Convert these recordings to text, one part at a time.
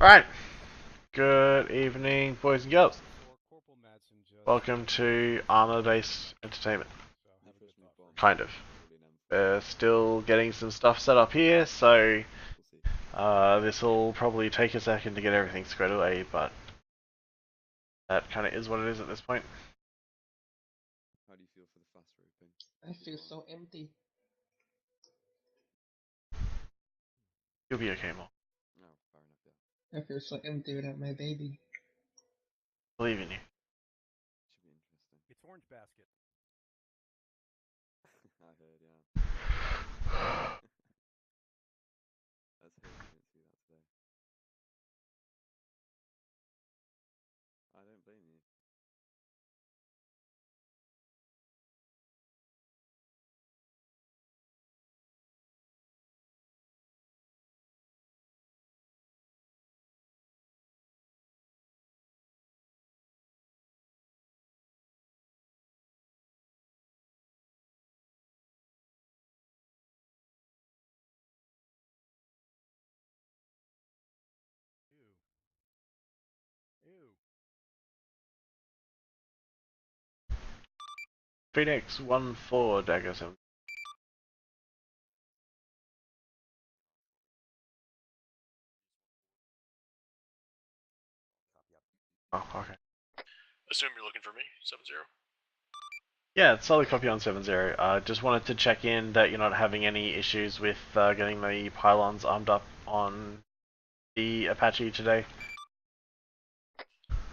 Alright, good evening, boys and girls. Welcome to Arma3 Entertainment. Kind of. We're still getting some stuff set up here, so this will probably take a second to get everything squared away, but that kind of is what it is at this point. How do you feel for the fast roping? I feel so empty. You'll be okay, Mom. No, fair enough, yeah. I feel so empty without my baby. Believe in you. Should be interesting. It's Orange Basket. I heard, yeah. Let's hope we didn't see that today. I don't blame you. Ew. Phoenix 1-4 Dagger 7. Oh, okay. Assume you're looking for me, 7-0. Yeah, it's solid copy on 7-0. Just wanted to check in that you're not having any issues with getting the pylons armed up on the Apache today.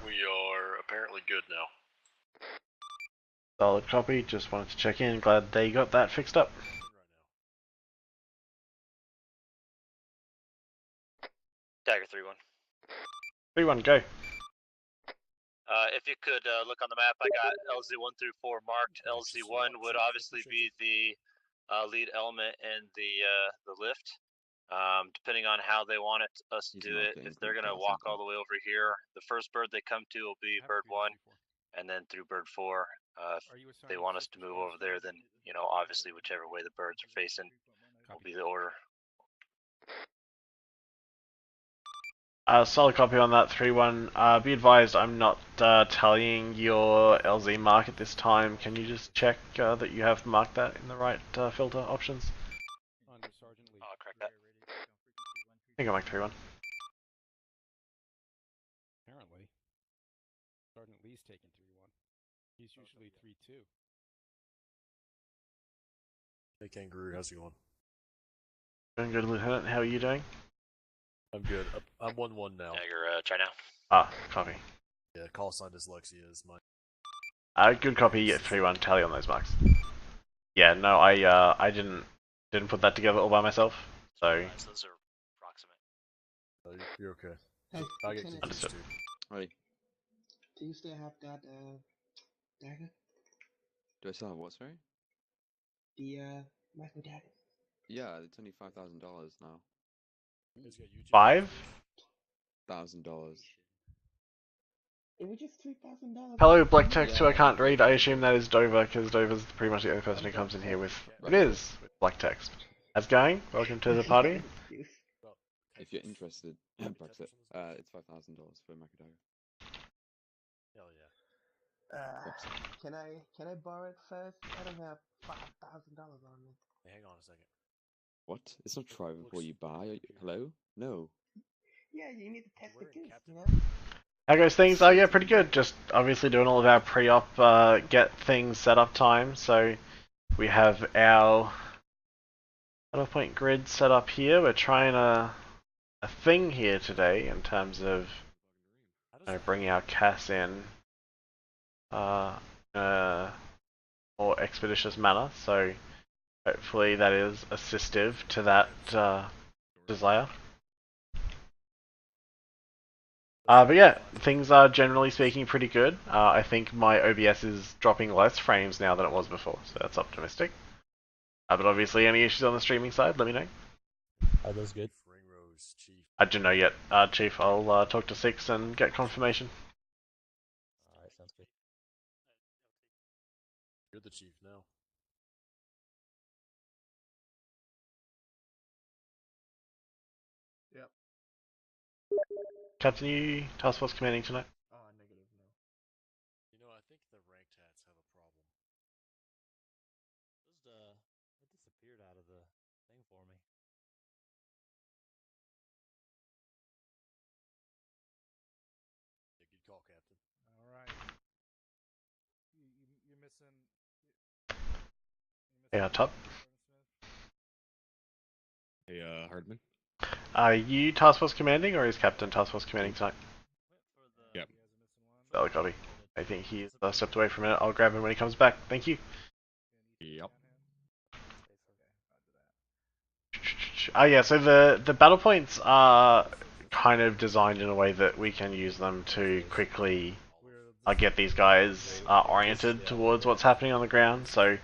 We are apparently good now. Solid copy, just wanted to check in. Glad they got that fixed up. Dagger 3-1. 3-1, go. If you could look on the map, I got LZ1 through 4 marked. LZ1 would obviously be the lead element in the lift. Depending on how they want us to do it, if they're going to walk all the way over here, the first bird they come to will be bird 1, and then through bird 4. If they want us to move over there, then, you know, obviously whichever way the birds are facing will be the order. Solid copy on that 3-1. Be advised, I'm not tallying your LZ mark at this time. Can you just check that you have marked that in the right filter options? Under Sergeant Lee. I'll correct that. I think I marked 3-1. Apparently. Sergeant Lee's taking 3-1. He's usually 3-2. Hey Kangaroo, how's it going? Doing good, Lieutenant. How are you doing? I'm good. I'm 1-1 now. Dagger, try now. Copy. Yeah, call sign dyslexia is my... Good copy, yeah, 3-1. Tally on those marks. Yeah, no, I didn't put that together all by myself, so... Nice, those are approximate. You're okay. Hey, I get Lieutenant, confused too. Hey, do you still have that dagger? do I still have what, sorry? The micro dagger? Yeah, it's only $5,000 now. 5? $1,000. It was just $3,000. Hello, black text who I Yeah, can't read. I okay. assume that is Dover, because Dover's pretty much the only person who comes in here with... It is, with black text. How's it going? Welcome to the party. If you're interested in Brexit, it's $5,000 for a micro dagger. Hell yeah. Can I borrow it first? I don't have $5,000 on me. Hey, hang on a second. What? It's not try before you buy. Hello? No. Yeah, you need to test the goose, you know? How goes things? Yeah, pretty good. Just obviously doing all of our pre-op, get things set up time. So we have our cutoff point grid set up here. We're trying a thing here today in terms of bringing our CAS in more expeditious manner. So hopefully that is assistive to that desire. But yeah, things are generally speaking pretty good. I think my OBS is dropping less frames now than it was before, so that's optimistic. But obviously, any issues on the streaming side, let me know. Are those good? I don't know yet, Chief. I'll talk to Six and get confirmation. Alright, sounds good. You're the chief now. Yep. Captain, you task force commanding tonight? Negative, no. You know, I think the ranked hats have a problem. It disappeared out of the thing for me. Yeah, good call, Captain. All right. You're missing. Yeah, top. Hey, Hardman. Are you task force commanding, or is Captain task force commanding tonight? Yep. That'll copy. I think he's stepped away for a minute. I'll grab him when he comes back. Thank you. Yep. Oh yeah, so the battle points are kind of designed in a way that we can use them to quickly get these guys oriented towards what's happening on the ground. So,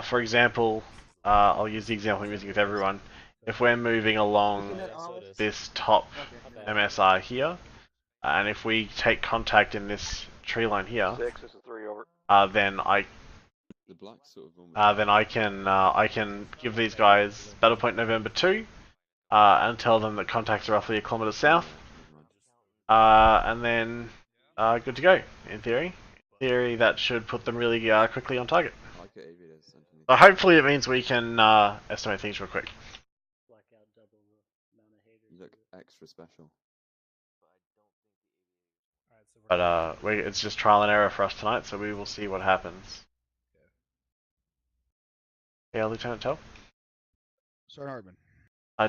for example, I'll use the example I'm using with everyone. If we're moving along this top MSR here, and if we take contact in this tree line here, 6, this is 3 over. then I The black sort of almost. then I can give these guys battle point November 2, and tell them that contacts are roughly a kilometre south, and then good to go. In theory, that should put them really quickly on target. I like it, aviators underneath. So hopefully it means we can estimate things real quick. You look extra special. But it's just trial and error for us tonight, so we will see what happens. Yeah, Lieutenant Tell. Sergeant Hardman.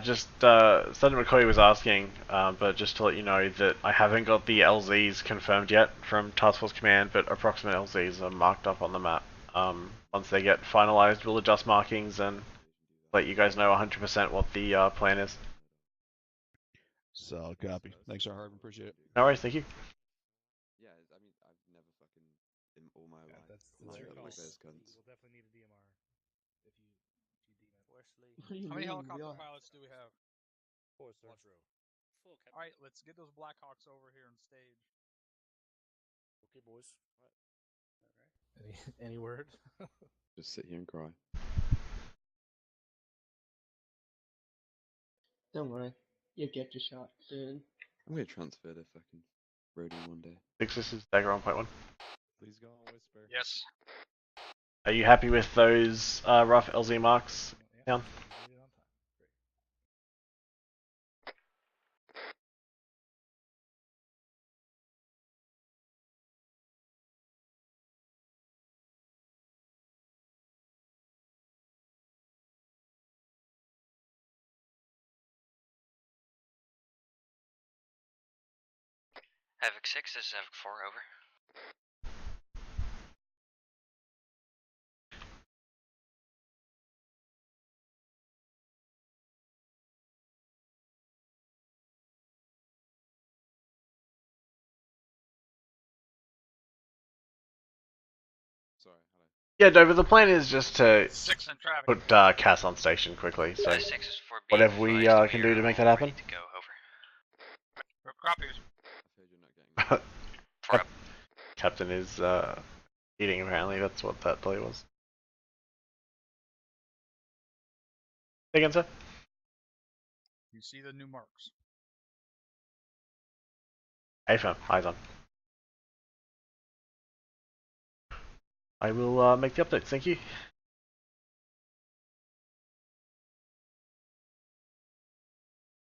Sergeant McCoy was asking, but just to let you know that I haven't got the LZs confirmed yet from Task Force Command, but approximate LZs are marked up on the map. Once they get finalized, we'll adjust markings and let you guys know 100% what the plan is. Solid copy. Thanks, Sergeant Hardman. Appreciate it. No worries, thank you. Yeah, I mean, I've never fucking in all my life. That's like, your call. like those cunts. We'll definitely need a DMR if you deem it. Wesley. What do you How many mean? helicopter pilots do we have? 4, sir. Full cap. All right, let's get those Blackhawks over here on stage. Okay, boys. All right. Any word? Just sit here and cry. Don't worry, you'll get your shot soon. I'm gonna transfer the fucking rodeo one day. 6, this is Dagger on point 1. Please go on, Whisper. Yes. Are you happy with those rough LZ marks? Yeah. Down. We did it on time. Great. Havoc 6, this is Havoc 4, over. Sorry, hello. Yeah, Dover, the plan is just to 6 in traffic. put Cass on station quickly, so 6 is 4 whatever we can do to make that happen. Ready to go, over. Copies. I've heard you're not getting. 4 up. Captain is eating, apparently. That's what that play was. Say again, sir? You see the new marks. AFM, eyes on. I will make the updates, thank you.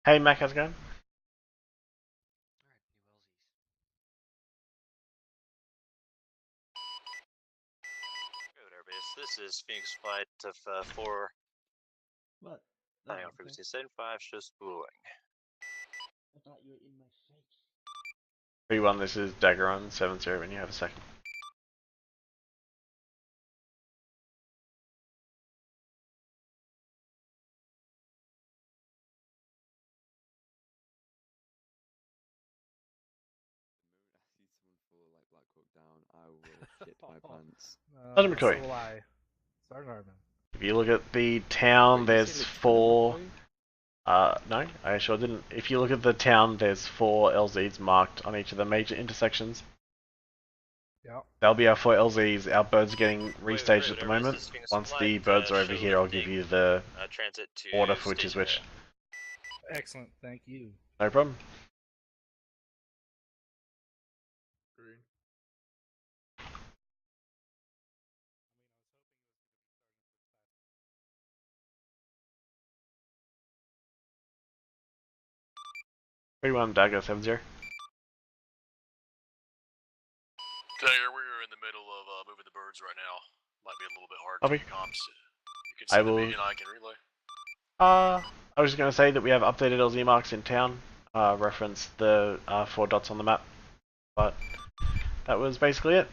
Hey Mac, how's it going? Good, Airbase. This is Phoenix Flight of 4. What? Flying on Okay. frequency 75, show spooling. I thought you were in my face. 3-1, this is Dagger on 7-0 when you have a second. I see someone fall like Black Hawk down, I will shit my pants. Sergeant McCoy. So will I. Sergeant Hardman. If you look at the town, Wait, you there's said it's 4... Hardman, no, I sure didn't. If you look at the town, there's 4 LZs marked on each of the major intersections. Yeah. That'll be our 4 LZs. Our birds are getting Wait, restaged wait, at the Airbase, moment. this is Phoenix Once the Flight, birds are over show here, I'll lifting, give you the transit to order for which is station which. head. Excellent. Thank you. No problem. 3-1 Dagger 7-0. Dagger, we're in the middle of moving the birds right now. Might be a little bit hard Copy. to get comps. You can I send will- me and I can relay. I was just going to say that we have updated LZ marks in town. Reference the 4 dots on the map. But that was basically it.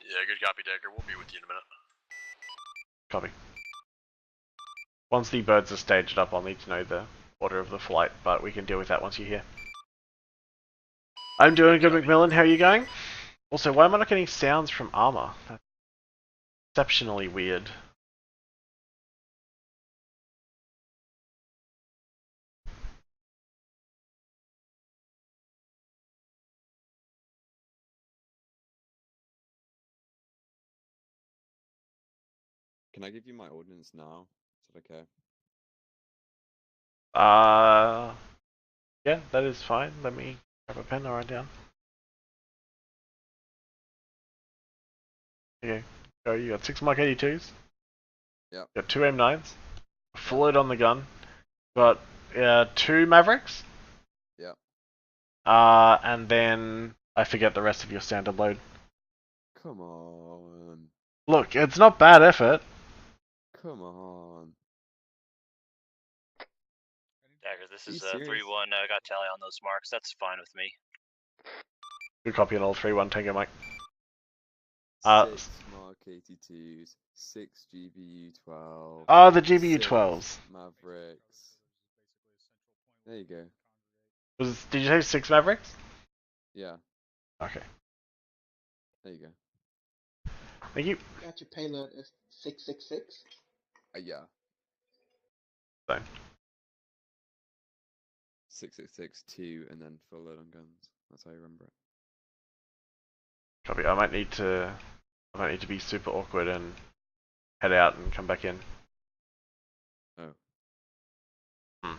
Yeah, good copy, Dagger. We'll be with you in a minute. Copy. Once the birds are staged up, I'll need to know the order of the flight, but we can deal with that once you're here. I'm doing good, Macmillan. How are you going? Also, why am I not getting sounds from Arma? That's exceptionally weird. Can I give you my ordnance now? Is that okay? Yeah, that is fine. Let me grab a pen and write down. Okay, so you got 6 Mark 82s. Yep. You got 2 M9s. Full load on the gun. Got 2 Mavericks. Yep. And then I forget the rest of your standard load. Come on. Look, it's not bad effort. Come on. Dagger, this Are you is serious? 3-1. I got tally on those marks. That's fine with me. Good copy on all 3-1 Tango Mike. 6 Mark 82s, 6 GBU 12. Oh, the GBU 6 12s. Mavericks. There you go. Did you say 6 Mavericks? Yeah, Okay. there you go. Thank you. Got your payload is 666. Yeah. Fine. 666 2 and then full load on guns. That's how I remember it. Copy. I might need to be super awkward and head out and come back in. Oh. Hmm.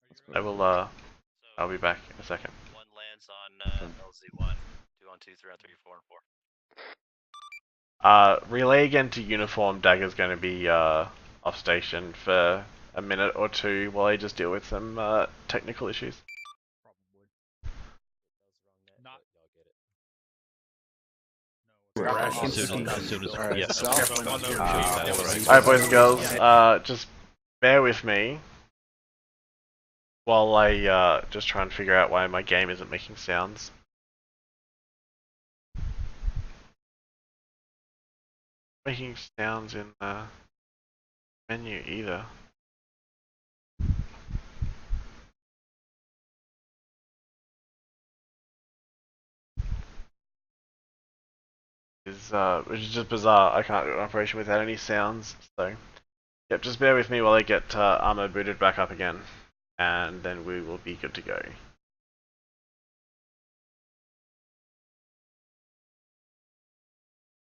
That's I cool. will. I'll be back in a second. 1 lands on LZ1. 2 on 2, 3 on 3, 4 on 4. Relay again to uniform. Dagger's going to be off station for a minute or two while I just deal with some technical issues. Not. As soon as yes. Alright, boys and girls, just bear with me while I just try and figure out why my game isn't making sounds. Making sounds in the menu either. Which is just bizarre. I can't do an operation without any sounds, so yep, just bear with me while I get Arma booted back up again, and then we will be good to go.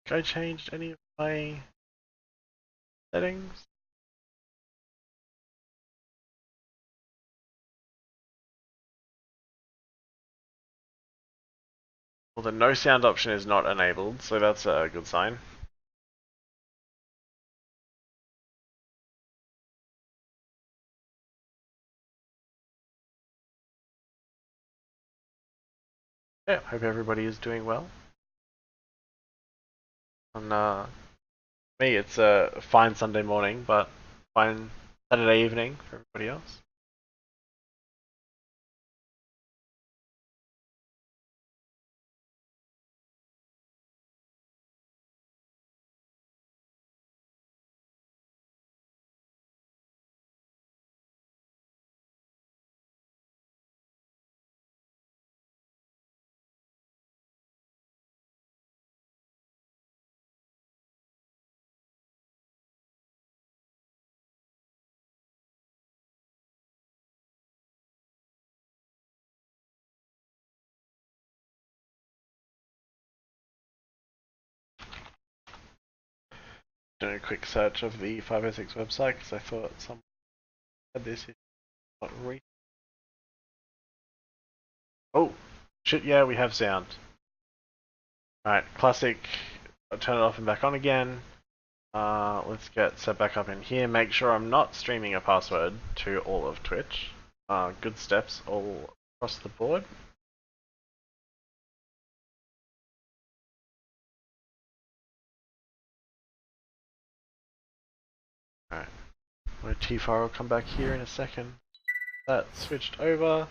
Have I changed any of my settings? Well, the no sound option is not enabled, so that's a good sign. Yeah, hope everybody is doing well. On me, it's a fine Sunday morning, but fine Saturday evening for everybody else. Doing a quick search of the 506 website because I thought someone had this issue. Oh, shit, yeah, we have sound. Alright, classic. I'll turn it off and back on again. Let's get set back up in here. Make sure I'm not streaming a password to all of Twitch. good steps all across the board. Alright, my T-file will come back here in a second. That switched over.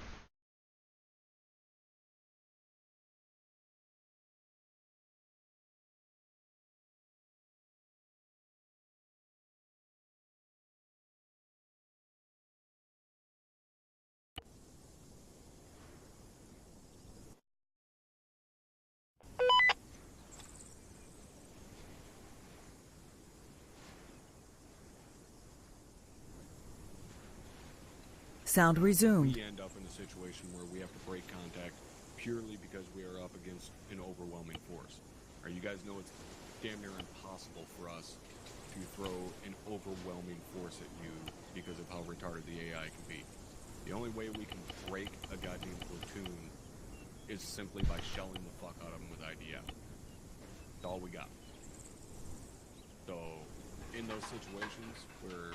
Sound resumed. We end up in a situation where we have to break contact purely because we are up against an overwhelming force. You guys know it's damn near impossible for us to throw an overwhelming force at you because of how retarded the AI can be. The only way we can break a goddamn platoon is simply by shelling the fuck out of them with IDF. That's all we got. So, in those situations where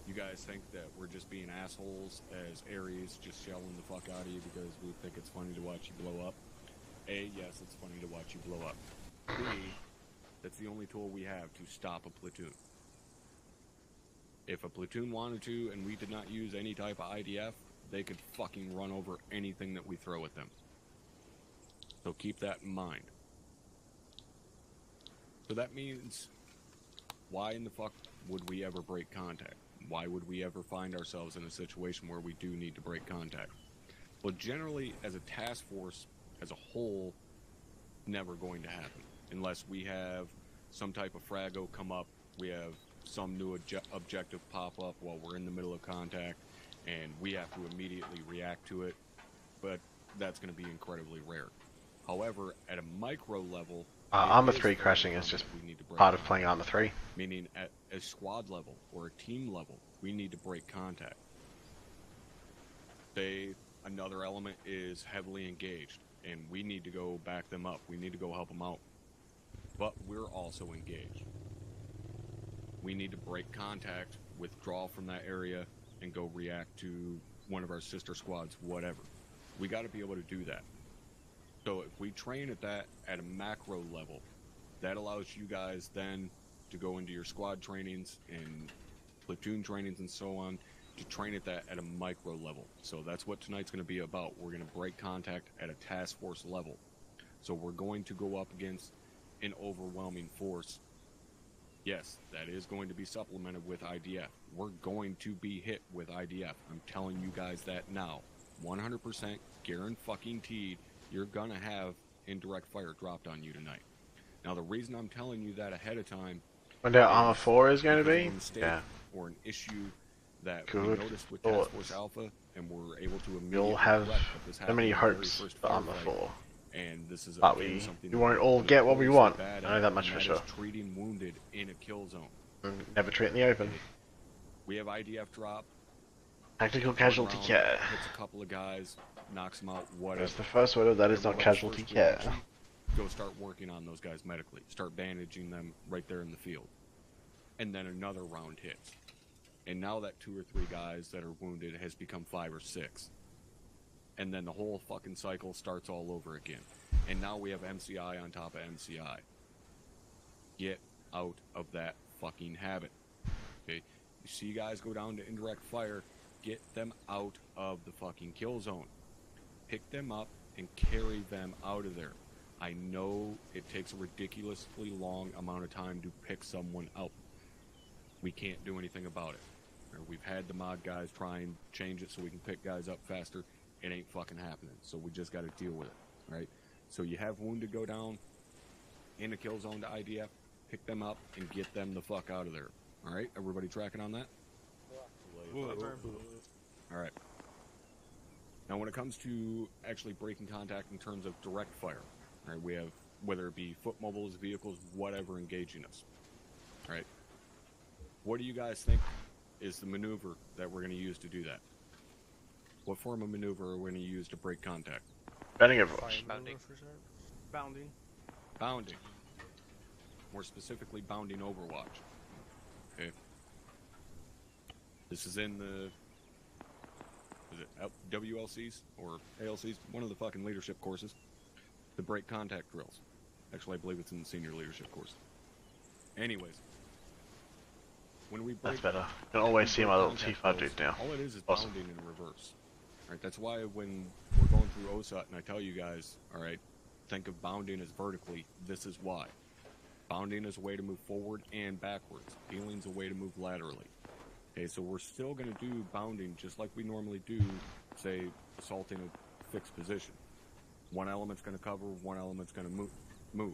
you guys think that we're just being assholes as Ares, just shelling the fuck out of you because we think it's funny to watch you blow up. A, yes, it's funny to watch you blow up. B, that's the only tool we have to stop a platoon. If a platoon wanted to and we did not use any type of IDF, they could fucking run over anything that we throw at them. So keep that in mind. So that means, why in the fuck would we ever break contact? Why would we ever find ourselves in a situation where we do need to break contact? Well, generally, as a task force, as a whole, never going to happen. Unless we have some type of frago come up, we have some new objective pop up while we're in the middle of contact, and we have to immediately react to it, but that's going to be incredibly rare. However, at a micro level, Arma3 crashing is just part of playing Arma3. Meaning at a squad level or a team level, we need to break contact. Say another element is heavily engaged and we need to go back them up. We need to go help them out. But we're also engaged. We need to break contact, withdraw from that area, and go react to one of our sister squads, whatever. We got to be able to do that. So if we train at that at a macro level, that allows you guys then to go into your squad trainings and platoon trainings and so on to train at that at a micro level. So that's what tonight's going to be about. We're going to break contact at a task force level. So we're going to go up against an overwhelming force. Yes, that is going to be supplemented with IDF. We're going to be hit with IDF. I'm telling you guys that now. 100% guaranteed you're going to have indirect fire dropped on you tonight. Now, the reason I'm telling you that ahead of time... Wonder how Arma4 is going to be? Yeah. Or an issue that we noticed with Task Force Alpha, and we're able to immediately... You'll have so many hopes for Arma4. And this is but we won't all get what we want. I know that much for sure. Treating wounded in a kill zone. Never treat in the open. We have IDF drop. Tactical casualty care. Hits a couple of guys, knocks them out, whatever. That's the first word of that is not casualty care. Go start working on those guys medically. Start bandaging them right there in the field. And then another round hits. And now that 2 or 3 guys that are wounded has become 5 or 6. And then the whole fucking cycle starts all over again. And now we have MCI on top of MCI. Get out of that fucking habit. Okay? You see guys go down to indirect fire, get them out of the fucking kill zone. Pick them up and carry them out of there. I know it takes a ridiculously long amount of time to pick someone out. We can't do anything about it. We've had the mod guys try and change it so we can pick guys up faster. It ain't fucking happening, so we just got to deal with it, right? So you have wounded go down in a kill zone to IDF, pick them up, and get them the fuck out of there. All right, everybody tracking on that? All right. Now, when it comes to actually breaking contact in terms of direct fire, right, we have, whether it be foot mobiles, vehicles, whatever, engaging us. All right. What do you guys think is the maneuver that we're going to use to do that? What form of maneuver are we going to use to break contact? Banning Overwatch. Bounding. Bounding. Bounding. More specifically, bounding Overwatch. Okay. This is in the is it WLCs or ALCs? One of the fucking leadership courses. The break contact drills. Actually, I believe it's in the senior leadership course. Anyways, when we break, That's better. You can always see my little T5 dude now. all it is Awesome. bounding in reverse. Alright, that's why when we're going through OSUT and I tell you guys, alright, think of bounding as vertically, this is why. Bounding is a way to move forward and backwards. Healing's a way to move laterally. Okay, so we're still going to do bounding just like we normally do, say, assaulting a fixed position. One element's going to cover, one element's going to move.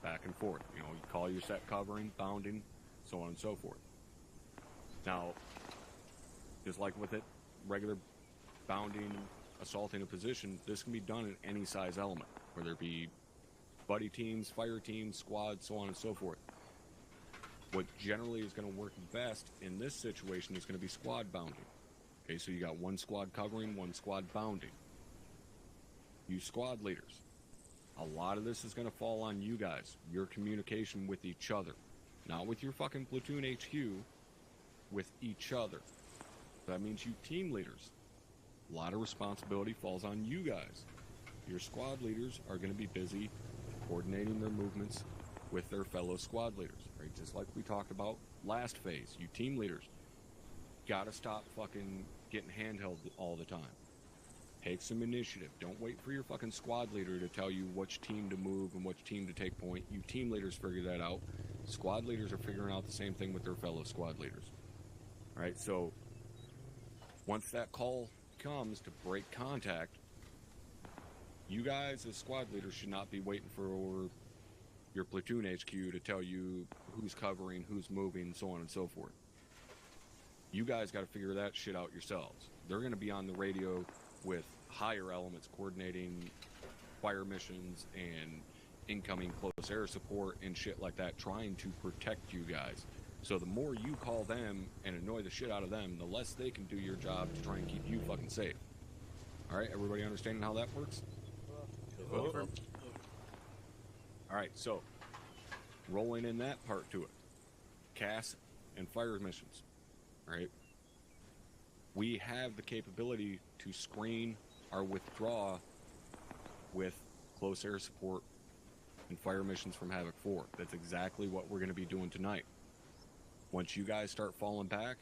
Back and forth. You know, you call your set covering, bounding, so on and so forth. Now, just like with it, regular bounding, assaulting a position, this can be done in any size element, whether it be buddy teams, fire teams, squads, so on and so forth. What generally is going to work best in this situation is going to be squad bounding. Okay, so you got one squad covering, one squad bounding. You squad leaders. A lot of this is going to fall on you guys. Your communication with each other. Not with your fucking platoon HQ, with each other. That means you team leaders. A lot of responsibility falls on you guys. Your squad leaders are going to be busy coordinating their movements with their fellow squad leaders, right? Just like we talked about last phase. You team leaders gotta stop fucking getting handheld all the time. Take some initiative. Don't wait for your fucking squad leader to tell you which team to move and which team to take point. You team leaders figure that out. Squad leaders are figuring out the same thing with their fellow squad leaders. Alright, so once that call comes to break contact, you guys as squad leaders should not be waiting for your platoon HQ to tell you who's covering, who's moving, so on and so forth. You guys got to figure that shit out yourselves. They're going to be on the radio with higher elements coordinating fire missions and incoming close air support and shit like that, trying to protect you guys. So the more you call them and annoy the shit out of them, the less they can do your job to try and keep you fucking safe. Alright, everybody understanding how that works? Alright, so rolling in that part to it. CAS and fire missions. Alright. We have the capability to screen our withdraw with close air support and fire missions from Havoc 4. That's exactly what we're going to be doing tonight. Once you guys start falling back,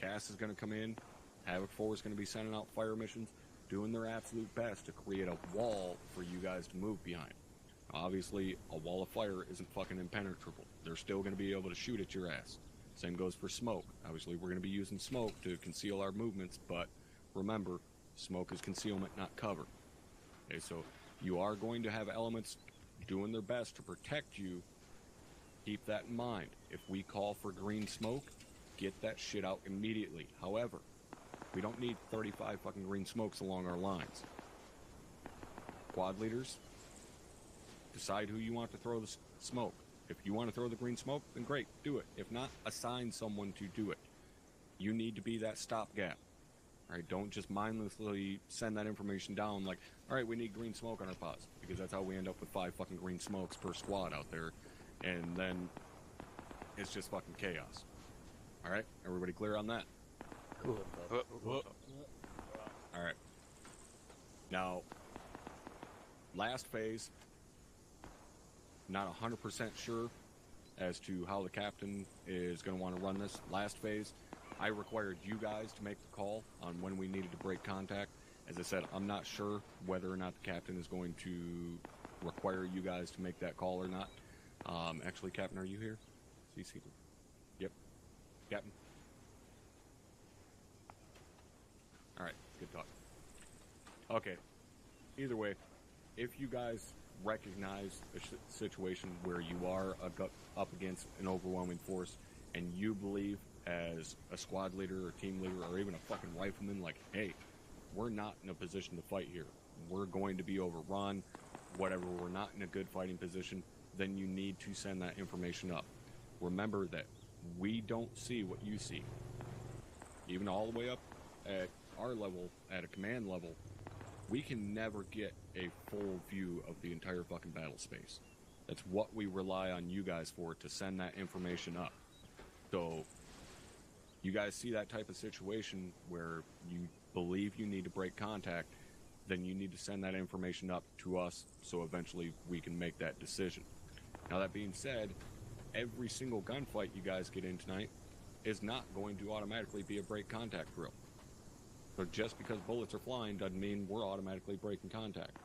CAS is going to come in, Havoc 4 is going to be sending out fire missions, doing their absolute best to create a wall for you guys to move behind. Obviously, a wall of fire isn't fucking impenetrable. They're still going to be able to shoot at your ass. Same goes for smoke. Obviously, we're going to be using smoke to conceal our movements, but remember, smoke is concealment, not cover. Okay, so you are going to have elements doing their best to protect you. Keep that in mind. If we call for green smoke, get that shit out immediately. However, we don't need 35 fucking green smokes along our lines. Squad leaders, decide who you want to throw the smoke. If you want to throw the green smoke, then great, do it. If not, assign someone to do it. You need to be that stopgap. Alright, don't just mindlessly send that information down like, alright, we need green smoke on our pods. Because that's how we end up with 5 fucking green smokes per squad out there. And then it's just fucking chaos. Alright, everybody clear on that? Alright. Now, last phase, not 100% sure as to how the captain is going to want to run this. Last phase, I required you guys to make the call on when we needed to break contact. As I said, I'm not sure whether or not the captain is going to require you guys to make that call or not. Actually, Captain, are you here? CC. Yep. Captain. Alright, good talk. Okay. Either way, if you guys recognize a situation where you are up against an overwhelming force and you believe as a squad leader or team leader or even a fucking rifleman, like, hey, we're not in a position to fight here. We're going to be overrun, whatever, we're not in a good fighting position, then you need to send that information up. Remember that we don't see what you see. Even all the way up at our level, at a command level, we can never get a full view of the entire fucking battle space. That's what we rely on you guys for, to send that information up. So, You guys see that type of situation where you believe you need to break contact, then you need to send that information up to us so eventually we can make that decision. Now, that being said, every single gunfight you guys get in tonight is not going to automatically be a break contact drill. So just because bullets are flying doesn't mean we're automatically breaking contact.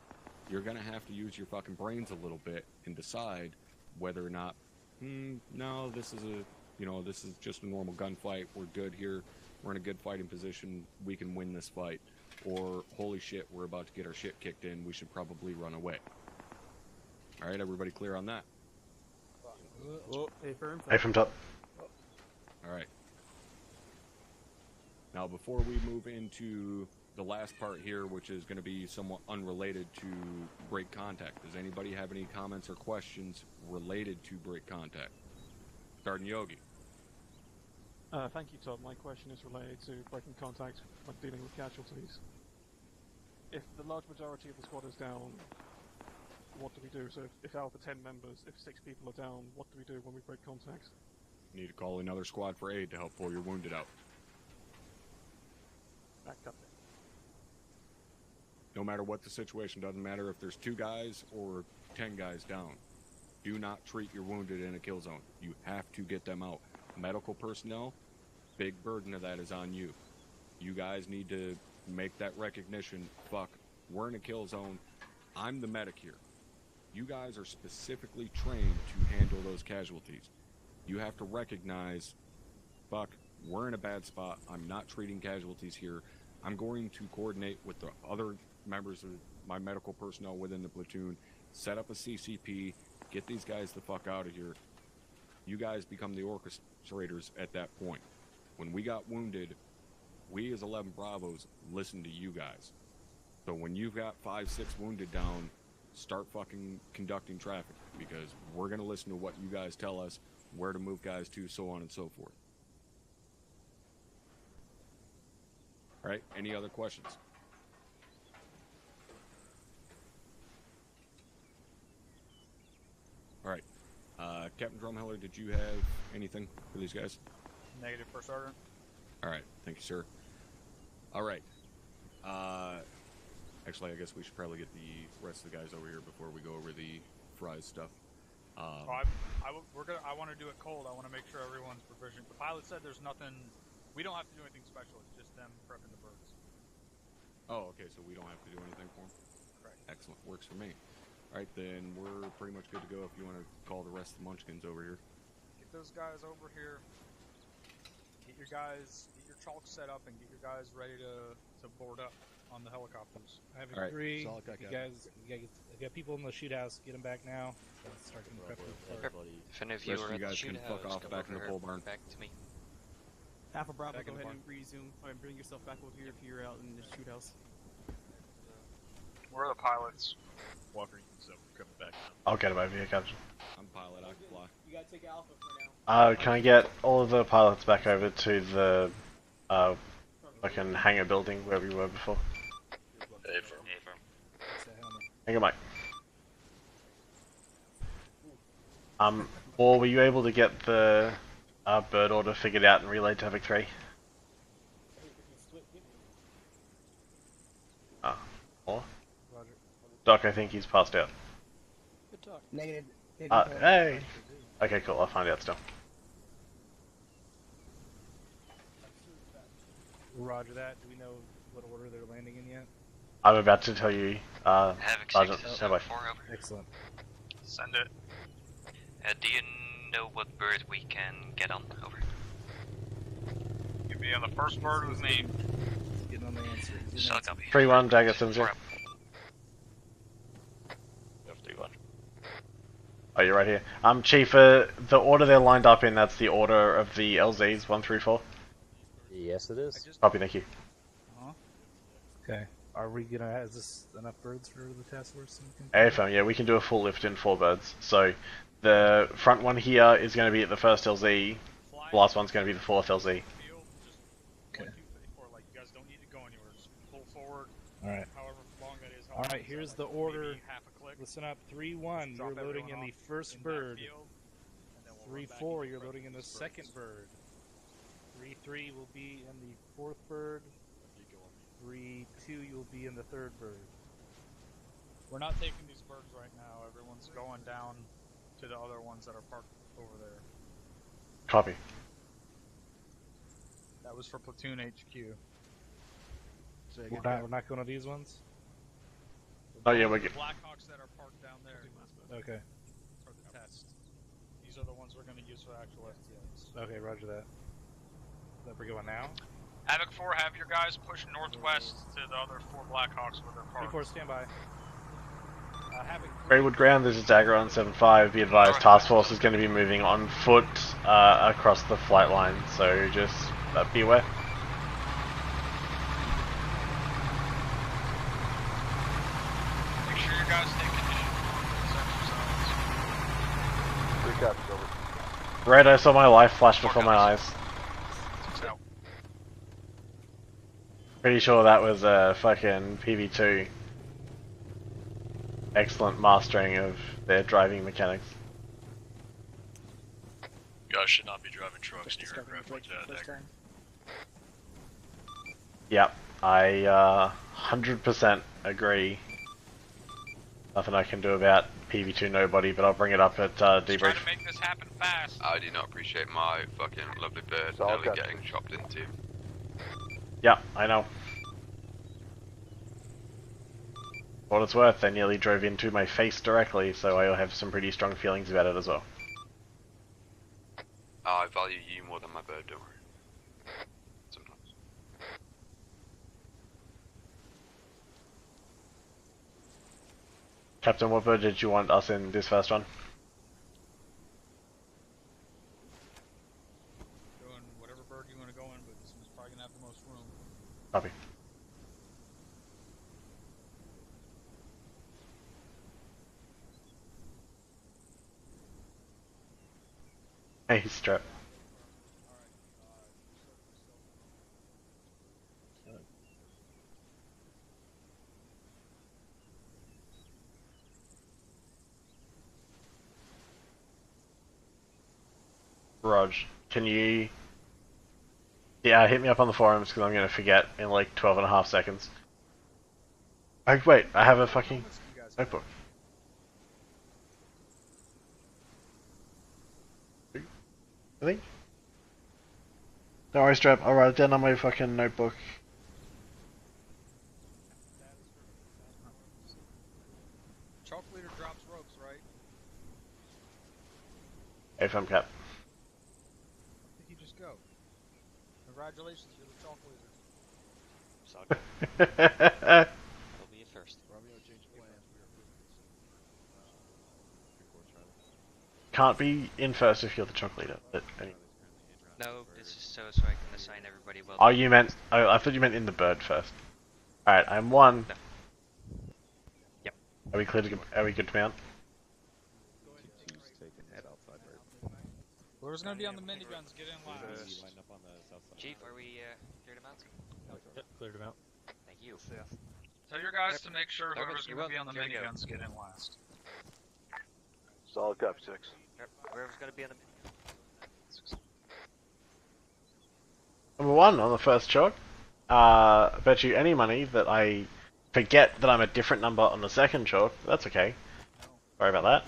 You're going to have to use your fucking brains a little bit and decide whether or not, no, this is just a normal gunfight. We're good here. We're in a good fighting position. We can win this fight. Or, holy shit, we're about to get our shit kicked in. We should probably run away. All right, everybody clear on that? A from top. All right. Now, before we move into the last part here, which is going to be somewhat unrelated to break contact, does anybody have any comments or questions related to break contact? Starting Yogi. Thank you, Todd. My question is related to breaking contact when dealing with casualties. If the large majority of the squad is down, what do we do? So if out of the 10 members, if 6 people are down, what do we do when we break contact? You need to call another squad for aid to help pull your wounded out. Back up there. No matter what the situation, doesn't matter if there's 2 guys or 10 guys down. Do not treat your wounded in a kill zone. You have to get them out. Medical personnel, big burden of that is on you. You guys need to make that recognition. Fuck, we're in a kill zone. I'm the medic here. You guys are specifically trained to handle those casualties. You have to recognize, fuck, we're in a bad spot. I'm not treating casualties here. I'm going to coordinate with the other members of my medical personnel within the platoon, set up a CCP, get these guys the fuck out of here. You guys become the orchestrators at that point. When we got wounded, we as 11 Bravos listened to you guys. So when you've got 5, 6 wounded down, start fucking conducting traffic, because we're going to listen to what you guys tell us, where to move guys to, so on and so forth. All right, any other questions? All right, Captain Drumheller, did you have anything for these guys? Negative, First Sergeant. All right, thank you, sir. All right. Actually, I guess we should probably get the rest of the guys over here before we go over the fries stuff. I want to do it cold. I want to make sure everyone's proficient. The pilot said there's nothing. We don't have to do anything special. It's just them prepping the birds. Oh, okay, so we don't have to do anything for them? Correct. Excellent, works for me. All right, then we're pretty much good to go if you want to call the rest of the munchkins over here. Get those guys over here. Get your chalk set up and get your guys ready to board up on the helicopters. I have All right. agree. You guys, you got people in the shoot house. Get them back now. Let's start getting prepped. If any of you Rest are of at you the guys shoot can fuck house, off come back in over the here, pole barn. back to me. Alpha Bravo, Back go in the ahead barn. and resume. Bring yourself back over here if you're out in the shoot house. Where are the pilots? Walker, you can come back now. I'll get him over here, Captain. I'm pilot, I can fly. You gotta take Alpha for now. Can I get all of the pilots back over to the fucking hangar building where we were before? Hang on, Mike. Or were you able to get the bird order figured out and relayed to Havoc 3? Or? Doc, I think he's passed out. Good talk. Negative. Hey! Okay, cool, I'll find out still. Roger that. Do we know what order they're landing in yet? I'm about to tell you, Havoc 6 Sergeant, is stand by. 4 over. Excellent. Send it. Do you know what bird we can get on? Over. Get me on the first bird with me. He's getting on the answer. He's Shall getting copy. 3-1, Dagger 7-0. Oh, you're right here. Chief, the order they're lined up in, that's the order of the LZs, 1 through 4? Yes, it is. Copy, thank you. Okay. Are we gonna? Is this enough birds for the task force? AFM, yeah, we can do a full lift in 4 birds. So, the front one here is going to be at the first LZ, the last one's going to be the 4th LZ. Okay. Okay. 1, 2, 3, 4. Like, you guys don't need to go anywhere. Just pull forward. All right. However long that is. All right. Here's the order. Maybe half a click. Listen up. 3-1. Drop You're loading in everyone the off first in that bird. field, and then we'll run back 3-4. and You're prep loading in the this bird. second bird. 3-3 will be in the 4th bird. 3-2 you'll be in the 3rd bird. We're not taking these birds right now. Everyone's going down to the other ones that are parked over there. Copy. That was for platoon HQ. So we're not going to these ones? Oh yeah, we're The good. Blackhawks that are parked down there Okay. for the test. These are the ones we're going to use for actual FTX. Okay, roger that. That we're going now? Havoc 4, have your guys push northwest to the other 4 Blackhawks where they're parked. P4, stand by. Havoc 3, Greenwood ground, this is Dagger on 7-5. Be advised, task force is going to be moving on foot across the flight line, so just be aware. make sure your guys take condition for this exercise. 3 copies, over. Right, I saw my life flash before my eyes. So, Pretty sure that was a fucking PV2. Excellent mastering of their driving mechanics. You guys should not be driving trucks near aircraft like that, Dagger. Yep, I 100% agree. Nothing I can do about PV2 nobody, but I'll bring it up at try debrief. to make this happen fast. I do not appreciate my fucking lovely bird So I'll nearly cut getting you. chopped into. Yeah, I know. For what it's worth, they nearly drove into my face directly, so I have some pretty strong feelings about it as well. I value you more than my bird, don't worry. Sometimes. Captain, what bird did you want us in this first one? Go in whatever bird you want to go in, but this one's probably going to have the most room. Copy. Hey, strap. Raj, can you... Yeah, hit me up on the forums because I'm going to forget in like 12.5 seconds. Oh, wait, I have a fucking notebook. I think. Don't worry, Strap, I'll write it down on my fucking notebook. Chalk leader drops ropes, right? AFM cap. I think you just go. Congratulations, you're the chalk leader. That'll be it first. Can't be in first if you're the chalk leader. But anyway. No, this is so I can assign everybody well. Oh, you meant... Oh, I thought you meant in the bird first. Alright, I'm 1. No. Yep. Are we clear to... Are we good to mount? Whoever's going to be on the miniguns, get in last. Chief, are we clear to mount? Yep, cleared him out. Thank you. Tell your guys to make sure Okay, whoever's you going to be will. on the Here we go. miniguns, get in last. Solid copy, 6. Whoever's gonna be on the Number 1 on the first chalk. I bet you any money that I forget that I'm a different number on the second chalk. That's okay. Sorry about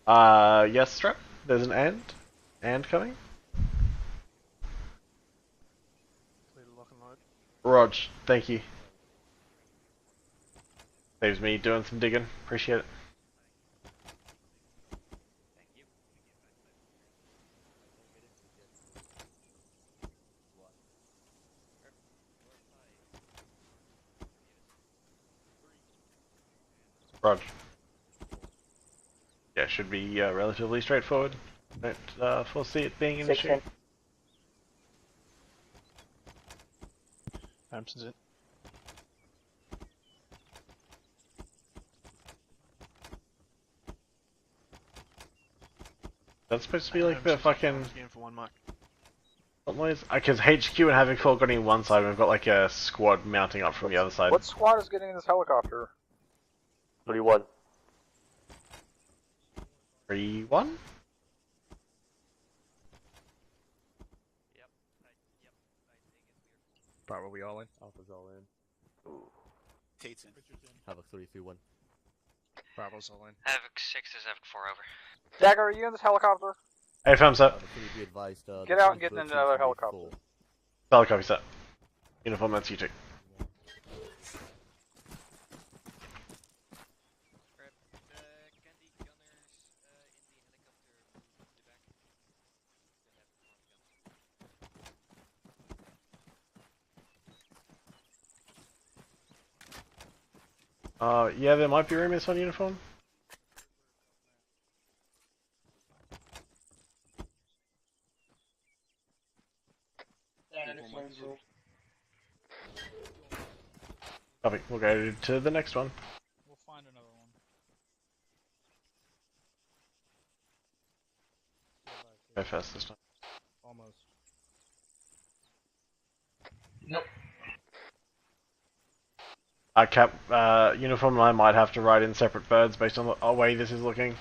that. Yes, Strap. There's an and coming. Clear to lock and load. Rog, thank you. Saves me doing some digging. Appreciate it. Thank you. Rog. Yeah, should be relatively straightforward. Don't foresee it being an issue. Hampton's in. That's supposed to be like the fucking... For one mark. What noise? Because HQ and Havoc 4 got in one side, and we've got like a squad mounting up from the other side. What squad is getting in this helicopter? 31. 3-1? Probably all in. Alpha's all in. Tate's in. Havoc 3-3-1. Bravo's all in. Havoc 6 is Havoc 4 over. Dagger, are you in this helicopter? Hey, firm set. Be advised, Get out and get in another helicopter. Solid copy set. Uniform, that's you two. Yeah, there might be roommates on uniform. Copy. We'll go to the next one. We'll find another one. Go first this time. Almost. Nope. Cap, uniform and I might have to ride in separate birds based on the way this is looking.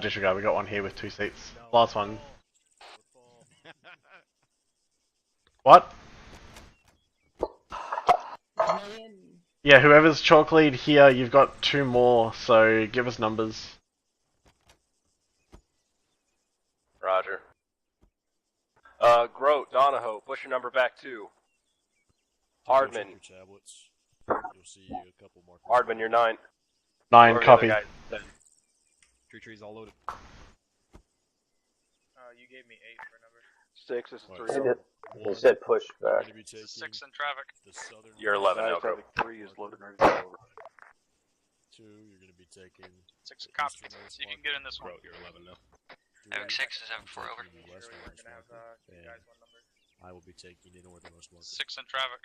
Disregard, we got one here with 2 seats. Last one. What? Yeah, whoever's chalk lead here, you've got 2 more, so give us numbers. Roger. Grote, Donahoe, push your number back 2. Hardman. You'll see a couple more. Hardman, you're 9. 9, copy. Tree's all loaded. You gave me 8 for number. 6 is 3. He said push back. 6 in traffic. You're 11 now, Grote. 3 is loaded and ready to go over. 2, you're going to be taking. 6 copy. So you can get in this one. You're 11 now. Havoc 6 is Havoc 4 over. I will be taking the northernmost marker. 6 in traffic.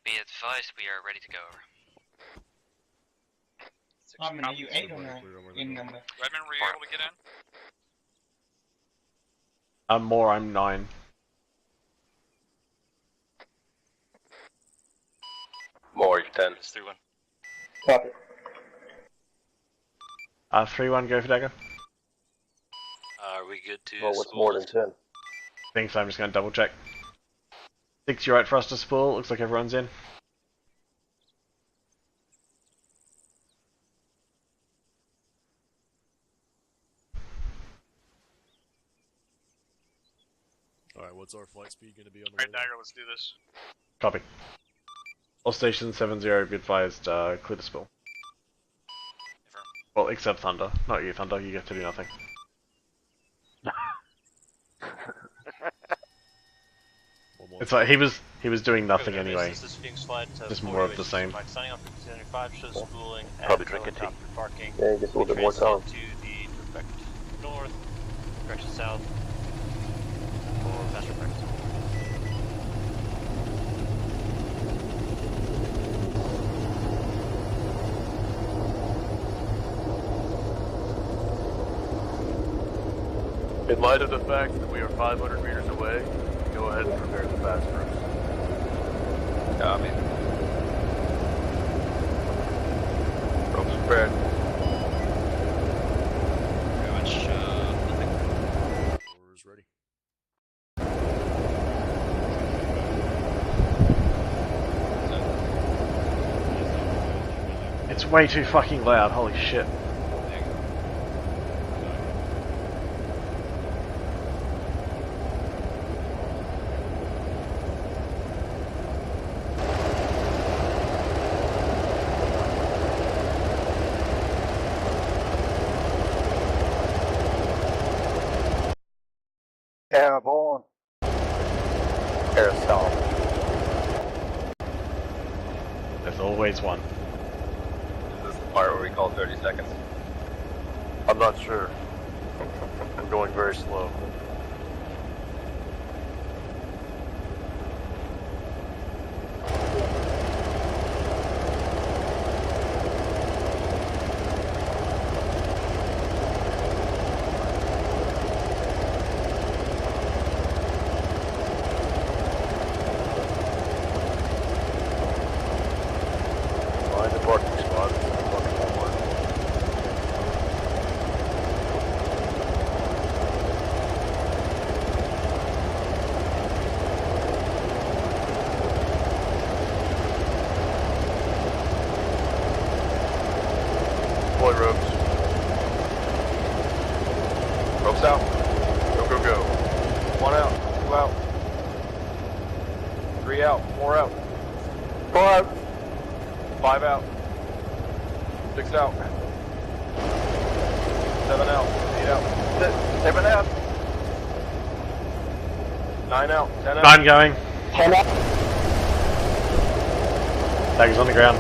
Be advised, we are ready to go over. Hardman, are you 8 or 9 in number? Redmond, were you able to get in? More, I'm 9. More, you're 10. It's 3-1. Copy. 3-1, go for Dagger. Are we good to Well, what's spool more than it? 10? Think so, I'm just going to double check. 6, you're right for us to spool. Looks like everyone's in. Alright, what's our flight speed going to be on the Alright, way? Dagger, let's do this. Copy. All stations 7-0, be advised, clear to spool. Well, except Thunder. Not you, Thunder, you get to do nothing. It's like he was doing nothing anyway. This is Sphinx flight, Just more of the same. Signing off for 275, shows spooling Probably at drink a tea. helicopter parking. Yeah, just a little bit more time. To the direct north, direction south, for master practice. In light of the fact that we are 500 meters away, go ahead and prepare the fast routes. Copy. Ropes prepared. Pretty much, nothing. Orders ready. It's way too fucking loud, holy shit. Airborne. Aerosol. There's always one. Is this the part where we call 30 seconds? I'm not sure. We're going very slow. Find the parking spot. Parking one. deploy ropes. Ropes out. Go, go, go. 1 out, 2 out. 3 out, 4 out. 4 out. 5 out. 6 out. 7 out. 8 out. 7 out. 9 out. 10 out. 9 going. 10 out. Dagger's on the ground.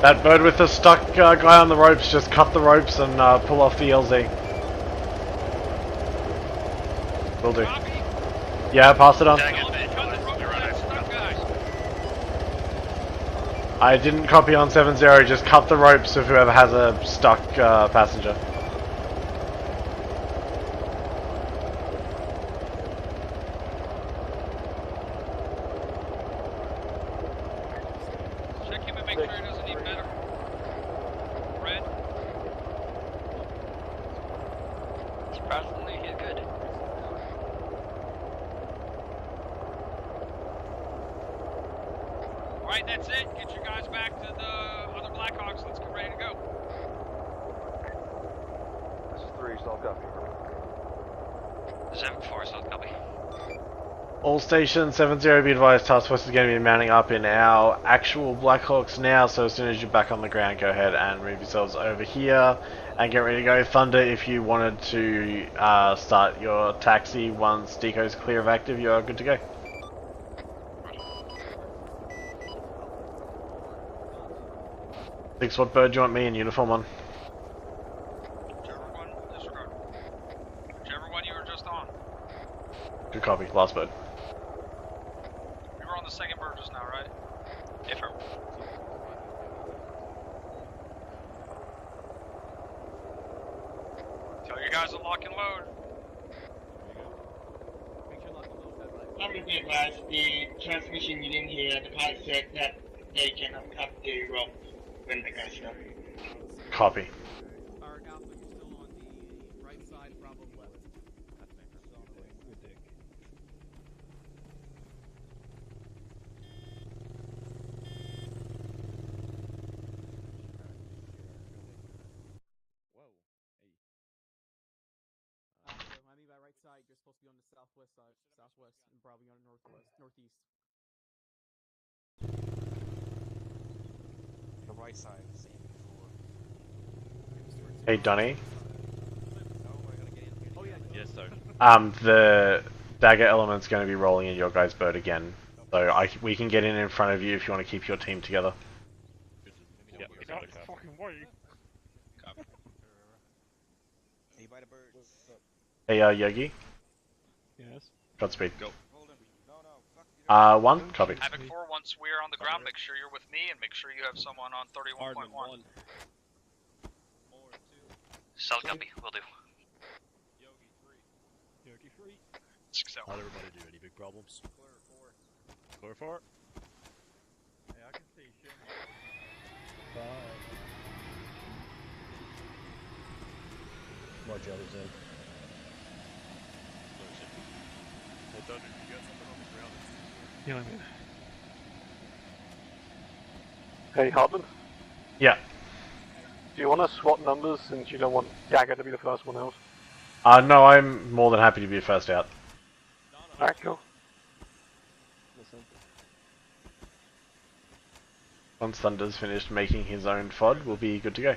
That bird with the stuck guy on the ropes, just cut the ropes and pull off the LZ. Will do. Yeah, pass it on. I didn't copy on 7-0, just cut the ropes of whoever has a stuck passenger. All stations, 7-0, be advised, task force is going to be mounting up in our actual Blackhawks now, so as soon as you're back on the ground, go ahead and move yourselves over here and get ready to go. Thunder, if you wanted to start your taxi once Deco's clear of active, you are good to go. Six, what bird do you want me in uniform on? Whichever one you were just on. Good copy, last bird. We were on the second bird just now, right? Affirm. Tell your guys to lock and load. I'm going to be advised, the transmission unit here, the pilot said that they cannot cut the rope when the guys stop. Copy. You're supposed to be on the southwest side, southwest, and probably on the northeast. The right side, same before. Hey, Donnie. Oh yeah. Yes, sir. The Dagger element's going to be rolling in your guys' boat again, so we can get in front of you if you want to keep your team together. Yep, fucking way. Hey, by the birds. Hey, Yogi. Yes. Godspeed. Go. 1, copy. Havoc 4, once we're on the ground, make sure you're with me and make sure you have someone on 31.1. Cell copy, will do. Yogi 3. So. How'd everybody do? Any big problems? Clear 4. Hey, I can see shit. More jellies in. Hey, Thunder, you got something on the ground? Yeah, I'm in. Hey, Hardman? Yeah. Do you want to swap numbers since you don't want Dagger to be the first one out? No, I'm more than happy to be first out. Alright, cool. Once Thunder's finished making his own FOD, we'll be good to go.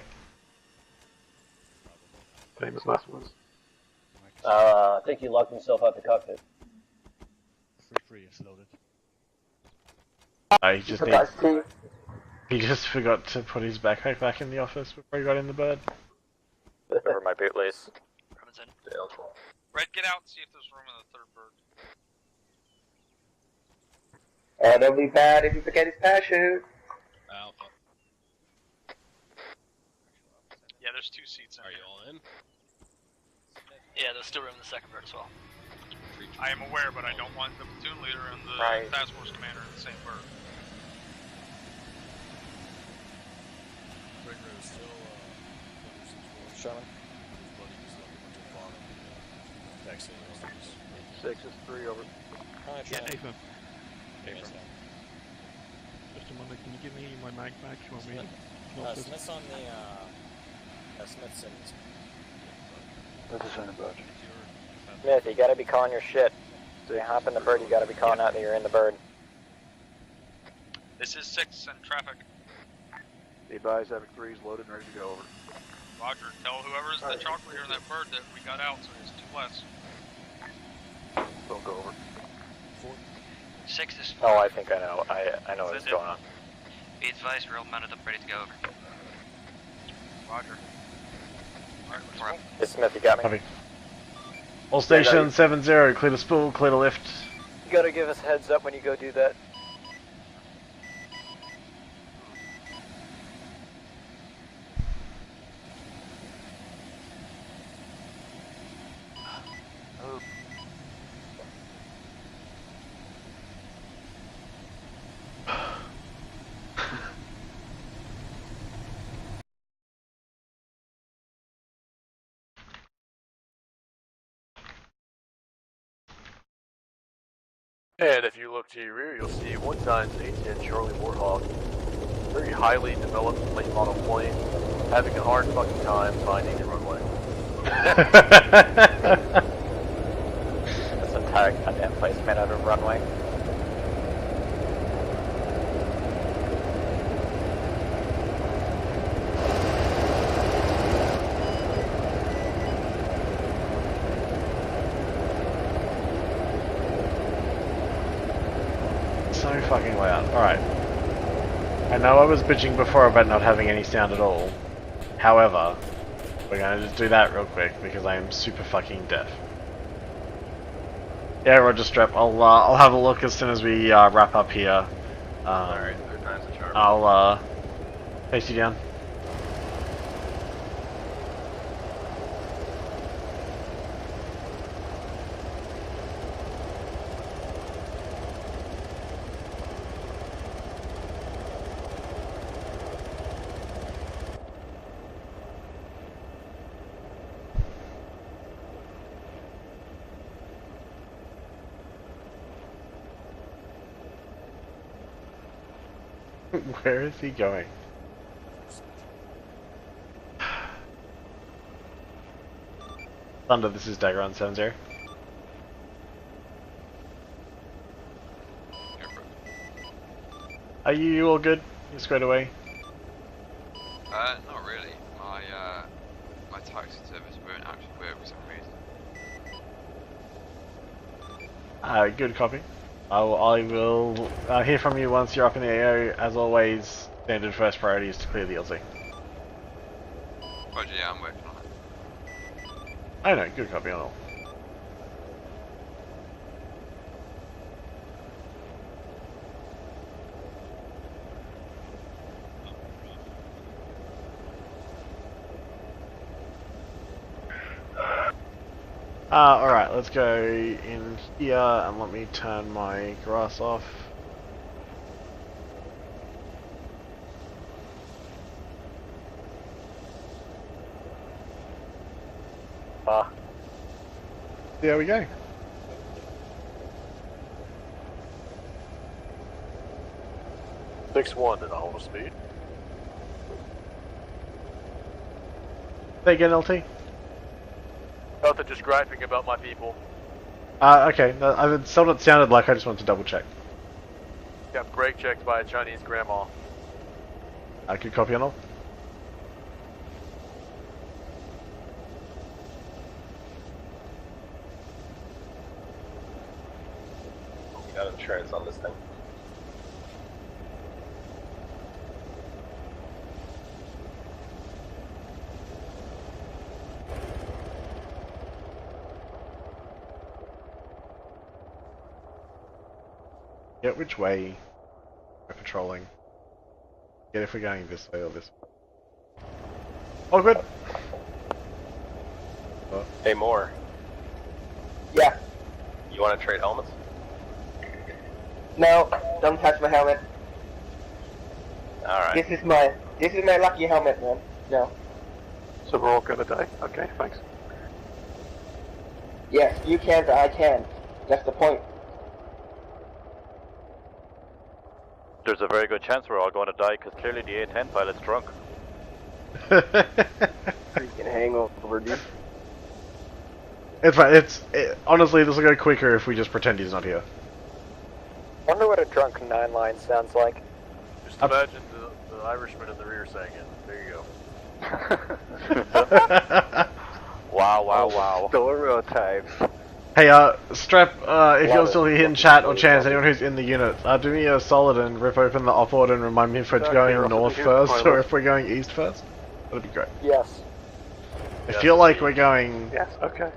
Famous last words. I think he locked himself out the cockpit. Free, it's loaded. He just forgot to put his backpack back in the office before he got in the bird. Over my bootlace. Red, get out and see if there's room in the third bird. That'll be bad if you forget his parachute. Alpha. Yeah, there's 2 seats in Are here. you all in? Yeah, there's still room in the second bird as well. I am aware, but I don't want the platoon leader and the task force commander in the same bird. Sherman. 6 is 3 over. Yeah, Nathan. Just a moment, can you give me my mag back? You want me? Smith's on the, Smith's in. This is in the boat. Smith, you gotta be calling your shit. So you hop in the bird, you gotta be calling out that you're in the bird. This is 6 and traffic. The advised Epic 3 is loaded and ready to go over. Roger, tell whoever's the chalk leader in that bird that we got out, so there's 2 less. Don't go over. 6 is... Oh, I think I know. I know what's going on. Be advised, we're all mounted up, ready to go over. Roger. Alright, let's go. Hey, Smith, you got me? Copy. All stations 7-0, clear to spool, clear to lift. You gotta give us a heads up when you go do that. And if you look to your rear, you'll see 1 times A10 Charlie Warthog. Very highly developed late model plane, having a hard fucking time finding the runway. This entire goddamn place made out of runway. So fucking loud. Alright. I know I was bitching before about not having any sound at all. However, we're gonna just do that real quick because I am super fucking deaf. Yeah, Roger Strap. I'll have a look as soon as we wrap up here. Alright, 3 times the chart. I'll face you down. Where is he going? Thunder, this is Dagger on 7-0. Are you all good? You squared away? Not really. My taxi service won't actually work for some reason. Good copy. I will hear from you once you're up in the AO. As always, standard first priority is to clear the LZ. Roger, yeah, I'm working on it. I know, good copy on all. Alright, let's go in here and let me turn my grass off. There we go. Six-1 at all speed. Say again, LT? Nothing, just griping about my people. Okay, that's what it sounded like, I just wanted to double check. Got brake checked by a Chinese grandma. Good copy on all. Got insurance on this thing. Get which way we're patrolling. Get if we're going this way or this way. Oh, good. Oh. Hey, Moore. Yeah. You want to trade helmets? No, don't touch my helmet. Alright. This is my lucky helmet, man. No. So we're all gonna die? Okay, thanks. Yes, you can, but I can. That's the point. There's a very good chance we're all going to die because clearly the A-10 pilot's drunk. Freaking hangover, dude. It's fine. Honestly, this will go quicker if we just pretend he's not here. Wonder what a drunk 9-line sounds like. Just imagine the Irishman in the rear saying it. There you go. Wow. Stereotypes. Hey, Strap, if you're still here in chat, or Chance, anyone who's in the unit, do me a solid and rip open the op order and remind me if we're going north first or if we're going east first. That'd be great. Yes. I feel like we're going... Yes, okay.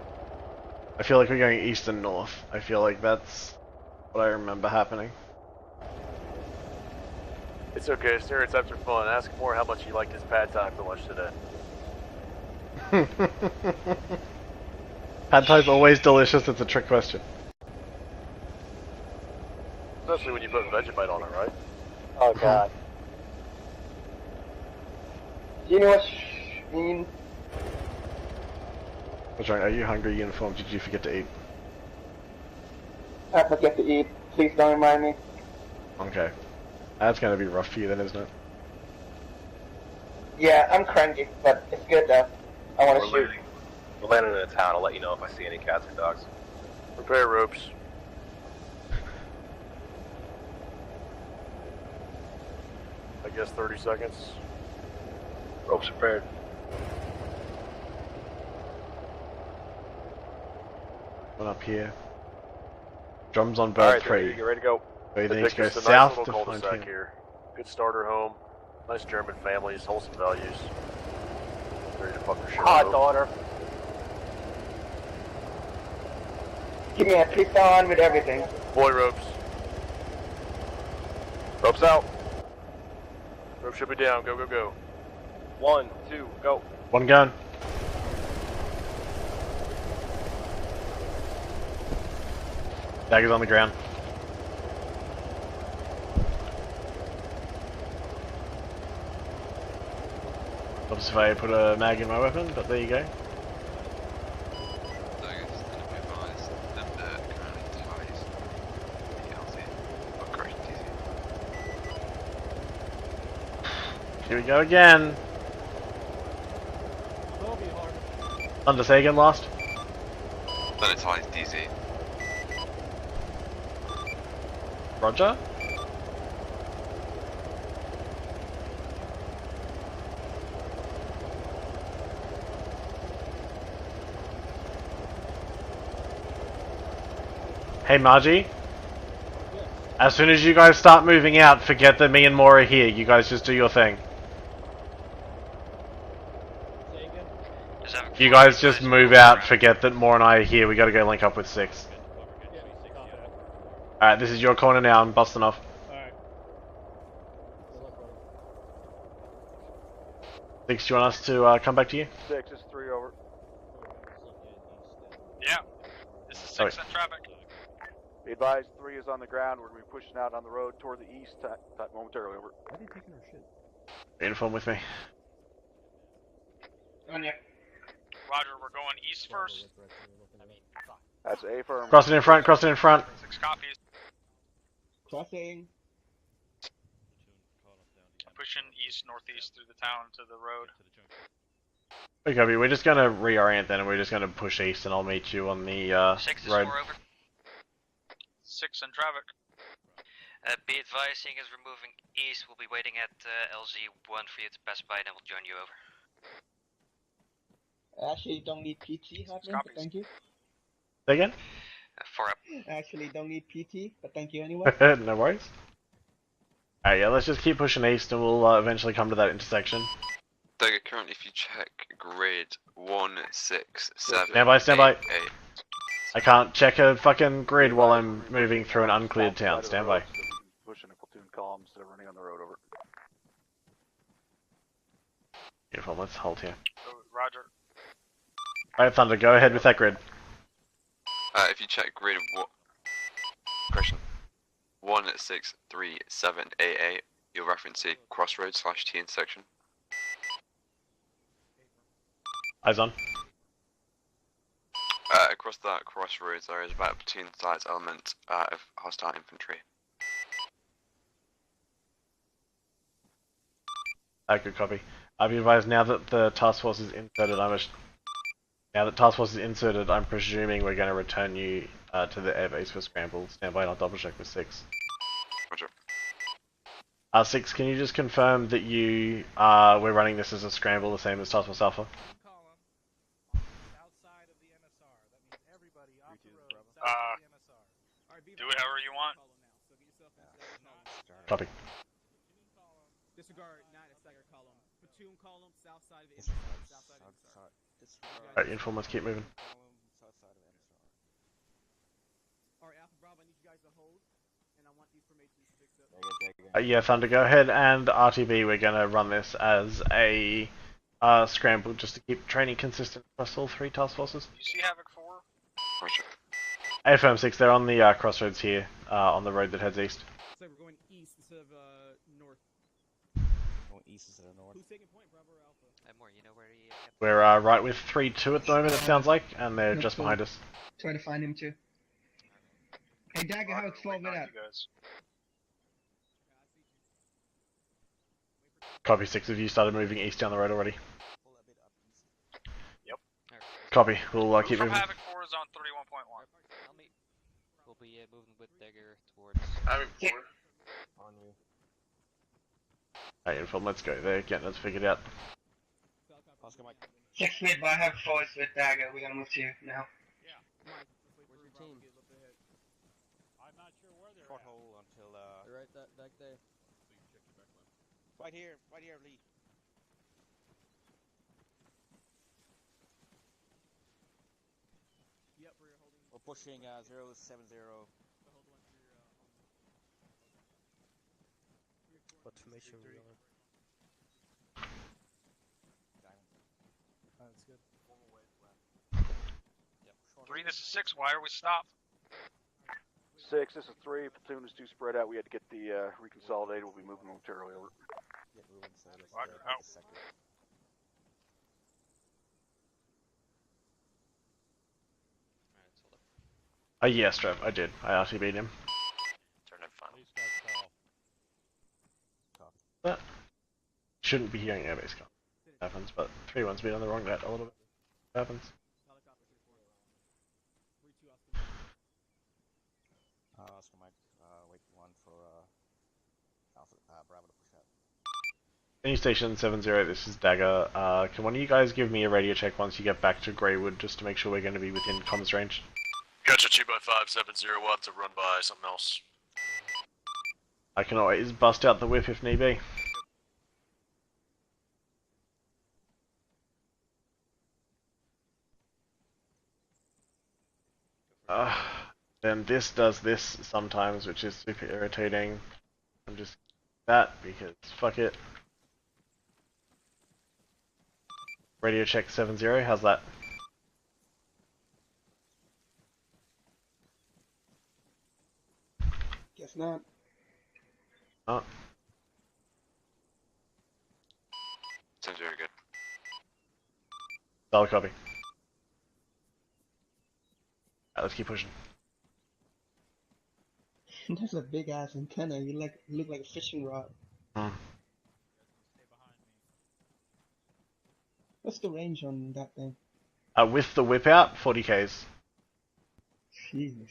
I feel like we're going east and north. I feel like that's what I remember happening. It's okay, stereotypes are fun. Ask more how much he liked his pad thai for lunch today. Pad thai's always delicious, it's a trick question. Especially when you put Vegemite on it, right? Oh god. You know what mean? What's wrong? Are you hungry, Uniform? Did you forget to eat? I forget to eat. Please don't remind me. Okay. That's gonna be rough for you then, isn't it? Yeah, I'm cranky, but it's good though. I want to shoot. We're landing in a town. I'll let you know if I see any cats or dogs. Prepare ropes. I guess 30 seconds. Ropes prepared. One up here. Drums on bird Alright, 3. get ready to go. So you They need to take go us to a south nice to little find cul-de-sac here. here. Good starter home. Nice German families, wholesome values. Ready to fuck your shit Hot up. daughter. Give me a piston with everything. Boy ropes. Ropes out. Rope should be down. Go, go, go. 1, 2, go. One gun. Dagger's on the ground. Oops, if I put a mag in my weapon, but there you go. Here we go again. Thunder, say again, last. Monetize DZ. Roger. Hey Margie. As soon as you guys start moving out, forget that me and Moore are here. You guys just do your thing. You guys just move out, forget that Moore and I are here. We gotta go link up with 6. Alright, this is your corner now. I'm busting off. Alright. 6, do you want us to come back to you? 6 is 3 over. Yeah. This is 6 in traffic. Be advised, 3 is on the ground. We're going to be pushing out on the road toward the east momentarily. Over. Why are they taking our shit? Uniform with me. On ya. Roger, we're going east first. That's A firm. Cross it in front, cross it in front. 6 copies. Crossing. Pushing east, northeast through the town to the road. Okay, copy. We're just gonna reorient then and we're just gonna push east and I'll meet you on the 6 is road. 4 over. 6 in traffic. Be advised, seeing as we're moving east, we'll be waiting at LZ1 for you to pass by, then we'll join you over. Actually, don't need PT, Hardman, but thank you. Say again? 4 up. Actually, don't need PT, but thank you anyway. No worries. Alright, yeah, let's just keep pushing east and we'll eventually come to that intersection. Dagger, currently if you check grid 167. Stand by, stand by. 8. I can't check a fucking grid while I'm moving through an uncleared town. Stand by. let's hold here. Roger. Alright, Thunder, go ahead with that grid. If you check grid correction 1637 AA, you'll reference a crossroads / T intersection. Eyes on. Across that crossroads, there is about a platoon-sized element of hostile infantry. Good copy. I've advised now that the task force is inserted. I'm presuming we're going to return you to the airbase for scramble. Stand by and I'll double check with 6. Roger. 6, can you just confirm that we're running this as a scramble, the same as Task Force Alpha? Do it however you want. Copy. Disregard 9 at Dagger column. Platoon column, south side of the south side of the Alright, inform, let's keep moving. Alright, Alpha Bravo, I need you guys to hold, and I want the information to fix up. Yeah, Thunder, go ahead, and RTB, we're going to run this as a scramble just to keep training consistent across all 3 task forces. You see Havoc 4? Roger. AFM 6, they're on the crossroads here, on the road that heads east. So we're going east instead of north. Going east instead of north. Who's taking point, Bravo or Alpha? More, you know where he We're right with 3-2 at the moment, it sounds like, and they're just behind us. Try to find him too. Hey Dagger, how it's 12 it up? Copy 6, have you started moving east down the road already? Yep. Copy, we'll keep moving. Havoc 4 is on 31.1. We'll be moving with Dagger towards... Havoc 4. On you. Hey, inform, let's go, they're getting us figured out. Oscar Mike. 6 mid, but I have force with Dagger. We're gonna move to you now. Mike, where's your team? I'm not sure where they're Short at. hole until They're right back there. right here, Lee. Yep, we're holding. We're pushing 070. What formation are we on? Oh, that's good. 3, this is 6. Why are we stopped? 6, this is 3. Platoon is too spread out. We had to get the reconsolidated. We'll be moving momentarily over. Yeah, we went so let's Roger, take a second. Yeah, Strap, I did. I RTB'd him. Turn in final. But shouldn't be hearing airbase call. Happens, but 3-1's been on the wrong net a little bit. Happens. Oscar Mike, wait 1 for Alpha Bravo to push out. Any station 70, this is Dagger. Can one of you guys give me a radio check once you get back to Greywood, just to make sure we're going to be within comms range? Gotcha, 2x570, we'll have to run by something else. I can always bust out the whip if need be. Then this does this sometimes, which is super irritating. I'm just that because fuck it. Radio check 70, how's that? Guess not. Oh. Sounds very good. Solid copy. Alright, let's keep pushing. That's a big ass antenna. You look like a fishing rod. What's the range on that thing? With the whip out, 40 Ks. Jesus.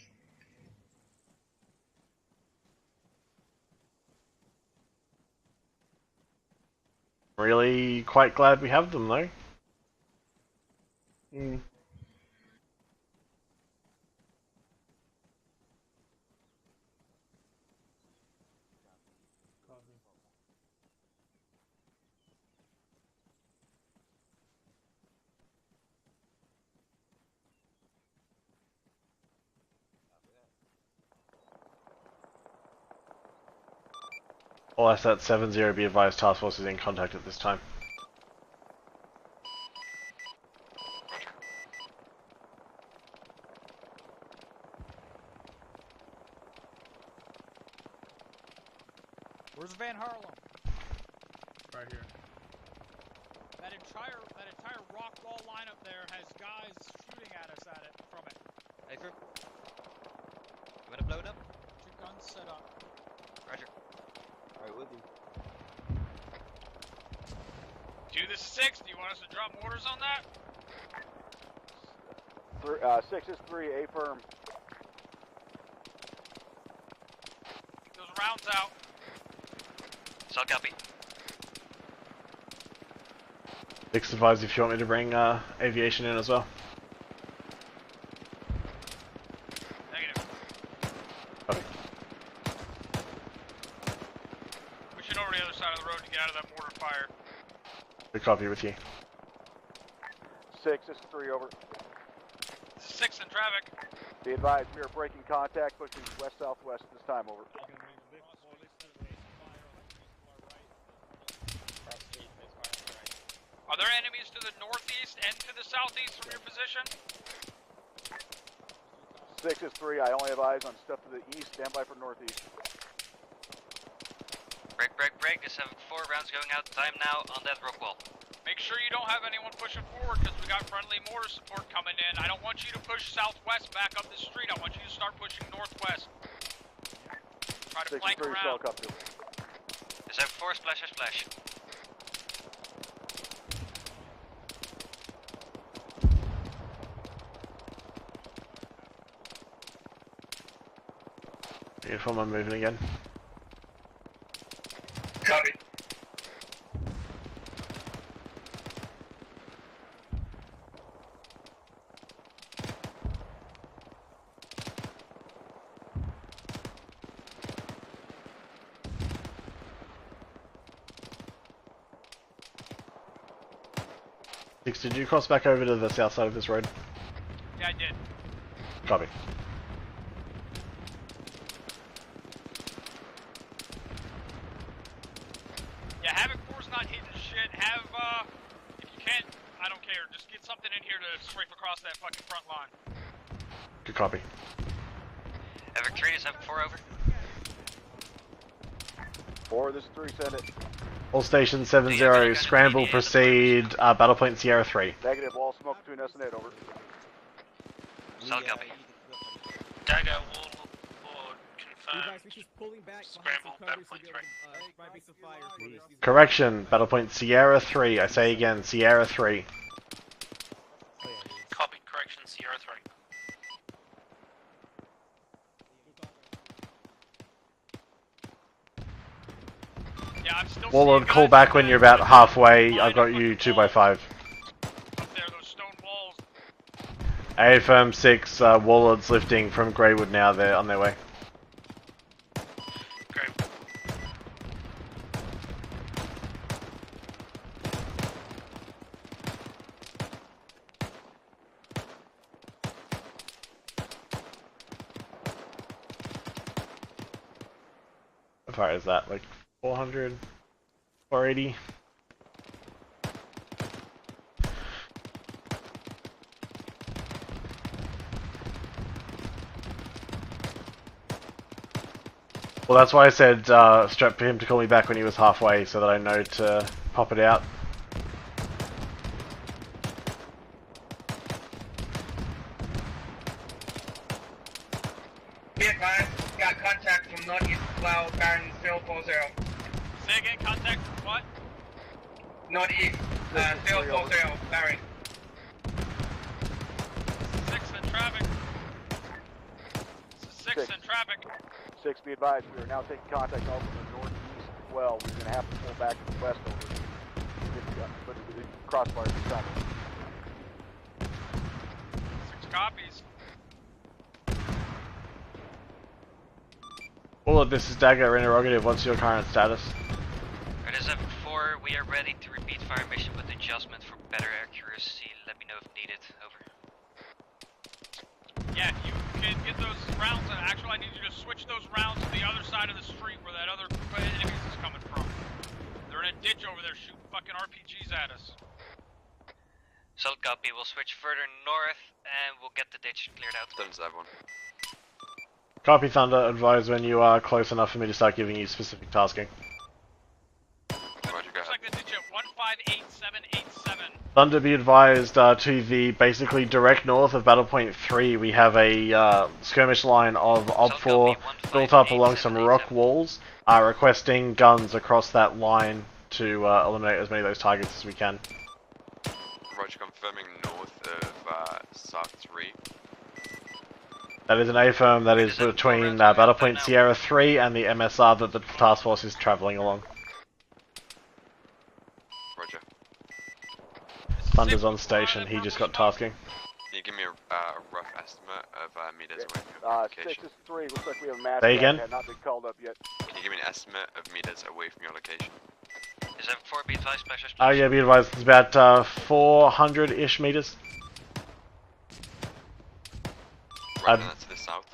Really quite glad we have them though. OS at 70, be advised task force is in contact at this time. Where's Van Harlem? Right here. That entire rock wall lineup there has guys shooting at us from it. Hey, Fruit. You wanna blow it up? 2 guns set up. Roger. Right with you. 2, this is 6. Do you want us to drop mortars on that? 6 is 3, A firm. Keep those rounds out. Solid copy. 6 advise if you want me to bring aviation in as well. Negative. Okay. Pushing over the other side of the road to get out of that mortar fire. Good copy with you. 6 is 3, over. 6 in traffic. Be advised, we are breaking contact, pushing west-southwest this time, over. Are there enemies to the northeast and to the southeast from your position? 6 is 3, I only have eyes on stuff to the east, stand by for northeast. Break. The 7-4 rounds going out. Time now on that rock wall. Make sure you don't have anyone pushing forward because we got friendly mortar support coming in. I don't want you to push southwest back up the street. I want you to start pushing northwest. Try to flank around. The 7-4 splash. Beautiful, I'm moving again. Copy. Six, did you cross back over to the south side of this road? Yeah, I did. Copy. Yeah, Havoc 4's not hitting shit. Have, if you can't, I don't care. Just get something in here to strafe across that fucking front line. Good copy. Havoc 3 is 7-4 over. 4, this is 3, send it. All stations 7-0, scramble, proceed, battle point Sierra 3. Negative, wall smoke between us and it, over. Solid copy. Dagger, wall confirmed. Scramble, battle point 3. Correction, battle point Sierra 3. I say again, Sierra 3. Copy, correction, Sierra 3. Yeah, I'm still Warlord, call back when you're about halfway. I've got you 2x5. up there, those stone walls. AFM 6, Warlord's lifting from Greywood now, they're on their way. How far is that? Like 400? 480? Well, that's why I said strap for him to call me back when he was halfway, so that I know to pop it out. Be advised, got contact from northeast cloud, Baron 040. Say again, contact from what? Northeast, 040, Baron. 6 in traffic. 6 in traffic. 6, be advised, we are now taking contact off from the northeast as well. We're going to have to pull back to the west over. But the crossfire is coming. 6 copies. Warlord, this is Dagger, interrogative. What's your current status? It is 7-4. We are ready to repeat fire mission with adjustment for better accuracy. Let me know if needed. Over. Yeah, if you can get those rounds. Actually, I need you to switch those rounds to the other side of the street where that other enemies is coming from. They're in a ditch over there shooting fucking RPGs at us. Solid copy. We'll switch further north and we'll get the ditch cleared out. Done that one. Copy, Thunder. Advise when you are close enough for me to start giving you specific tasking. Thunder, be advised, to the basically direct north of Battle Point 3, we have a skirmish line of OB4 built up along some rock walls, requesting guns across that line to eliminate as many of those targets as we can. Roger, confirming north of South 3. That is an A-firm that is between Battle Point Sierra 3 and the MSR that the task force is travelling along. Roger. Thunder's on station, he just got tasking. Can you give me a rough estimate of meters away from your location? 6 is 3, looks like we have a mass Say attack again? that not been called up yet. Can you give me an estimate of meters away from your location? Is that 4 be advised, specialist? Yeah, be advised, it's about 400-ish meters. Right, that's to the south.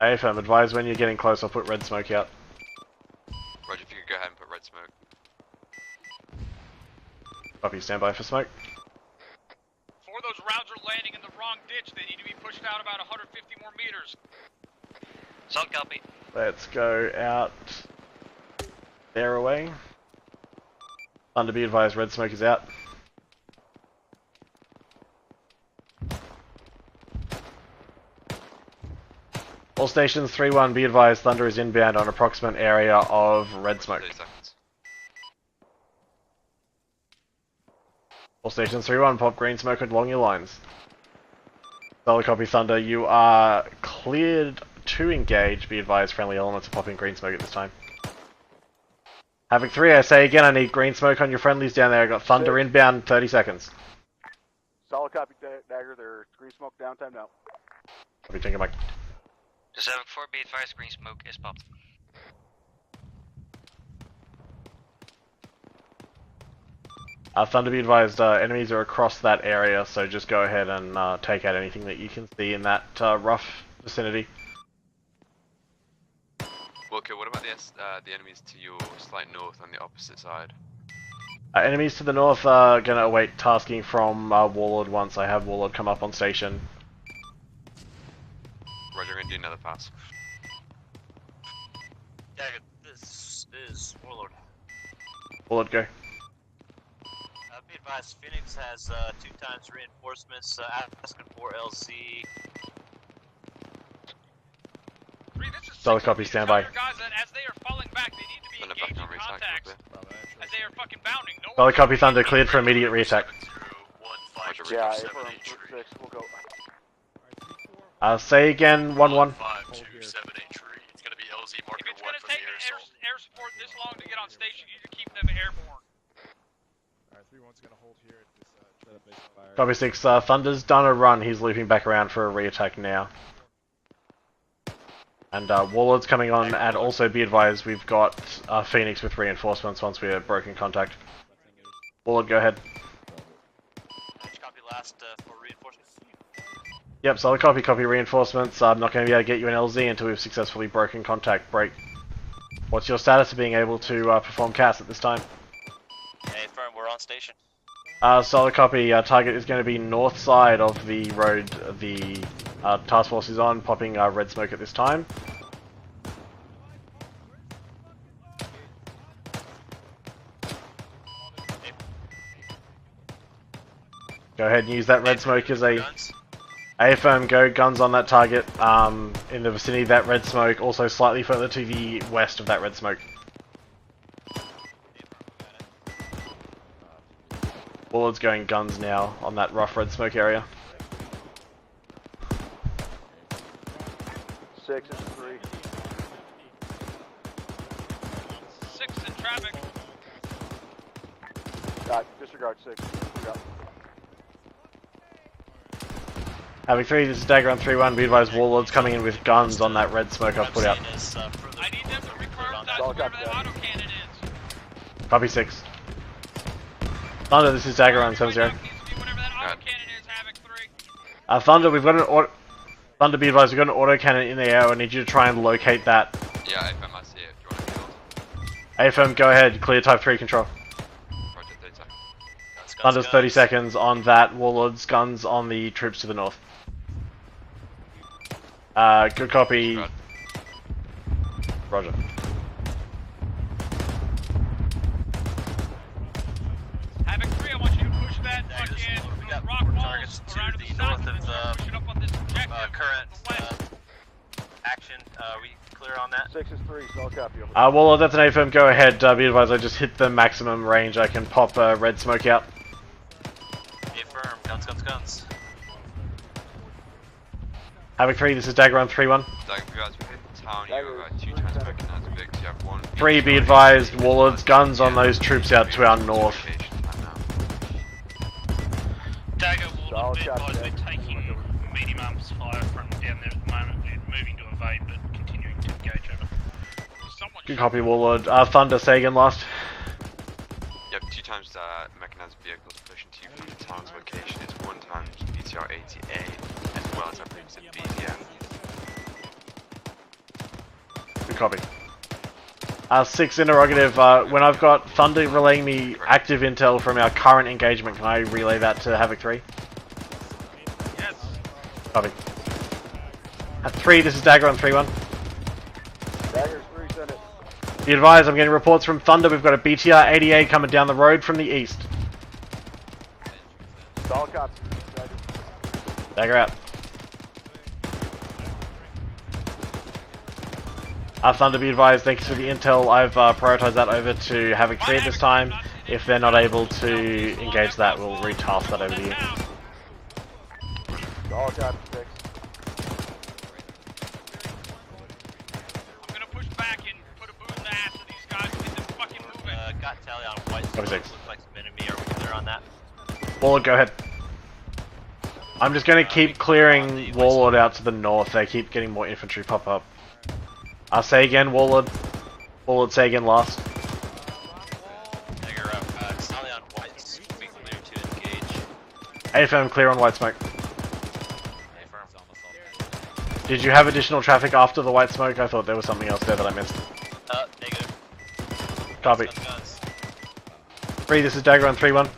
A-firm, advise when you're getting close, I'll put red smoke out. Roger, if you could go ahead and put red smoke. Copy, stand by for smoke. Before those rounds are landing in the wrong ditch, they need to be pushed out about 150 more meters. Solid copy. Let's go out there away. Thunder, be advised, red smoke is out. All stations 3-1, be advised, Thunder is inbound on approximate area of red smoke. All stations 3-1, pop green smoke along your lines. Solid copy, Thunder, you are cleared to engage, be advised, friendly elements are popping green smoke at this time. Havoc 3, I say again, I need green smoke on your friendlies down there, I got Thunder inbound, 30 seconds. Solid copy, Dagger, there's green smoke downtime now. Copy, Tinker Mike. Does Havoc 4 be advised, green smoke is popped. Thunder, be advised, enemies are across that area, so just go ahead and take out anything that you can see in that rough vicinity. Okay, what about the enemies to your slight north on the opposite side? Enemies to the north are going to await tasking from Warlord once I have Warlord come up on station. Roger, I'm going to do another pass. Dagger, this is Warlord. Warlord, go. Be advised, Phoenix has 2 times reinforcements, asking for LZ. Solid copy, stand by. Guys, that as they are falling back, they need to be engaging contacts as they are fucking bounding. No Solid copy, Thunder, cleared for immediate reattack. Yeah, affirm, 6, we'll go. Say again, 1-1. 527 entry. It's going to be LZ marker 1 from the air assault. air support this long to get on station, you need to keep them airborne. Alright, 3-1's gonna hold here at this base fire. Copy 6, Thunder's done a run, he's looping back around for a reattack now. And Warlord's coming on, and also be advised, we've got Phoenix with reinforcements once we're broken contact. Warlord, go ahead. Copy last for reinforcements. Yep, solid copy, copy reinforcements. I'm not going to be able to get you an LZ until we've successfully broken contact. Break. What's your status of being able to perform CAS at this time? Hey, firm, we're on station. Solid copy, target is going to be north side of the road the task force is on, popping red smoke at this time. Go ahead and use that red smoke as a AFM, go, guns on that target in the vicinity of that red smoke, also slightly further to the west of that red smoke. Warlord's going guns now on that rough red smoke area. 6 is 3. 6 in traffic. Disregard 6. Disregard. Havoc 3, this is Dagger on 3-1, be advised Warlord's coming in with guns on that red smoke I've put out. I need them to reprioritize wherever that autocannon is. Copy 6. Thunder, this is Dagger on 7-0. Thunder, we've got an Thunder, be advised, we've got an autocannon in the air, I need you to try and locate that. Yeah, AFM, I see it. Do you want to build? AFM, go ahead, clear type 3 control. Roger, 30 seconds. Thunder's 30 seconds on that, Warlord's guns on the troops to the north. Good copy. Roger. Havoc 3, I want you to push that targets to the north of the current action. We clear on that? 6 is 3, so I'll copy over. Warlord, that's an A-firm. Go ahead. Be advised, I just hit the maximum range. I can pop red smoke out. A-firm. Guns, guns, guns. Havoc 3, this is Dagger on 3-1. Dagger, you guys within town, you have 2 times mechanized vehicles, you have 1. 3, be advised, Warlords, guns on those troops out to our north. Dagger will be advised we're taking medium arms fire from down there at the moment. We're moving to evade but continuing to engage over. Good copy, Warlord. Thunder, say again last. Yep, 2 times mechanized vehicles pushing to you from the town's location. It's 1 times BTR ATA, as well as our previous BDM. Good copy. 6 interrogative, when I've got Thunder relaying me active intel from our current engagement, can I relay that to Havoc 3? Yes. Copy. 3, this is Dagger on 3-1. Dagger's 3, send it. Be advised, I'm getting reports from Thunder. We've got a BTR 88 coming down the road from the east. Solid cops. Dagger out. Thunder, be advised, thanks for the intel. I've prioritized that over to Havoc 3 at this time. If they're not able to engage that, we'll retask that over to you. Solid cops, 6. I'm gonna push back and put a boot in the ass of these guys and get them fucking moving. Got tally on white. Copy 6. Looks like some enemy. Are we clear on that? Warlord, go ahead. I'm just going to keep clearing Warlord out to the north. They keep getting more infantry pop up. Say again, Warlord. Warlord, say again last. Dagger up. Tally on whites. We clear to engage. A-firm, clear on white smoke. Did you have additional traffic after the white smoke? I thought there was something else there that I missed. Negative. Copy. 3, this is Dagger on 3-1.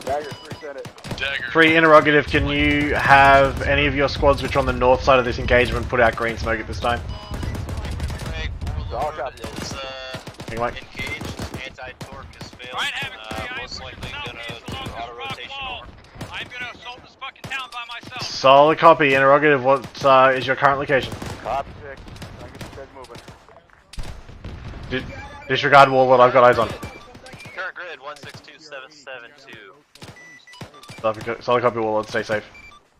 Dagger's 3, send it. Dagger. 3, interrogative, can you have any of your squads which are on the north side of this engagement put out green smoke at this time? Solid cops. Engaged. Anti-torque has failed. Most likely gonna do auto-rotation over. I'm gonna assault this fucking town by myself. Solid copy, interrogative, what is your current location? Copy 6. I get you guys moving. Disregard Warlord, I've got eyes on. Current grid 162772. Solid copy, Warlord, stay safe.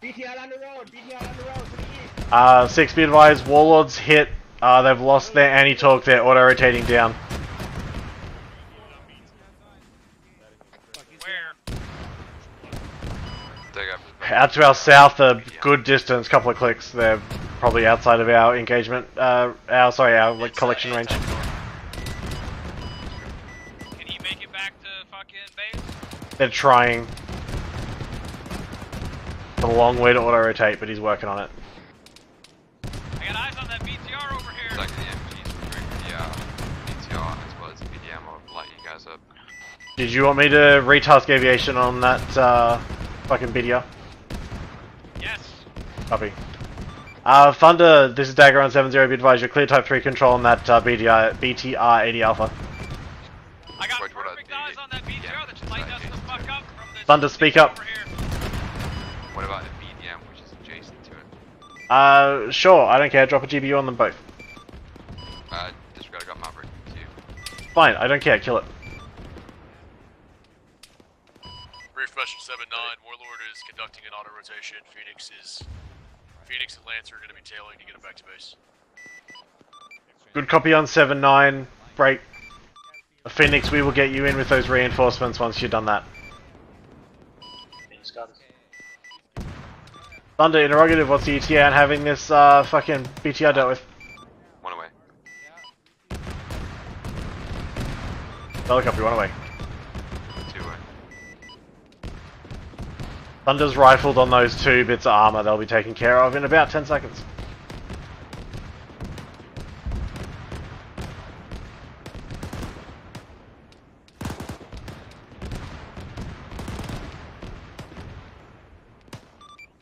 BTR on the road, BTR on the road to the east. 6, be advised, Warlord's hit. They've lost their anti-torque, they're auto-rotating down. Out to our south, a good distance, couple of clicks. They're probably outside of our engagement, our collection range. Can he make it back to fucking base? They're trying. It's a long way to auto-rotate, but he's working on it. I got eyes on that BTR over here. Like the MGs for the BTR as well as the BDM, I'll light you guys up. Did you want me to retask aviation on that fucking BDR? Yes. Copy. Thunder, this is Dagger on 7-0, be advised, you're clear type 3 control on that BTR 80 Alpha. I got perfect eyes on that BTR that's lighting us the fuck up from this. Thunder, speak up. What about the BDM, which is adjacent to it? Sure, I don't care, drop a GBU on them both. Disregard, I got Maverick too. Fine, I don't care, kill it. Brief question 7-9. Warlord is conducting an auto rotation. Phoenix and Lance are going to be tailing to get him back to base. Good copy on 7-9. Break. Phoenix, we will get you in with those reinforcements once you've done that. Thunder, interrogative, what's the ETA on having this fucking BTR dealt with? 1 away. Solid copy, 1 away. 2 away. Thunder's rifled on those 2 bits of armor. They'll be taken care of in about 10 seconds.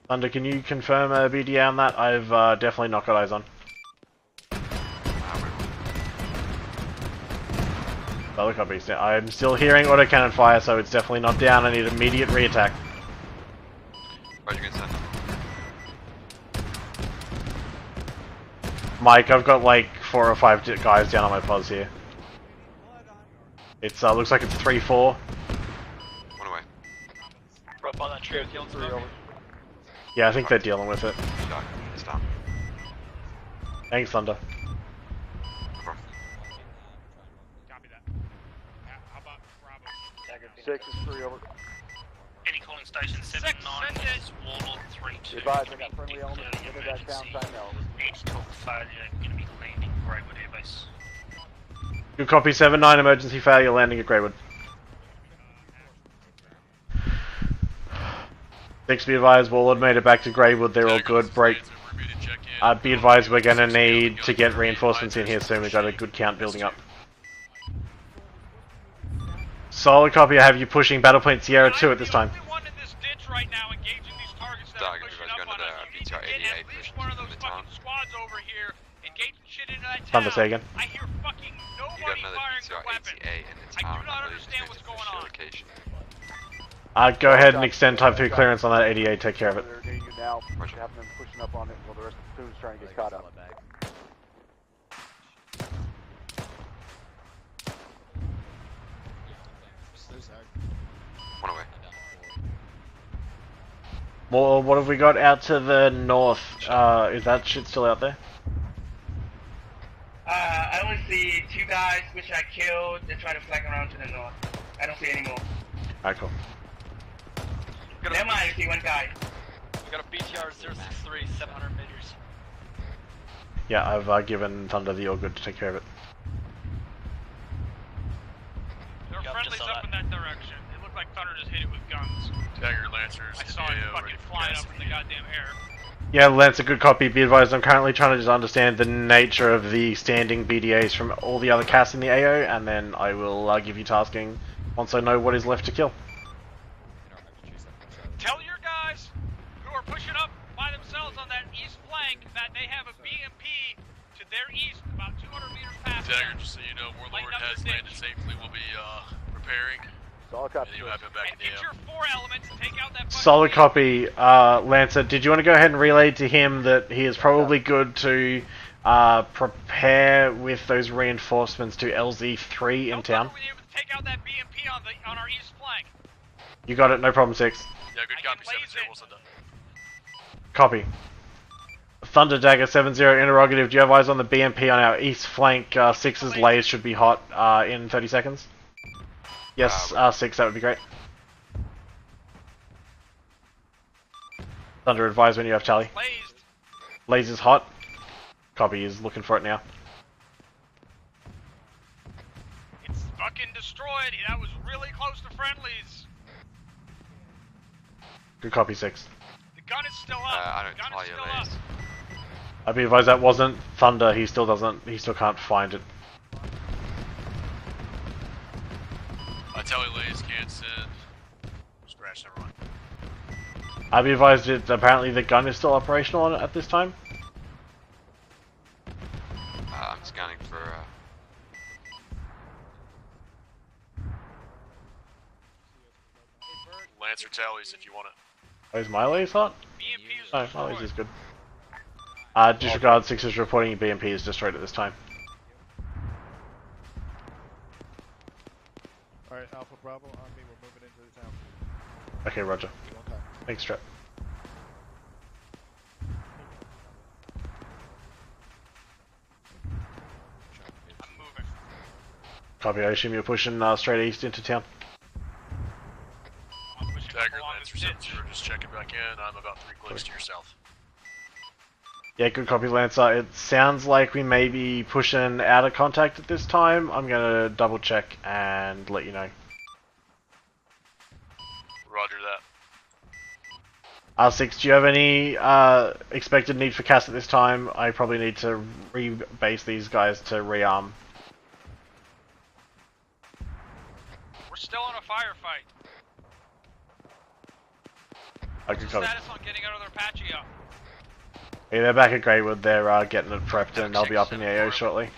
Thunder, can you confirm a BDA on that? I've definitely not got eyes on. Solid copy. I'm still hearing autocannon fire, so it's definitely not down. I need immediate reattack. Where'd you gonna send them? Mike, I've got like 4 or 5 guys down on my pos here. It's looks like it's 3-4. One away. Up on that tree, killing 3 over. Yeah, I think they're dealing with it. It's down. Thanks, Thunder. Copy that. How about Bravo? Dagger 6 is 3 over. Any calling station 7-9 is Warlord 3-2. Advise, I got friendly elements into that town side now. Need to talk failure, going to be landing Greywood Air Base. Good copy, 7-9, emergency failure, landing at Greywood. 6, be advised, Warlord made it back to Greywood, they're all good, break. Be advised, we're gonna need to get reinforcements in here soon, we've got a good count building up. Solid copy, I have you pushing Battle Point Sierra 2 at this time. Right now, engaging these targets that are pushing up on us. You need to get at least one of those fucking squads over here, engaging shit into that town. Thunder, say again. I hear fucking nobody firing their weapon. I do not understand what's going on. Go ahead and extend type 3 clearance on that 88, take care of it. They're near you now, having them pushing up on it while the rest of the platoon's trying to get caught up. One away. Well, what have we got out to the north? Is that shit still out there? I only see 2 guys which I killed. They're trying to flank around to the north. I don't see any more. Alright, cool. Never mind, I see 1 guy. We got a BTR 063, 700 meters. Yeah, I've given Thunder the all good to take care of it. There are friendlies up in that direction. It looked like Thunder just hit it with guns. Dagger Lancers. I saw it fucking flying up in the goddamn air. Yeah, Lance, a good copy. Be advised, I'm currently trying to just understand the nature of the standing BDAs from all the other casts in the AO, and then I will give you tasking once I know what is left to kill. Tell your guys who are pushing up by themselves on that east flank that they have a BMP to their east, about 200 meters past them. Dagger, just so you know, Warlord has landed safely. We'll be repairing. Solid copy. And you have him back in the Get your 4 elements and take out that Solid copy. Lancer, did you want to go ahead and relay to him that he is probably good to prepare with those reinforcements to LZ3 in town? Take out that BMP on our east flank. You got it, no problem, 6. Yeah, good copy, 7-0, we'll send up. Copy. Thunder Dagger 7-0, interrogative, do you have eyes on the BMP on our east flank? 6's layers should be hot in 30 seconds. Yes, 6, that would be great. Thunder, advise when you have tally. Laser's hot. Copy, is looking for it now. It's fucking destroyed. That was really close to friendlies. Good copy, 6. The gun is still up. I don't tally your layers. I'd be advised that wasn't Thunder, he still can't find it. Tally lays can't send. Just crash everyone. I'd be advised that apparently the gun is still operational at this time. I'm scanning for. Lancer tallies if you want it. Oh, is my laser hot? No, my laser's good. Disregard 6 is reporting BMP is destroyed at this time. Alright, Alpha Bravo, on me, we're moving into the town. Okay, roger. Okay. Thanks, Trap. I'm moving. Copy, I assume you're pushing straight east into town. Dagger Lancer 7-0, just checking back in. I'm about 3 clicks to your south. Yeah, good copy, Lancer. It sounds like we may be pushing out of contact at this time. I'm gonna double check and let you know. Roger that. R6, do you have any expected need for cast at this time? I probably need to rebase these guys to rearm. We're still in a firefight. What's the status on getting another Apache up? Yeah, they're back at Greywood. They're getting it prepped and they'll be up in the AO shortly.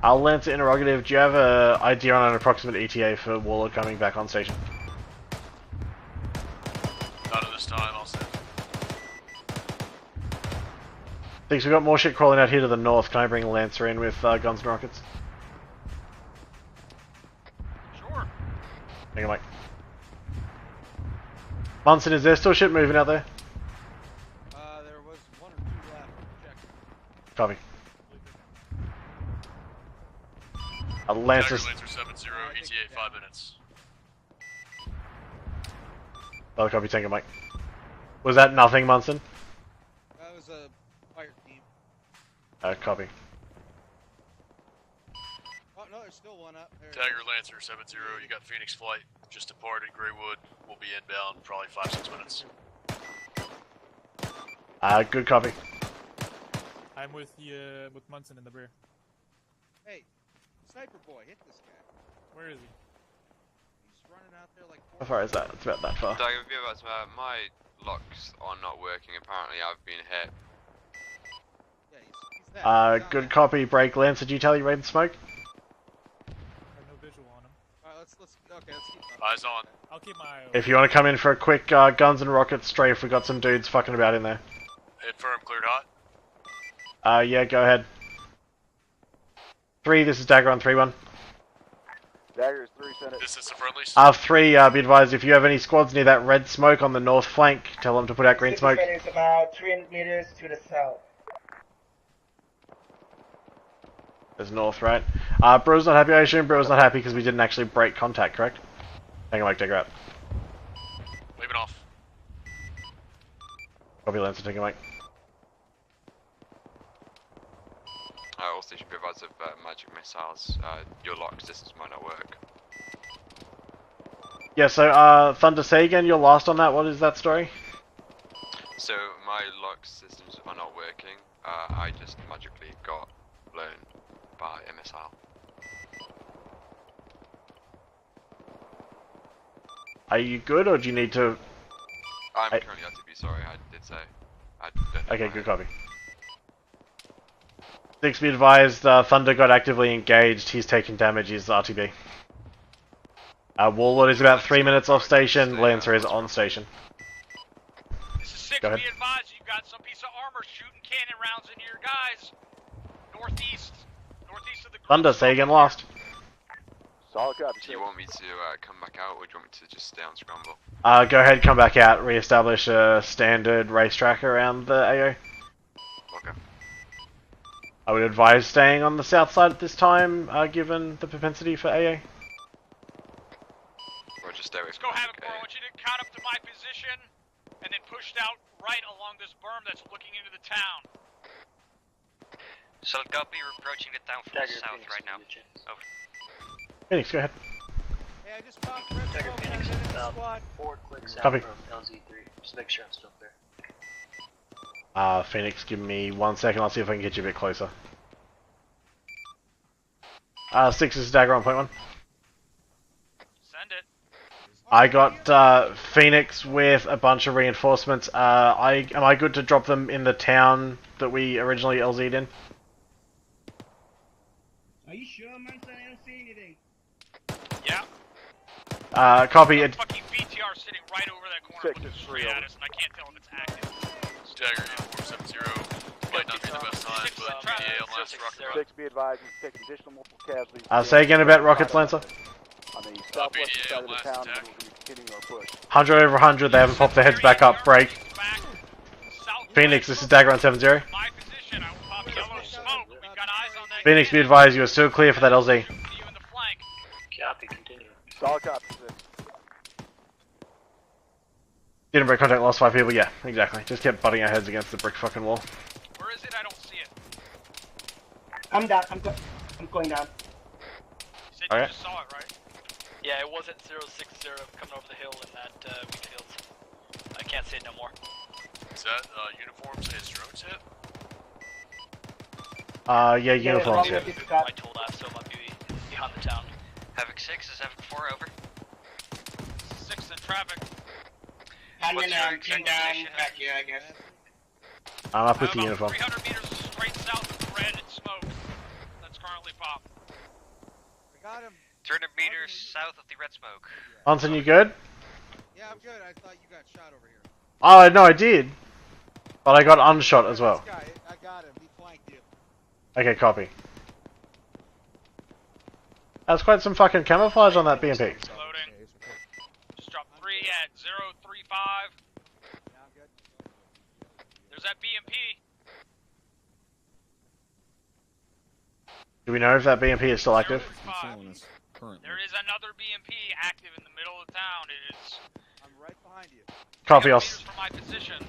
I'll Lancer interrogative. Do you have an idea on an approximate ETA for Warlord coming back on station? Not at this time, I'll say. Thinks we've got more shit crawling out here to the north. Can I bring a Lancer in with guns and rockets? Sure. Hang on, Mike. Munson, is there still shit moving out there? There was 1 or 2 left. Check. Copy. A Lancer. Dagger Lancer 7-0, ETA 5 minutes. Oh, copy, Tango Mike. Was that nothing, Munson? That was a fire team. Copy. Oh no, there's still one up there. Dagger Lancer 7-0, you got Phoenix flight. Just departed Greywood. We'll be inbound probably 5-6 minutes. Good copy. I'm with Munson in the rear. Hey, sniper boy, hit this guy. Where is he? He's running out there like. How far is that? It's about that far. Dagger, my locks are not working. Apparently, I've been hit. Yeah, he's Good copy. Break Lancer. Did you tell you raid and smoke? I have no visual on him. Alright, let's keep Eyes on. I'll keep my eye open. If you want to come in for a quick guns and rockets strafe, we got some dudes fucking about in there. Hit firm, cleared hot. Yeah, go ahead. 3, this is Dagger on 3-1. Dagger's 3, send it. This is the friendlies. 3, be advised, if you have any squads near that red smoke on the north flank, tell them to put out green smoke. It's about 300 meters to the south. There's north, right? Bro's not happy, I assume Bro's not happy because we didn't actually break contact, correct? Hang on, Mike, Dagger out. Leave it off. Copy, Lancer, take a Mike. Also, you should be advised of magic missiles. Your lock systems might not work. Yeah, so, Thunder, say again, you're last on that. What is that story? So, my lock systems are not working. I just magically got blown by a missile. Are you good, or do you need to... I'm currently RTB, sorry, I did say. Okay, good copy. 6, be advised, Thunder got actively engaged, he's taking damage, he's RTB. Warlord is about 3 minutes off station, Lancer is on station. This is 6, Go be ahead. advised, you got some piece of armor shooting cannon rounds into your guys. Northeast of the Thunder, say again last. Solid copy. Do you want me to come back out, or do you want me to just stay on scramble? Go ahead, come back out, re-establish a standard racetrack around the AO. Okay. I would advise staying on the south side at this time, given the propensity for AA. Or just stay away Let's go, Havoc 4. I want you to count up to my position, and then pushed out right along this berm that's looking into the town. Solid copy, we're approaching the town from the south right now. Over. Phoenix, go ahead. Hey, I just popped Dagger Phoenix about 4 clicks out Copy. from LZ3. Just make sure I'm still there. Phoenix, give me 1 second, I'll see if I can get you a bit closer. 6, this is Dagger on point 1. Send it. I got Phoenix with a bunch of reinforcements. Am I good to drop them in the town that we originally LZ'd in? Are you sure, Munson? I don't see anything. Yeah. Copy. Fucking BTR sitting right over that corner looking straight at us, and I can't tell if it's active. Dagger 470. Might not be the best time, but ETA on last rocket run. 6, be advised, he's taking additional multiple casualties. Say again about rockets, Lancer. On the southwest side of the town, and we're going to be continuing our push. 100 over 100, they haven't popped their heads back up, break. Phoenix, this is Dagger on 7-0. My position, I will pop yellow smoke. We've got eyes on that. Phoenix, be advised, you are still clear for that LZ. Copy, continue. Solid copy, 6. Didn't break contact, lost 5 people, yeah, exactly. Just kept butting our heads against the brick fucking wall. Where is it? I don't see it. I'm down. I'm going down. You said Okay. you just saw it, right? Yeah, it was at 060 coming over the hill in that wheat field. I can't see it no more. Is that uniforms and drones hit? Yeah, uniforms, yeah. I told us, so it might be behind the town. Havoc 6 is Havoc 4, over. 6 in traffic. I'm What's gonna your come down back here, I guess. I'm up with the About uniform. 300 meters straight south of red and smoke. That's currently popped. Got him. 300 meters south of the red smoke. Munson, you good? Yeah, I'm good. I thought you got shot over here. Oh, no, I did. But I got unshot as well. This guy, I got him. He flanked you. Okay, copy. That's quite some fucking camouflage on that BMP. Loading. Just drop 3 at 035. Yeah, I'm good. There's that BMP. Do we know if that BMP is still active? There is another BMP active in the middle of town. It is. I'm right behind you. Copy, I'll... Meters from my position.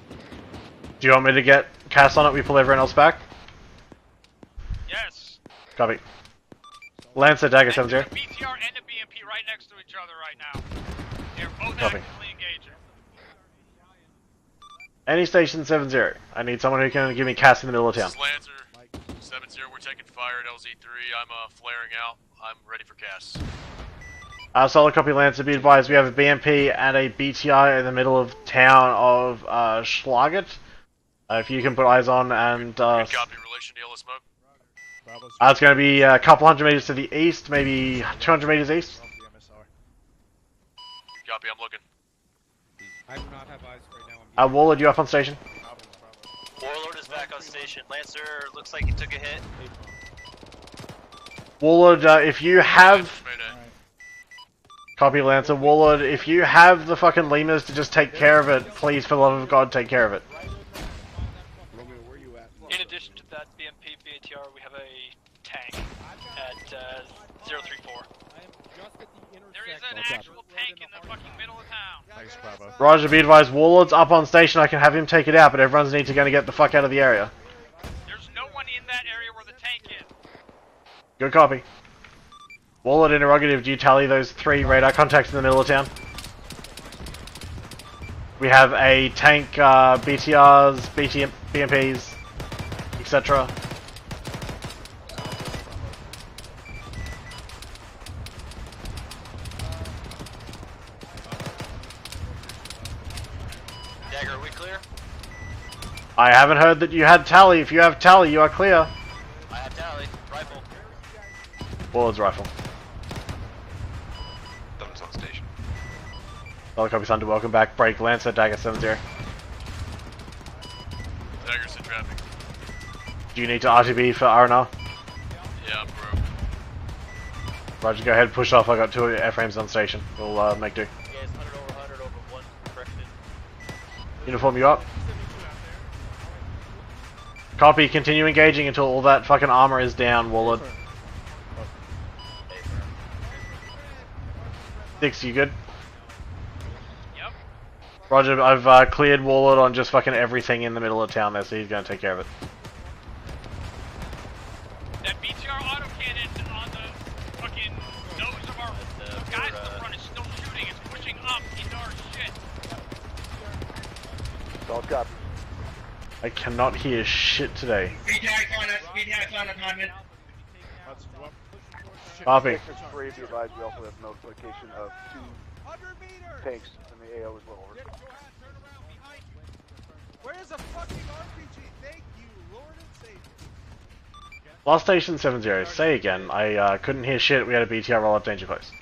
Do you want me to get cast on it? We pull everyone else back? Yes. Copy. Lancer, Dagger 70. There's a BTR and a BMP right next to each other right now. They're both Copy. actively engaging. Any station 70. I need someone who can give me cast in the middle of town. This is Lancer. 7-0, we're taking fire at LZ3. I'm flaring out. I'm ready for cast. Solid copy, Lancer. Be advised, we have a BMP and a BTI in the middle of town of Schlaget. If you can put eyes on and... Good copy, relation to yellow smoke. it's going to be a couple hundred meters to the east, maybe 200 meters east. Good copy, I'm looking. I do not have eyes right now. Warlord, you up on station? Warlord is back on station. Lancer looks like he took a hit. Warlord, if you have... Copy, Lancer. Warlord, if you have the fucking lemurs to just take care of it, please, for the love of God, take care of it. In addition to that BMP BATR, we have a tank at 034. There is an actual tank in the fucking middle of town. Thanks, Bravo. Roger, be advised, Warlord's up on station. I can have him take it out, but everyone's need to go and get the fuck out of the area. There's no one in that area where the tank is. Good copy. Warlord interrogative, do you tally those 3 radar contacts in the middle of town? We have a tank, BTRs, BMPs, etc. Dagger, are we clear? I haven't heard that you had tally. If you have tally, you are clear. I have tally. Rifle. Warlord's rifle. Thumbs on station. Solid copy, Thunder. Welcome back. Break, Lancer, Dagger 70. Dagger's in traffic. Do you need to RTB for R&R? Yeah, bro. Roger, go ahead, push off. I got 2 airframes on station. We'll make do. Yes, 100 over 1 correction. Uniform, you up? Copy, continue engaging until all that fucking armor is down, Warlord. 6, you good? Yep. Roger, I've cleared Warlord on just fucking everything in the middle of town there, so he's gonna take care of it. That BTR autocannon on the fucking nose of our guys in the front is still shooting. It's pushing up into our shit. All copy. I cannot hear shit today. BTI's on us. BTI's on us, Hardman. Copy. Brave, be advised, we also have notification of 2 tanks in the AO as well. Over. Where's a fucking RPG? Thank you, Lord and Savior. Last station 70. Say again. I couldn't hear shit. We had a BTR roll up danger close.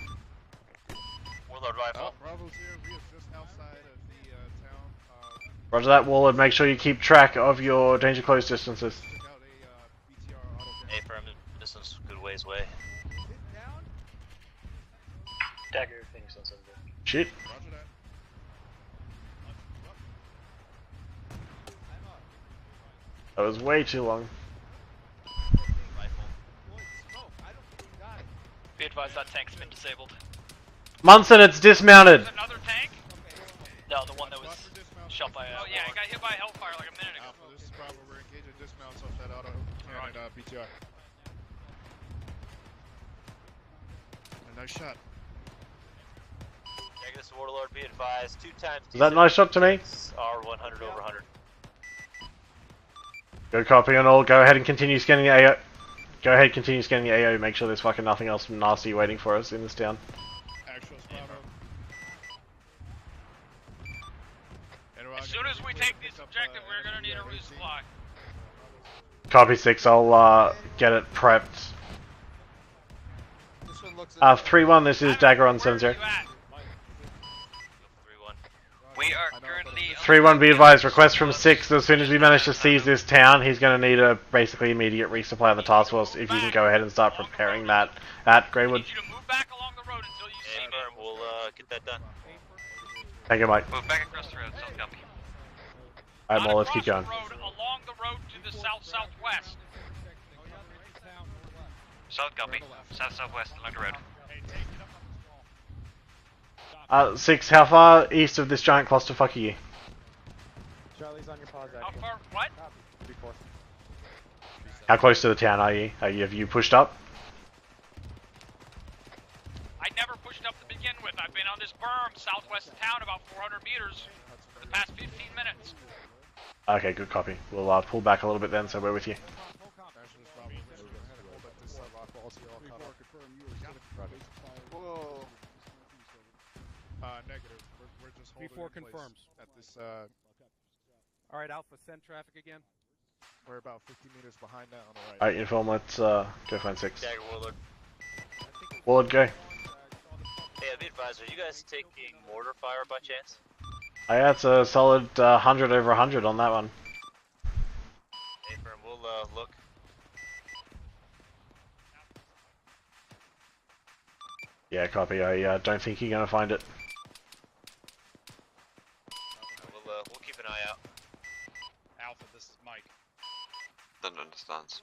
Warlord rifle. Bravo's here. We are just outside of the town. Roger that, Warlord. Make sure you keep track of your danger close distances. A firm distance, good ways away. Dagger, Phoenix on 7. Shit. That was way too long. Be advised that tank's been disabled. Munson, it's dismounted. Another tank? No, the one that was shot by Oh yeah, I got hit by Hellfire like a minute ago. Alpha, this is Bravo. We're engaging dismounts off that auto cannon BTR. A nice shot. Dagger, this is Warlord, be advised. 2 times. Is that a nice shot to me? Are 100 over 100. Good copy on all. Go ahead and continue scanning the AO. Go ahead, continue scanning the AO. Make sure there's fucking nothing else nasty waiting for us in this town. As soon as we take this objective, we're gonna need a resupply. Copy 6. I'll get it prepped. 3-1, this is Dagger on 7-0. We are currently 3-1, be advised, request from 6, as soon as we manage to seize this town, he's going to need a basically immediate resupply of the task force, if you can go ahead and start preparing that at Greywood. We'll get that done. Thank you, Mike. Move back across the road, South Copy. Alright, well, let's keep going. Along the road to the south-southwest. South Copy. South-southwest along the road. 6, how far east of this giant clusterfuck are you? Charlie's on your pause How far? What? How close to the town are you? Have you pushed up? I never pushed up to begin with. I've been on this berm southwest of town about 400 meters for the past 15 minutes. Okay, good copy. We'll pull back a little bit then, so we're with you. Whoa. Negative. We're just holding V4 in place confirms. at this. Alright, Alpha, send traffic again. We're about 50 meters behind that on the right. Alright, uniform, let's go find 6. Dagger, Warlord. Warlord, go. Hey, be advised, are you guys taking mortar fire by chance? Yeah, it's a solid 100 over 100 on that one. Hey, firm, we'll look. Yeah, copy. I don't think you're gonna find it. We'll keep an eye out. Alpha, this is Mike. Don't understands.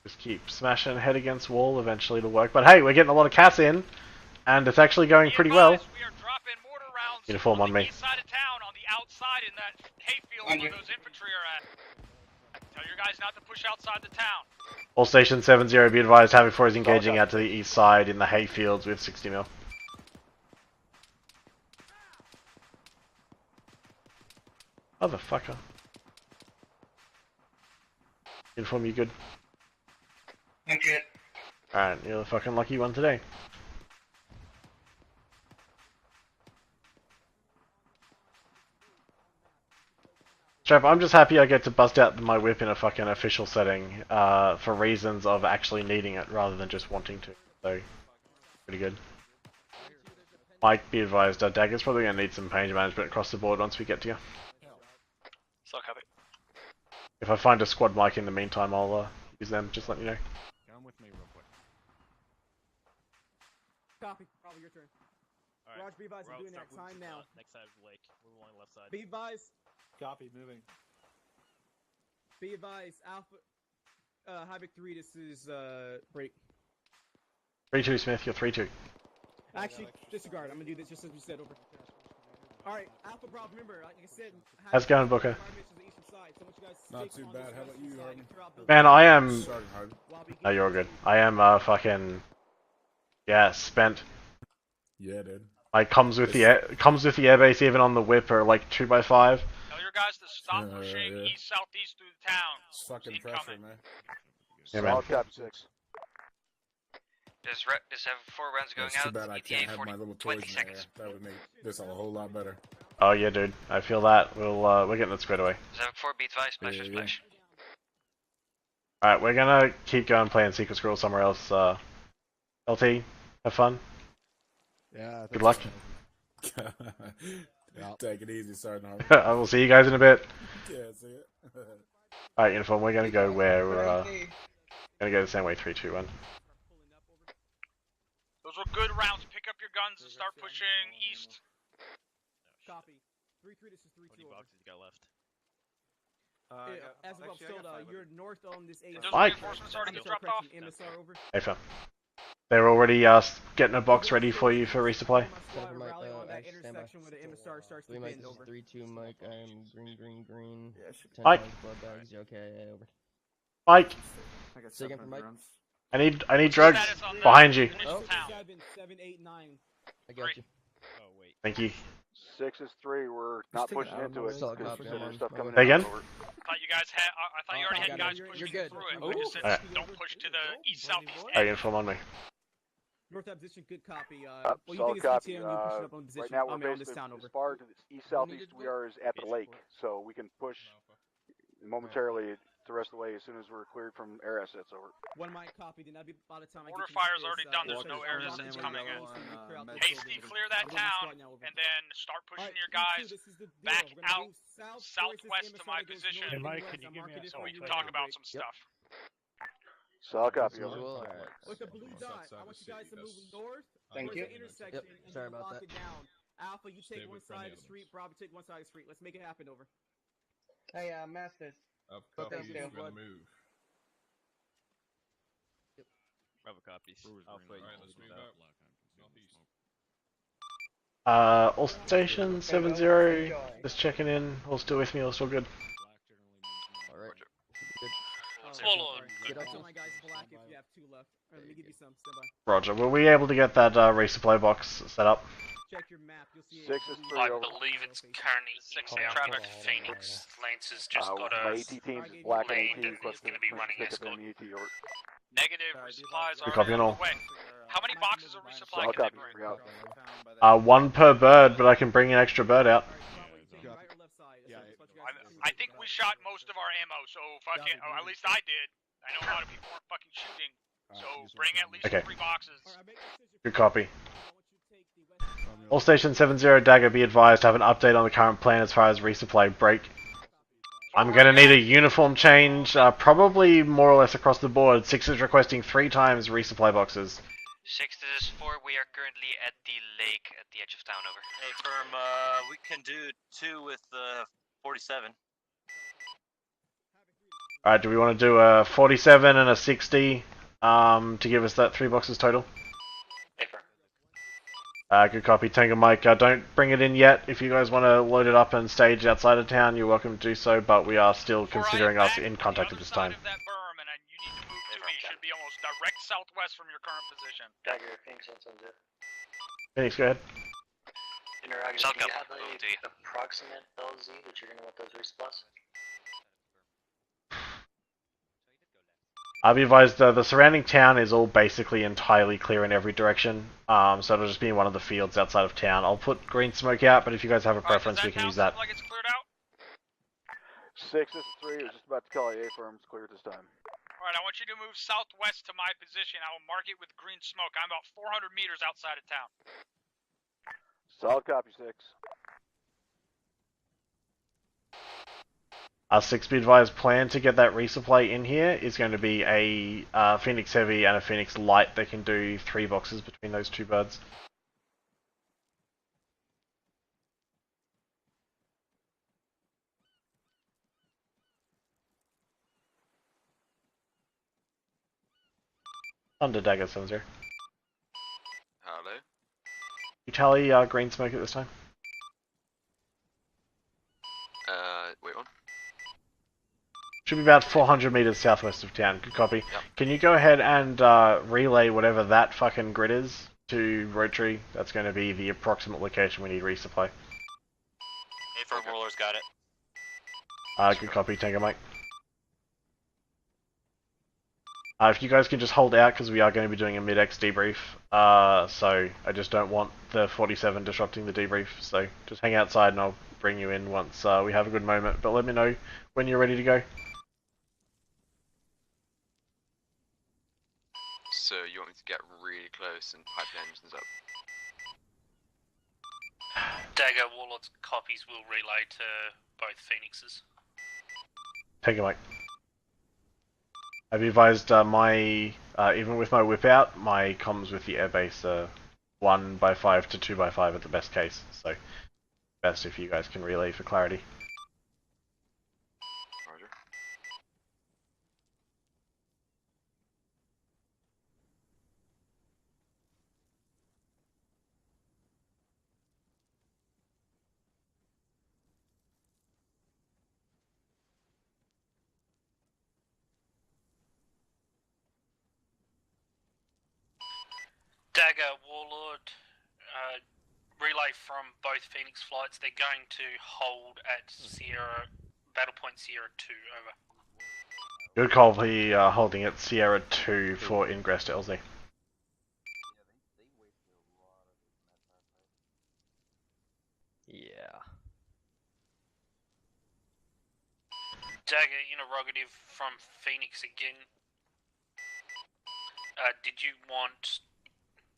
Just keep smashing head against wall, eventually it'll work. But hey, we're getting a lot of CAS in, and it's actually going pretty well. Uniform on me. East side of town, on the outside in that hayfield where those infantry are at. Tell your guys not to push outside the town. All station 7-0, be advised, Havoc 4 is engaging out to the east side in the hayfields with 60 mil. Motherfucker. Uniform, you good? I'm good. Alright, you're the fucking lucky one today. Trev, I'm just happy I get to bust out my whip in a fucking official setting, for reasons of actually needing it rather than just wanting to. So, pretty good. Mike, be advised, Dagger's probably going to need some page management across the board once we get to you. So copy. If I find a squad mic in the meantime, I'll use them, just let me know. Come with me real quick. Copy. Probably your turn. Right. Raj, be advised, I'm doing that time now. Next side of the lake. We're along the left side. Be advised. Copy, moving. Be advised, Alpha, Havoc 3, this is, break. 3-2 Smith, you're 3-2. Actually, disregard, I'm gonna do this just as we said over. Alright, Alpha Bravo, remember, like I said, How's it going, Booker? Not too bad, how about you, Hardman? Man, I am... Starting hard. No, you're all good. I am, fucking... Yeah, spent. Yeah, dude. Like, comes with the airbase even on the whip or like 2x5. Tell your guys to stop pushing east-southeast through the town. It's fucking pressure, man. Yeah, man. Cap 6. There's have 4 rounds going It's too out. bad I ETA can't have 40, my little 20 toys in there. seconds. That would make this a whole lot better. Oh yeah, dude. I feel that. We're getting it squared away. There's have 4 beats by splash or splash. Alright, we're gonna keep going playing Secret Scroll somewhere else. LT, have fun. Yeah. Good luck. Take it easy, Sergeant Hardman. I will see you guys in a bit. Yeah, see it. Alright, uniform, we're gonna go where we're gonna go the same way, 3, 2, 1. Those were good rounds. Pick up your guns and start pushing east. Copy. 3-3, this is 3-2. How many boxes you got left? As of still, you're north on this 8. Those reinforcements already get dropped off. MSR over. Hey, fam. They're already getting a box ready for you for resupply. Rally on that intersection where the MSR starts to bend over. 3-2, Mike. I am green. Yeah, Mike. blood bags. You okay? Yeah, over. Mike. I got 7 for Mike. I need drugs behind you. Oh. 7, 8, 9. I got you. Oh, wait. Thank you. 6 is 3. We're not pushing into it. Solid There's copy, some stuff I'm coming Say in. again? I thought you guys had. I thought you already had guys pushing through it. I just said don't push to the east-southeast Hey, edge. uniform on me. North side position, good copy. Solid Well, you think it's copy. ETA and you push up on position. Right now we're on this basically town over. as far to the east southeast we are is at the lake, so we can push momentarily the rest of the way as soon as we're cleared from air assets. Over. One might copy. Then that'd be by the time Mortar fire's already done. There's no air assets coming in. Hasty clear that town, and then start pushing your guys back out southwest to my position. Hey Mike, can you give me so we can talk about some stuff. Solid copy. Over. With the blue dot, I want you guys to move north. Thank towards you. the intersection and then lock it down. Alpha, you take one side of the street. Bravo, take one side of the street. Let's make it happen. Over. Hey, Masters. Copy, Thank you. gonna move. Bravo copies. Alright, let's move out. Southeast. All station 70, just checking in. All still with me, all still good. Alright. Get up to my guys black if you have 2 left. Alright, let me give you some. Stand by. Roger, were we able to get that resupply box set up? Check your map. You'll see 6 is 3 I over. believe it's currently 6 traffic. Phoenix Lancers just got My a AT teams is black and lane AT and it's going to be running escort. over. Negative, supplies Good are copy and all. away. How many boxes of resupply Solid can copy. they bring? One per bird, but I can bring an extra bird out. I think we shot most of our ammo, so fucking, or at least I did. I know a lot of people weren't fucking shooting, so bring at least Okay. 3 boxes. Good copy. All station 70 Dagger, be advised, have an update on the current plan as far as resupply break. I'm going to need a uniform change, probably more or less across the board. 6 is requesting 3 times resupply boxes. 6 to this 4, we are currently at the lake at the edge of town, over. Hey, firm, we can do 2 with 47. Alright, do we want to do a 47 and a 60 to give us that 3 boxes total? Good copy, Tango Mike. Don't bring it in yet. If you guys want to load it up and stage outside of town, you're welcome to do so, but we are still considering us in contact at this time. That berm, and you need to move to me. Should be almost direct southwest from your current position. Dagger, Phoenix, Phoenix, go ahead. Interrogator, do you have an approximate LZ that you're going to want those resupplies? I'll be advised, the surrounding town is all basically entirely clear in every direction, so it'll just be in one of the fields outside of town. I'll put green smoke out, but if you guys have a preference, we can use that. Like it's cleared out? 6 is 3. I was just about to call A firms clear this time. Alright, I want you to move southwest to my position. I will mark it with green smoke. I'm about 400 meters outside of town. Solid copy, 6. 6 be advised, plan to get that resupply in here is going to be a Phoenix Heavy and a Phoenix Light that can do 3 boxes between those 2 birds. Under Dagger 70. Hello. You tally green smoke at this time? Wait one. Should be about 400 meters southwest of town. Good copy. Yep. Can you go ahead and relay whatever that fucking grid is to Rotary? That's going to be the approximate location we need resupply. Hey, firm, Roller's got it. Good copy, Tango Mike. If you guys can just hold out, because we are going to be doing a mid-X debrief, so I just don't want the 47 disrupting the debrief, so just hang outside and I'll bring you in once we have a good moment, but let me know when you're ready to go. So you want me to get really close and pipe the engines up? Dagger, Warlord's copies will relay to both Phoenixes. Tango Mike. I've advised even with my whip out, my comms with the airbase are 1x5 to 2x5 at the best case, so best if you guys can relay for clarity. Roger. Dagger, Warlord, relay from both Phoenix flights. They're going to hold at Sierra, Battle Point Sierra 2, over. Good call for the holding at Sierra 2 for ingress to LZ. Yeah. Dagger, interrogative from Phoenix again. Did you want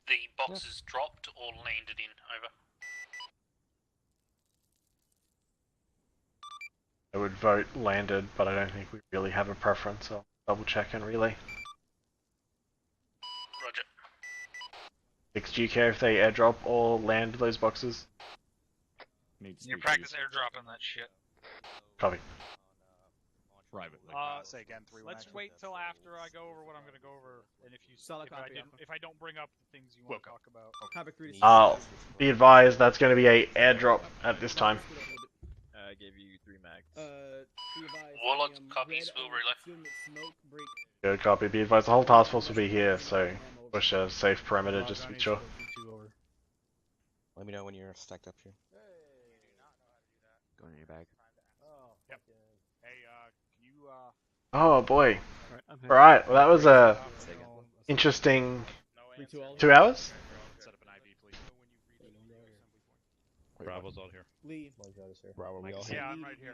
the boxes dropped or landed in? Over. I would vote landed, but I don't think we really have a preference. I'll double check and relay. Roger. Do you care if they airdrop or land those boxes? You practice airdropping that shit. Copy. Privately. Say again, 3 Let's wait till after I go over what I'm going to go over, and if I don't bring up the things you want to talk about. Be advised that's going to be a airdrop at this time. I gave you 3 mags. Warlock copies, will relay. Good copy. Be advised the whole task force will be here, so push a safe perimeter just to be sure. Let me know when you're stacked up here. Go in your bag. Yep. Hey, can you, Oh boy. Alright, well that was a interesting 2 hours? Bravo's all here. Lee. Bravo, we all here. Yeah, I'm right here.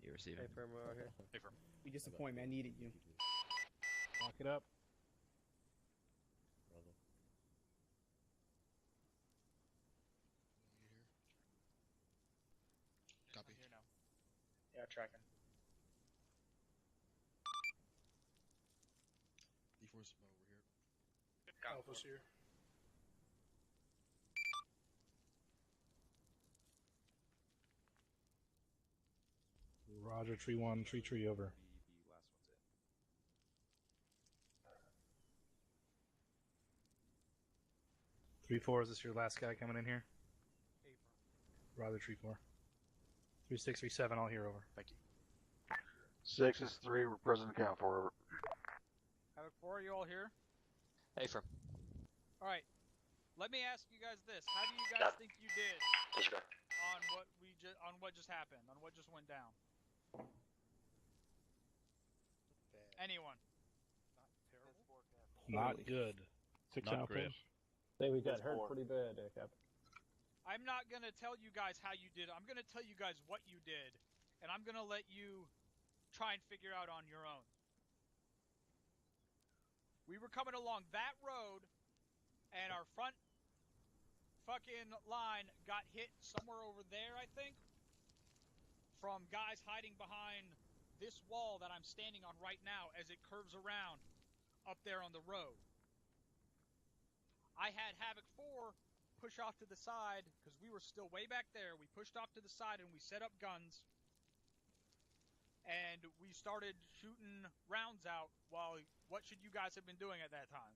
You receive it. Hey, firm, we're out here. Hey, firm. You disappoint me. I needed you. Lock it up. Copy. Here now. Yeah, tracking. D4's over here. Alpha's here. Roger, tree 1, tree over. 3-4, is this your last guy coming in here? Roger, tree 4. 3-6, 3-7, all here over. Thank you. 6 is 3, we're present account for over. Havoc 4, are you all here? Hey, firm. Alright. Let me ask you guys this. How do you guys think you did on what just happened, on what just went down? Anyone? Not good. 6 outposts. I think we got hurt pretty bad, Cap. I'm not gonna tell you guys how you did. I'm gonna tell you guys what you did, and I'm gonna let you try and figure out on your own. We were coming along that road, and our front fucking line got hit somewhere over there, I think, from guys hiding behind this wall that I'm standing on right now as it curves around up there on the road. I had Havoc 4 push off to the side because we were still way back there. We pushed off to the side and we set up guns. And we started shooting rounds out while, what should you guys have been doing at that time?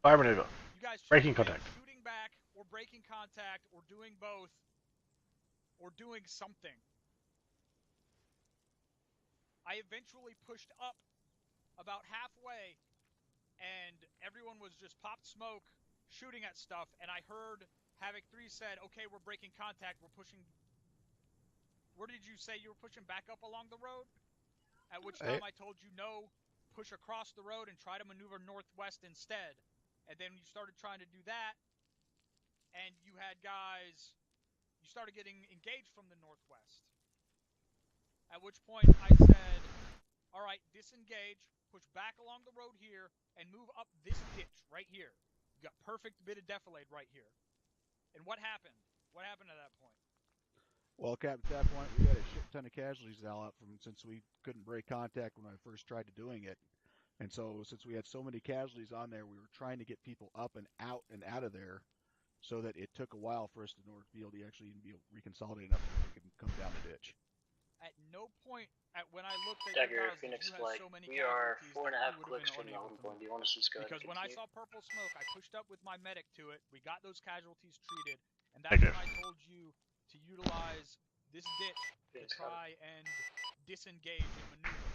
Fire maneuver. You guys Breaking contact. Shooting back or breaking contact or doing both or doing something. I eventually pushed up about halfway and everyone was just popped smoke shooting at stuff, and I heard Havoc 3 said, okay, we're breaking contact, we're pushing. Where did you say you were pushing back up along the road? At which time I told you no, push across the road and try to maneuver northwest instead. And then you started trying to do that, and you had guys, you started getting engaged from the northwest. At which point I said, all right, disengage, push back along the road here, and move up this ditch right here. You got perfect bit of defilade right here. And what happened? What happened at that point? Well, Cap, at that point, we had a shit ton of casualties out from since we couldn't break contact when I first tried to doing it. And so, since we had so many casualties on there, we were trying to get people up and out of there so that it took a while for us to be able to actually even be reconsolidated enough so we could come down the ditch. At no point when I looked at Dagger, you guys, Phoenix you Flight. had so many We are casualties 4.5 clicks from the home point. Do you want us to just go ahead and because when I continue? saw purple smoke, I pushed up with my medic to it. We got those casualties treated, and that's when I told you to utilize this ditch to try and disengage and maneuver.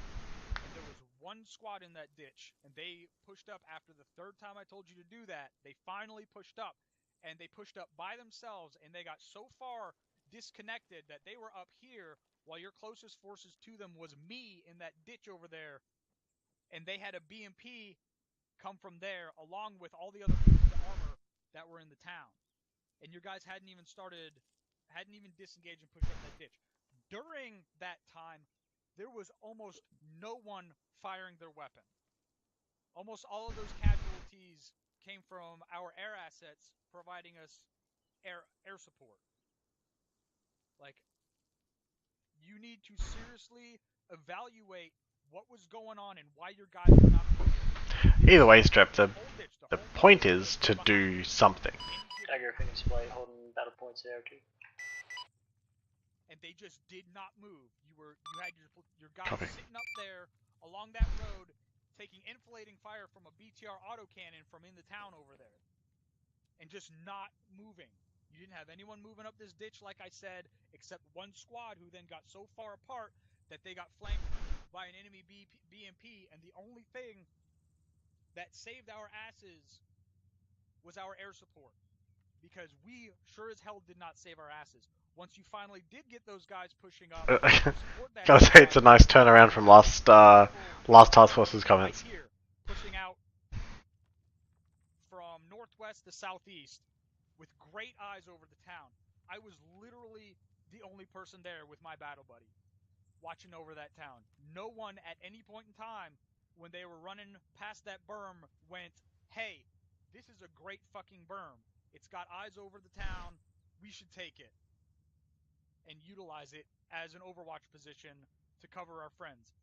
And there was one squad in that ditch, and they pushed up after the third time I told you to do that. They finally pushed up, and they pushed up by themselves, and they got so far disconnected that they were up here while your closest forces to them was me in that ditch over there, and they had a BMP come from there along with all the other pieces of armor that were in the town. And your guys hadn't even started hadn't even disengaged and pushed up that ditch. During that time, there was almost no one firing their weapon. Almost all of those casualties came from our air assets providing us air support. Like, you need to seriously evaluate what was going on and why your guys were not moving. Either way, Strep, the point is to do something. Dagger, Phoenix Flight, holding battle points there too. And they just did not move. You had your guys Copy. sitting up there along that road, taking inflating fire from a BTR autocannon from in the town over there, and just not moving. You didn't have anyone moving up this ditch, like I said, except one squad who then got so far apart that they got flanked by an enemy BMP, and the only thing that saved our asses was our air support, because we sure as hell did not save our asses. Once you finally did get those guys pushing up, Gotta say, it's a nice turnaround from last Task Force's comments. Right here, pushing out from northwest to southeast with great eyes over the town. I was literally the only person there with my battle buddy, watching over that town. No one at any point in time, when they were running past that berm, went, "Hey, this is a great fucking berm. It's got eyes over the town. We should take it and utilize it as an overwatch position to cover our friends."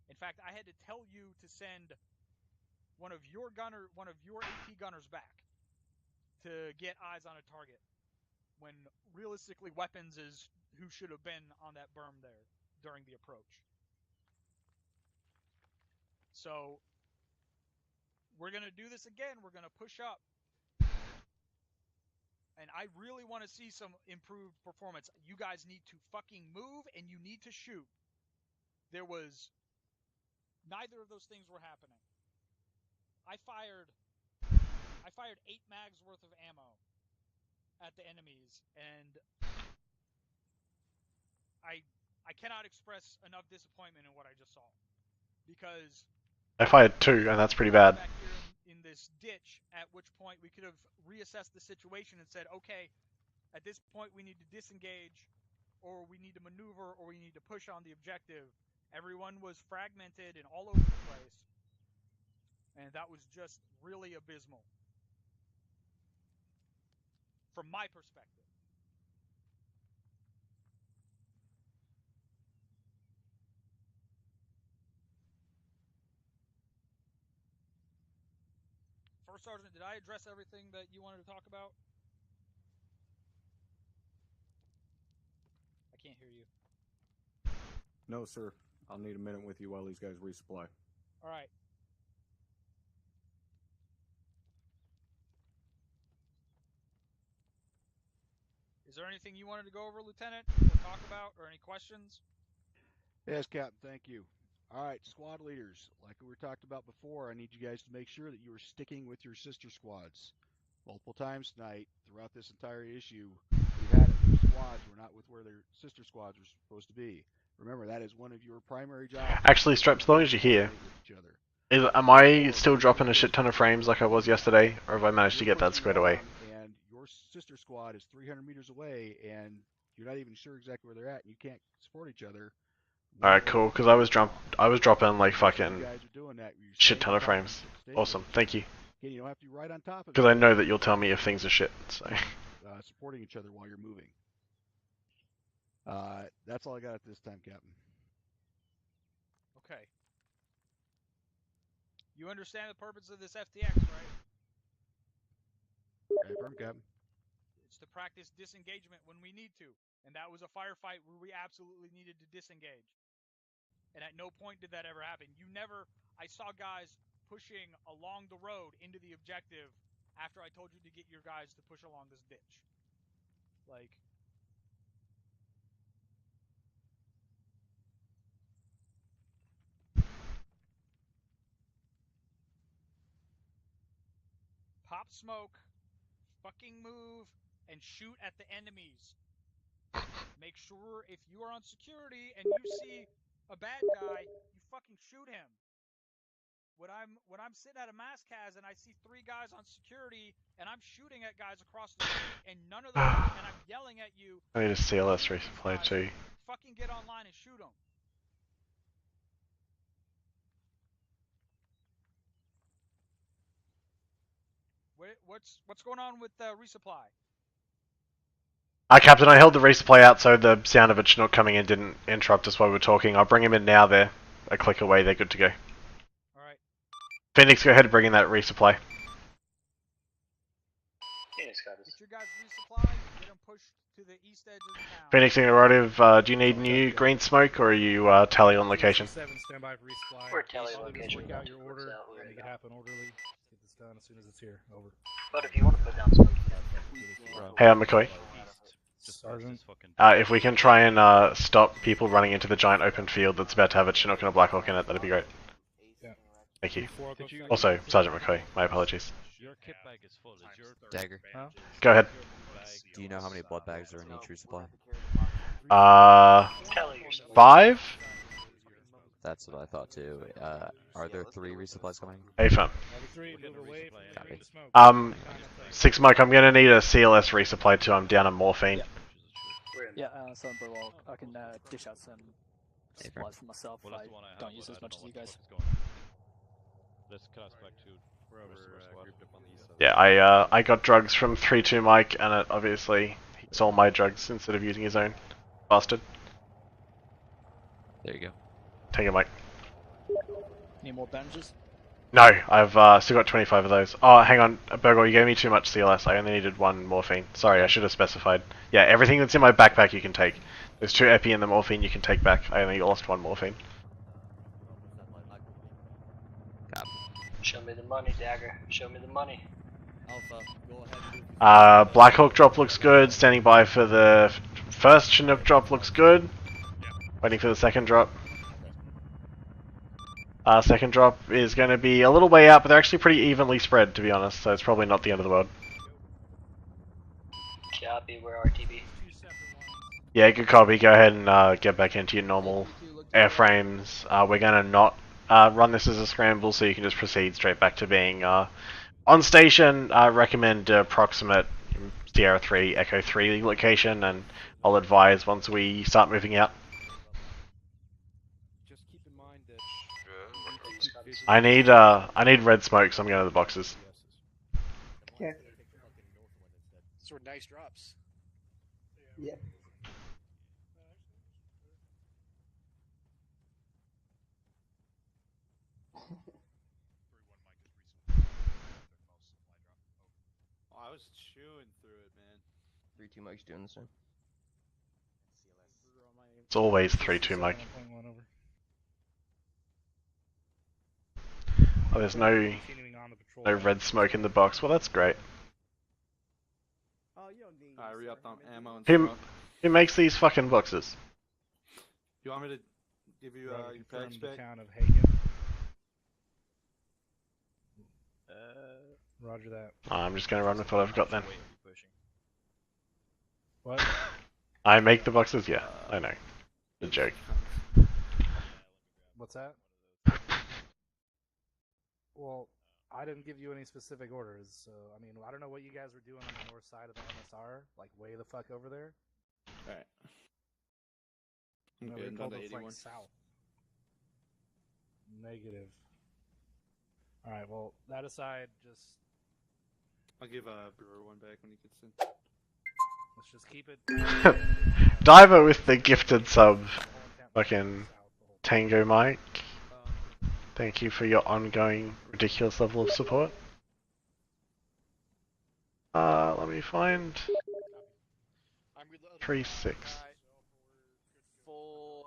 In fact, I had to tell you to send one of your AT gunners back to get eyes on a target, when realistically weapons is who should have been on that berm there during the approach. So we're going to do this again. We're going to push up. And I really want to see some improved performance. You guys need to fucking move, and you need to shoot. Neither of those things were happening. I fired 8 mags worth of ammo at the enemies, and I cannot express enough disappointment in what I just saw, because I fired 2, and that's pretty bad. back here in this ditch, at which point we could have reassessed the situation and said, okay, at this point we need to disengage, or we need to maneuver, or we need to push on the objective. Everyone was fragmented and all over the place, and that was just really abysmal from my perspective. First Sergeant, did I address everything that you wanted to talk about? I can't hear you. No, sir. I'll need a minute with you while these guys resupply. All right. Is there anything you wanted to go over, Lieutenant, or talk about, or any questions? Yes, Captain, thank you. All right, squad leaders, like we were talked about before, I need you guys to make sure that you are sticking with your sister squads. Multiple times tonight, throughout this entire issue, we've had it where squads were not with where their sister squads were supposed to be. Remember, that is one of your primary jobs. Actually, Strep, as long as you're here, am I still dropping a shit ton of frames like I was yesterday, or have I managed to get that squared away? And your sister squad is 300 meters away, and you're not even sure exactly where they're at, and you can't support each other. Alright, cool, because I was dropping like fucking shit ton of frames. Awesome, thank you. Again, you don't have to be right on top of it. Because I know that you'll tell me if things are shit, so. Supporting each other while you're moving. That's all I got at this time, Captain. Okay. You understand the purpose of this FTX, right? Confirm, Captain. It's to practice disengagement when we need to. And that was a firefight where we absolutely needed to disengage. And at no point did that ever happen. I saw guys pushing along the road into the objective after I told you to get your guys to push along this ditch. Like, pop smoke, fucking move, and shoot at the enemies. Make sure if you are on security and you see a bad guy, you fucking shoot him. when I'm sitting at a mass cas and I see 3 guys on security and I'm shooting at guys across the street and none of them and I'm yelling at you. I need a CLS resupply too. Fucking get online and shoot them. What's going on with resupply? Captain, I held the resupply out so the sound of a Chinook coming in didn't interrupt us while we were talking. I'll bring him in now. They're a click away. They're good to go. Alright. Phoenix, go ahead and bring in that resupply. Phoenix got us. Get your guys resupply. Get them pushed to the east edge of the town. Phoenix, interrogative, do you need new green smoke or are you tally on location? 7, stand by for resupply. We're tally on location. Work out your order. Make it happen orderly. Get this done as soon as it's here. Over. But if you want to put down smoke, Hey, I'm McCoy. Sergeant. If we can try and stop people running into the giant open field that's about to have a Chinook and a Blackhawk in it, that'd be great. Yeah. Thank you. Also, Sergeant McCoy, my apologies. Your kit bag is full. Is your Dagger. Huh? Go ahead. Do you know how many blood bags are in each resupply? 5? That's what I thought too. Are there 3 resupplies coming? Affirm. 3, 6 Mike, I'm gonna need a CLS resupply too. I'm down on morphine. Yeah, Southern Birdwalk, I can dish out some supplies for myself. I don't use as much as you guys. Let's cut us back to wherever grouped up on the east side. Yeah, I got drugs from 3-2 Mike, and it obviously he stole my drugs instead of using his own. Bastard. There you go. Take it, Mike. Need more bandages? No, I've still got 25 of those. Oh, hang on, Burgle, you gave me too much CLS. I only needed 1 morphine. Sorry, I should have specified. Yeah, everything that's in my backpack you can take. There's 2 epi and the morphine you can take back. I only lost 1 morphine. show me the money, Dagger. Show me the money. Alpha, go ahead. Blackhawk drop looks good. Standing by for the first Chinook drop looks good. Waiting for the second drop. Second drop is going to be a little way out, but they're actually pretty evenly spread, to be honest, so it's probably not the end of the world. Copy, we're RTB. Yeah, good copy. Go ahead and get back into your normal airframes. We're going to not run this as a scramble, so you can just proceed straight back to being on station. I recommend approximate Sierra 3, Echo 3 location, and I'll advise once we start moving out. I need red smoke, so I'm going to the boxes. Okay. Those were nice drops. Yeah. I was chewing through it, man. 3-2 Mike's doing the same. It's always 3-2 Mike. Oh, there's no red smoke in the box. Well, that's great. I re-upped on ammo and smoke. Who makes these fucking boxes? You want me to give you your packs back? Roger that. I'm just gonna run with what I've got then. What? I make the boxes? Yeah, I know. The joke. What's that? Well, I didn't give you any specific orders, so I mean, I don't know what you guys were doing on the north side of the MSR, like way the fuck over there. Alright. No, Okay, they told another us like 81. south. Negative. Alright, well, that aside, just I'll give Brewer one back when he gets in. let's just keep it. Diver with the gifted sub. Fucking Tango Mike. Thank you for your ongoing ridiculous level of support. Let me find 3-6. Full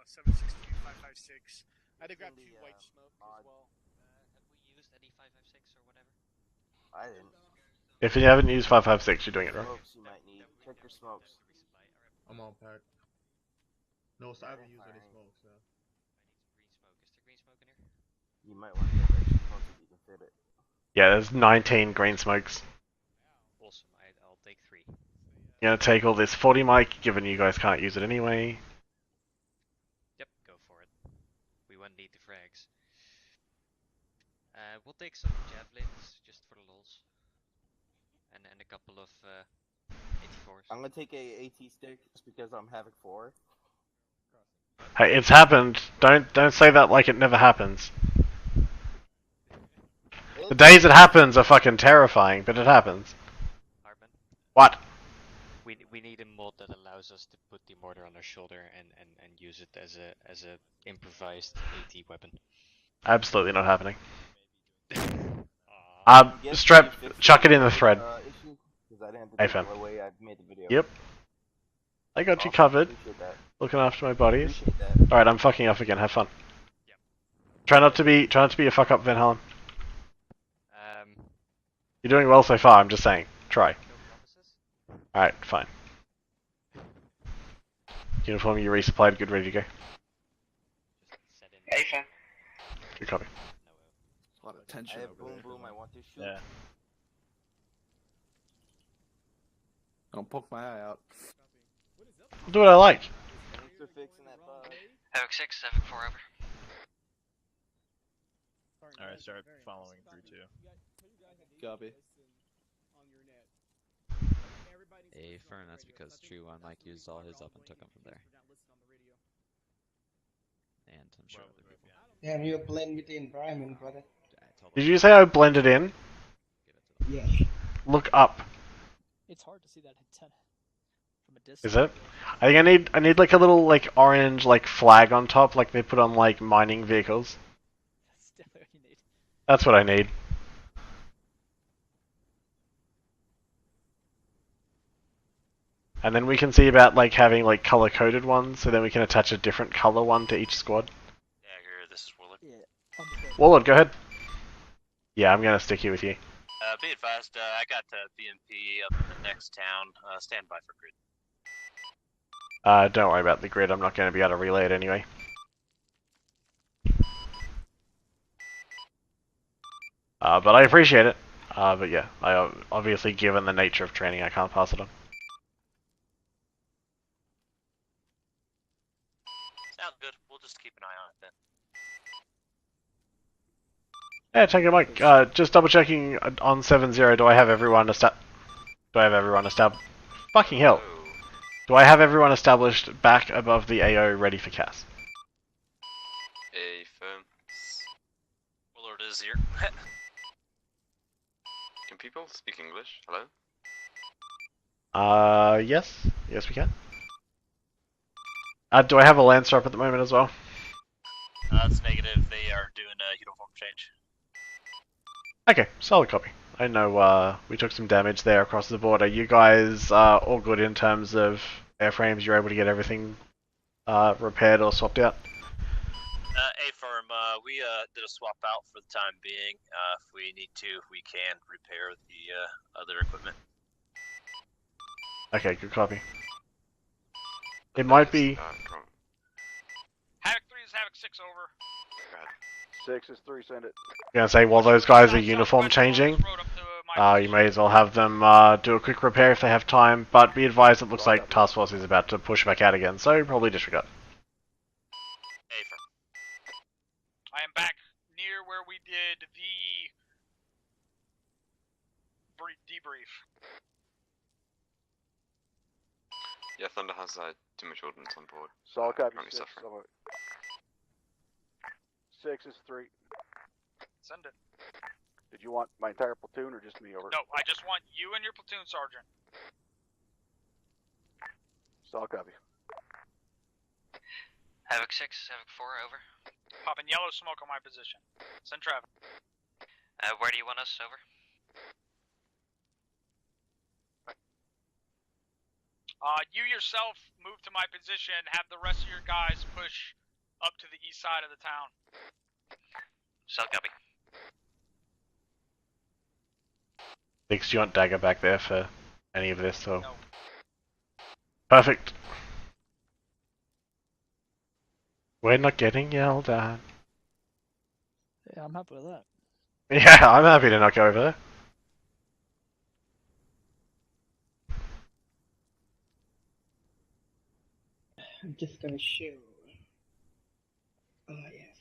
762, 556. I had to grab 2 white smoke as well. Have we used any 556 or whatever? I didn't. If you haven't used 556, you're doing it wrong. Smokes you might need. Check your smokes. I'm on pack. No, so I haven't used any smokes, yeah. You might want to get extra smokes if you can fit it. Yeah, there's 19 green smokes. Awesome, I'll take 3. I'm gonna take all this 40 mic, given you guys can't use it anyway. Yep, go for it. We won't need the frags. take some javelins just for the lulz, and a couple of 84s. I'm gonna take a AT stick just because I'm Havoc 4. Hey, it's happened. Don't say that like it never happens. The days it happens are fucking terrifying, but it happens. Hardman? What? We need a mod that allows us to put the mortar on our shoulder and use it as a improvised AT weapon. Absolutely not happening. Strap, chuck it in the thread. Hey fam. Yep. I got you covered. Looking after my buddies. Alright, I'm fucking off again, have fun. Try not to be a fuck up, Van Halen. You're doing well so far, I'm just saying. Try. Alright, fine. Uniform you resupplied, good, ready to go. Hey fam. Good copy. A lot of tension over there. Boom, I want to shoot. Yeah. Don't poke my eye out. I'll do what I like. Thanks for fixing that bug. Havoc 6, Havoc 4 over. Alright, start following through too. Copy. A firm, that's because True One Mike used all his up and took him from there. And I'm sure other people. Damn, you blend within Brahmin, brother. Did you say I blended in? Yeah. Look up. It's hard to see that antenna from a distance. Is it? I think I need like a little like orange like flag on top, like they put on like mining vehicles. That's definitely what you need. That's what I need. And then we can see about like having like color coded ones, so then we can attach a different color one to each squad. Dagger, this is Willard. Yeah. Willard, go ahead. Yeah, I'm gonna stick here with you. Be advised, I got BMP up in the next town. Stand by for grid. Don't worry about the grid, I'm not gonna be able to relay it anyway. But I appreciate it. But yeah, obviously given the nature of training, I can't pass it on. Sounds good. We'll just keep an eye on it then. Yeah, take it, Mike. Just double checking on 7-0. Do I have everyone established? Fucking hell! Do I have everyone established back above the AO, ready for CAS? A firm. Willard is here. Can people speak English? Hello? Yes. Yes, we can. Do I have a Lancer up at the moment as well? It's negative. They are doing a uniform change. Okay, solid copy. I know we took some damage there across the border. You guys all good in terms of airframes? You're able to get everything repaired or swapped out? A firm, we did a swap out for the time being. If we need to, we can repair the other equipment. Okay, good copy. It might be... Havoc 3 is Havoc 6 over. 6 is 3, send it. I'm gonna say, while those guys are uniform changing, you may as well have them do a quick repair if they have time, but be advised it looks like Task Force is about to push back out again, so probably disregard. I am back near where we did the debrief. Yeah, Thunder has too much ordnance on board. Solid copy, Currently 6. suffering. 6 is 3. Send it. Did you want my entire platoon or just me over? No, I just want you and your platoon sergeant. Solid copy. Havoc 6, Havoc 4 over. Popping yellow smoke on my position. Send traffic. Where do you want us over? You yourself move to my position, have the rest of your guys push up to the east side of the town. Solid copy. Thanks, do you want Dagger back there for any of this, or...? No. Perfect. We're not getting yelled at. Yeah, I'm happy with that. Yeah, I'm happy to not go over there. I'm just gonna show. Oh yes.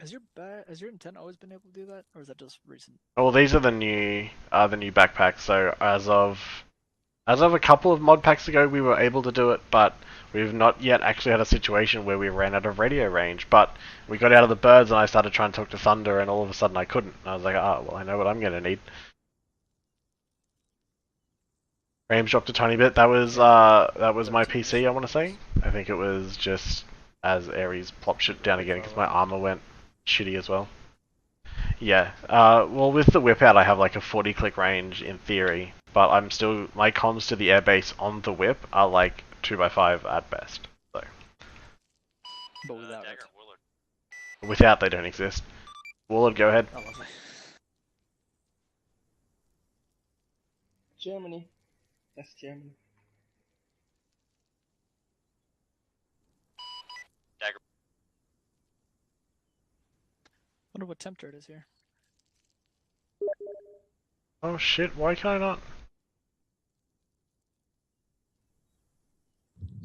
Has your intent always been able to do that, or is that just recent? Well, these are the new backpacks. So as of a couple of mod packs ago, we were able to do it, but we've not yet actually had a situation where we ran out of radio range. But we got out of the birds, and I started trying to talk to Thunder, and all of a sudden I couldn't. And I was like, oh, well, I know what I'm gonna need. Range dropped a tiny bit. That was my PC, I want to say. I think it was just as Ares plopped shit down again because my armor went shitty as well. Yeah. Well, with the whip out, I have like a 40 click range in theory, but I'm still my comms to the airbase on the whip are like 2x5 at best. So. But without Dagger, it. Without, they don't exist. Woolard, go ahead. Oh, lovely. Germany. That's Germany. Dagger. Wonder what temperature it is here. Oh shit! Why can I not?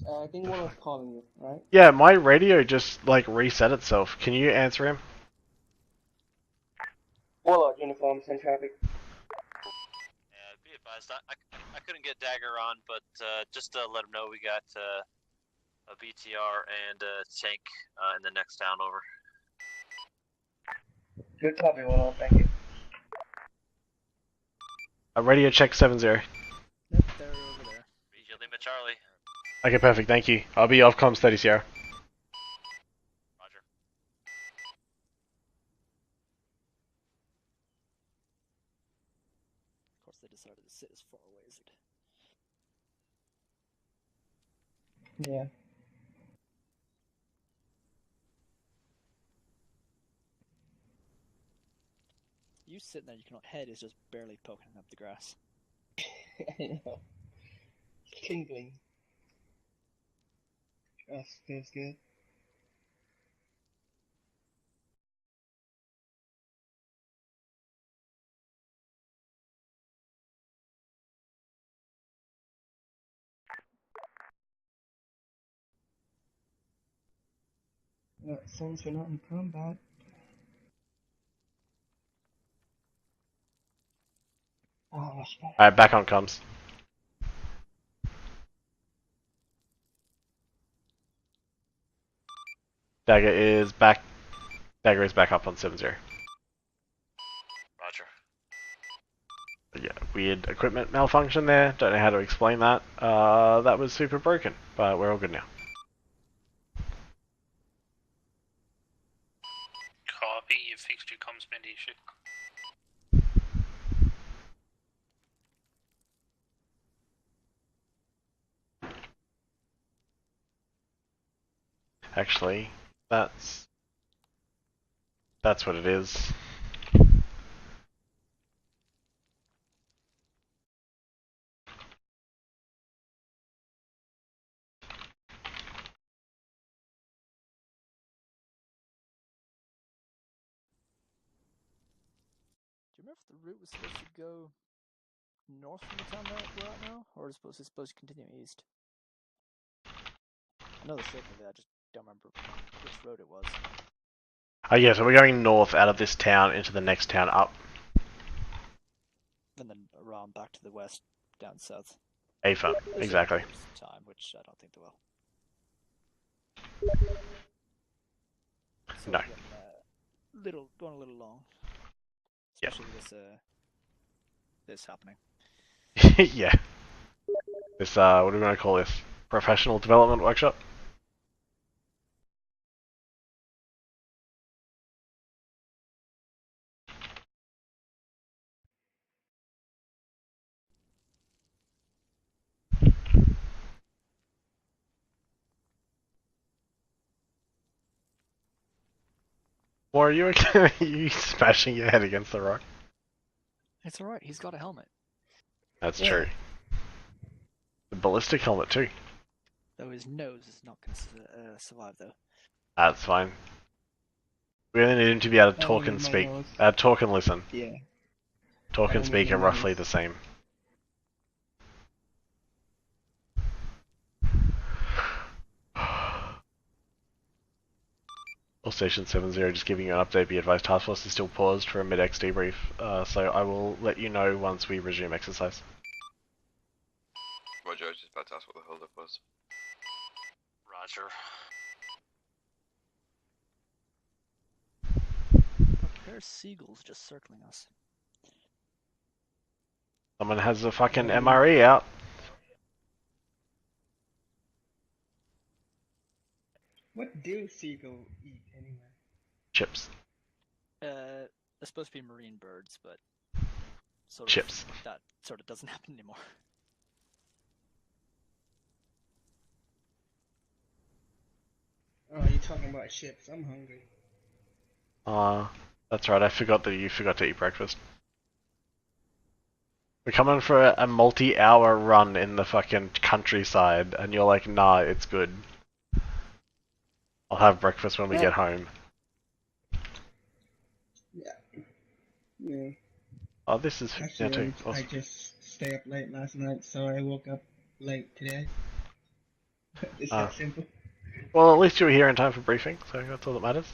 I think one was calling you, right? Yeah, my radio just like reset itself. Can you answer him? Warlord uniforms and traffic. Yeah, be advised. I couldn't get Dagger on, but just to let him know, we got a BTR and a tank in the next town over. Good copy, Warlord. Thank you. Radio check 70. Yep, they're over there. Regia Lima Charlie. Okay, perfect. Thank you. I'll be off comms 30 Sierra. Roger. Of course, they decided to sit as far away as it. Yeah. You sitting there, your head is just barely poking up the grass. I know. Tingling. Feels good. Since we're not in combat. Oh, much better. Alright, back on comms. Dagger is back. Dagger is back up on 70. Roger. Yeah, weird equipment malfunction there. Don't know how to explain that. That was super broken, but we're all good now. Copy, you fixed your comms band issue. Actually, that's what it is. Do you remember if the route was supposed to go north from the town that we're at now, or is it supposed to continue east? I know the shape of it, I just don't remember which road it was. Oh yeah, so we're going north out of this town into the next town up. And then around back to the west, down south. AFA, exactly. Time, which I don't think they will. So No. Going a little long. Yep. Especially with this happening. Yeah. This, what do we want to call this? Professional development workshop? Or are you okay? Are you smashing your head against the rock? It's alright, he's got a helmet. That's true. The ballistic helmet too. Though his nose is not going to survive though. That's fine. We only need him to be able to talk and speak. Talk and listen. Yeah. Talk and speak are roughly the same. Or Station 70, just giving you an update. Be advised, Task Force is still paused for a mid-X debrief, so I will let you know once we resume exercise. Roger, I was just about to ask what the hold-up was. Roger. There's seagulls just circling us. Someone has a fucking MRE out. What do seagull eat anyway? Chips. They're supposed to be marine birds, but Chips. That sort of doesn't happen anymore. Oh, you're talking about chips. I'm hungry. That's right, I forgot that you forgot to eat breakfast. We're coming for a multi-hour run in the fucking countryside, and you're like, nah, it's good. I'll have breakfast when we get home. Yeah. Yeah. Oh, this is Actually, awesome. I just stayed up late last night, so I woke up late today. It's that simple. Well, at least you were here in time for briefing, so that's all that matters.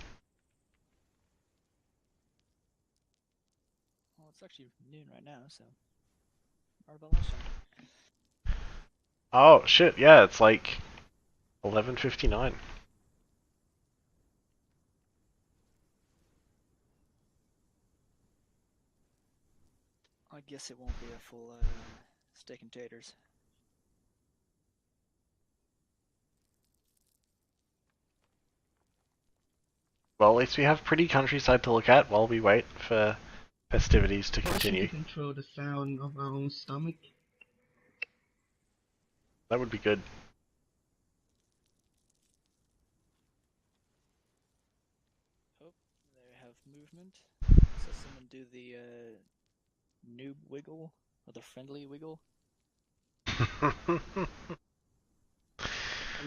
Well, it's actually noon right now, so. Or about last time. Oh, shit, yeah, it's like 11:59. I guess it won't be a full steak and taters. Well, at least we have pretty countryside to look at while we wait for festivities to Why should continue. we control the sound of our own stomach? That would be good. Oh, they have movement. So someone do the noob wiggle, or the friendly wiggle. I'm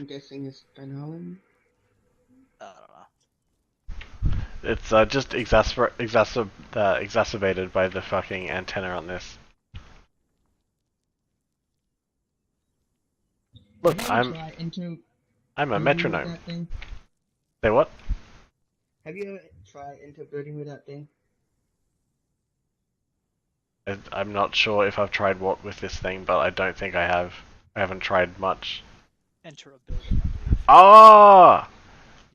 guessing it's Ben Holland. I don't know. It's just exacerbated by the fucking antenna on this. Look, I'm a metronome. Say what? Have you ever tried interbreeding with that thing? I'm not sure if I've tried what with this thing, but I don't think I have. I haven't tried much. Enter a building. Oh!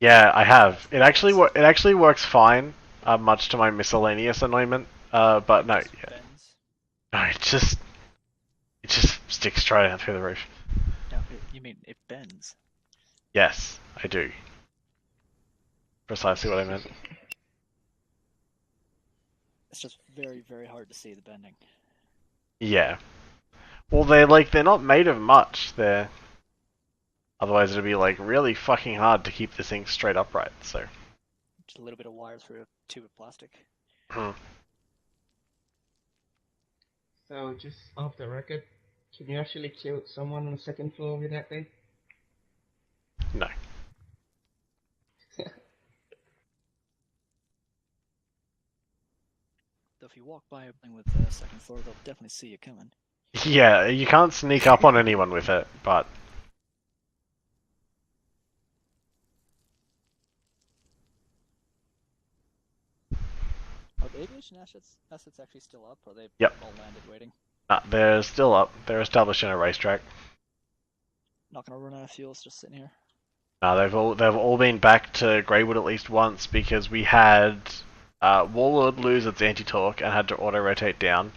Yeah, I have. It actually works fine, much to my miscellaneous annoyment. But no, yeah. No, it just sticks straight out through the roof. No, you mean it bends? Yes, I do. Precisely what I meant. It's just very, very hard to see the bending. Yeah. Well, they're not made of much. Otherwise it'd be like really fucking hard to keep this thing straight upright. So. Just a little bit of wire through a tube of plastic. So, just off the record, can you actually kill someone on the second floor with that thing? No. Though if you walk by a building with the second floor, they'll definitely see you coming. Yeah, you can't sneak up on anyone with it, but... Are the aviation assets actually still up, or are they all landed waiting? Nah, they're still up. They're establishing a racetrack. Not gonna run out of fuel, it's just sitting here. Nah, they've all been back to Greywood at least once because we had Warlord lose its anti-torque and had to auto-rotate down.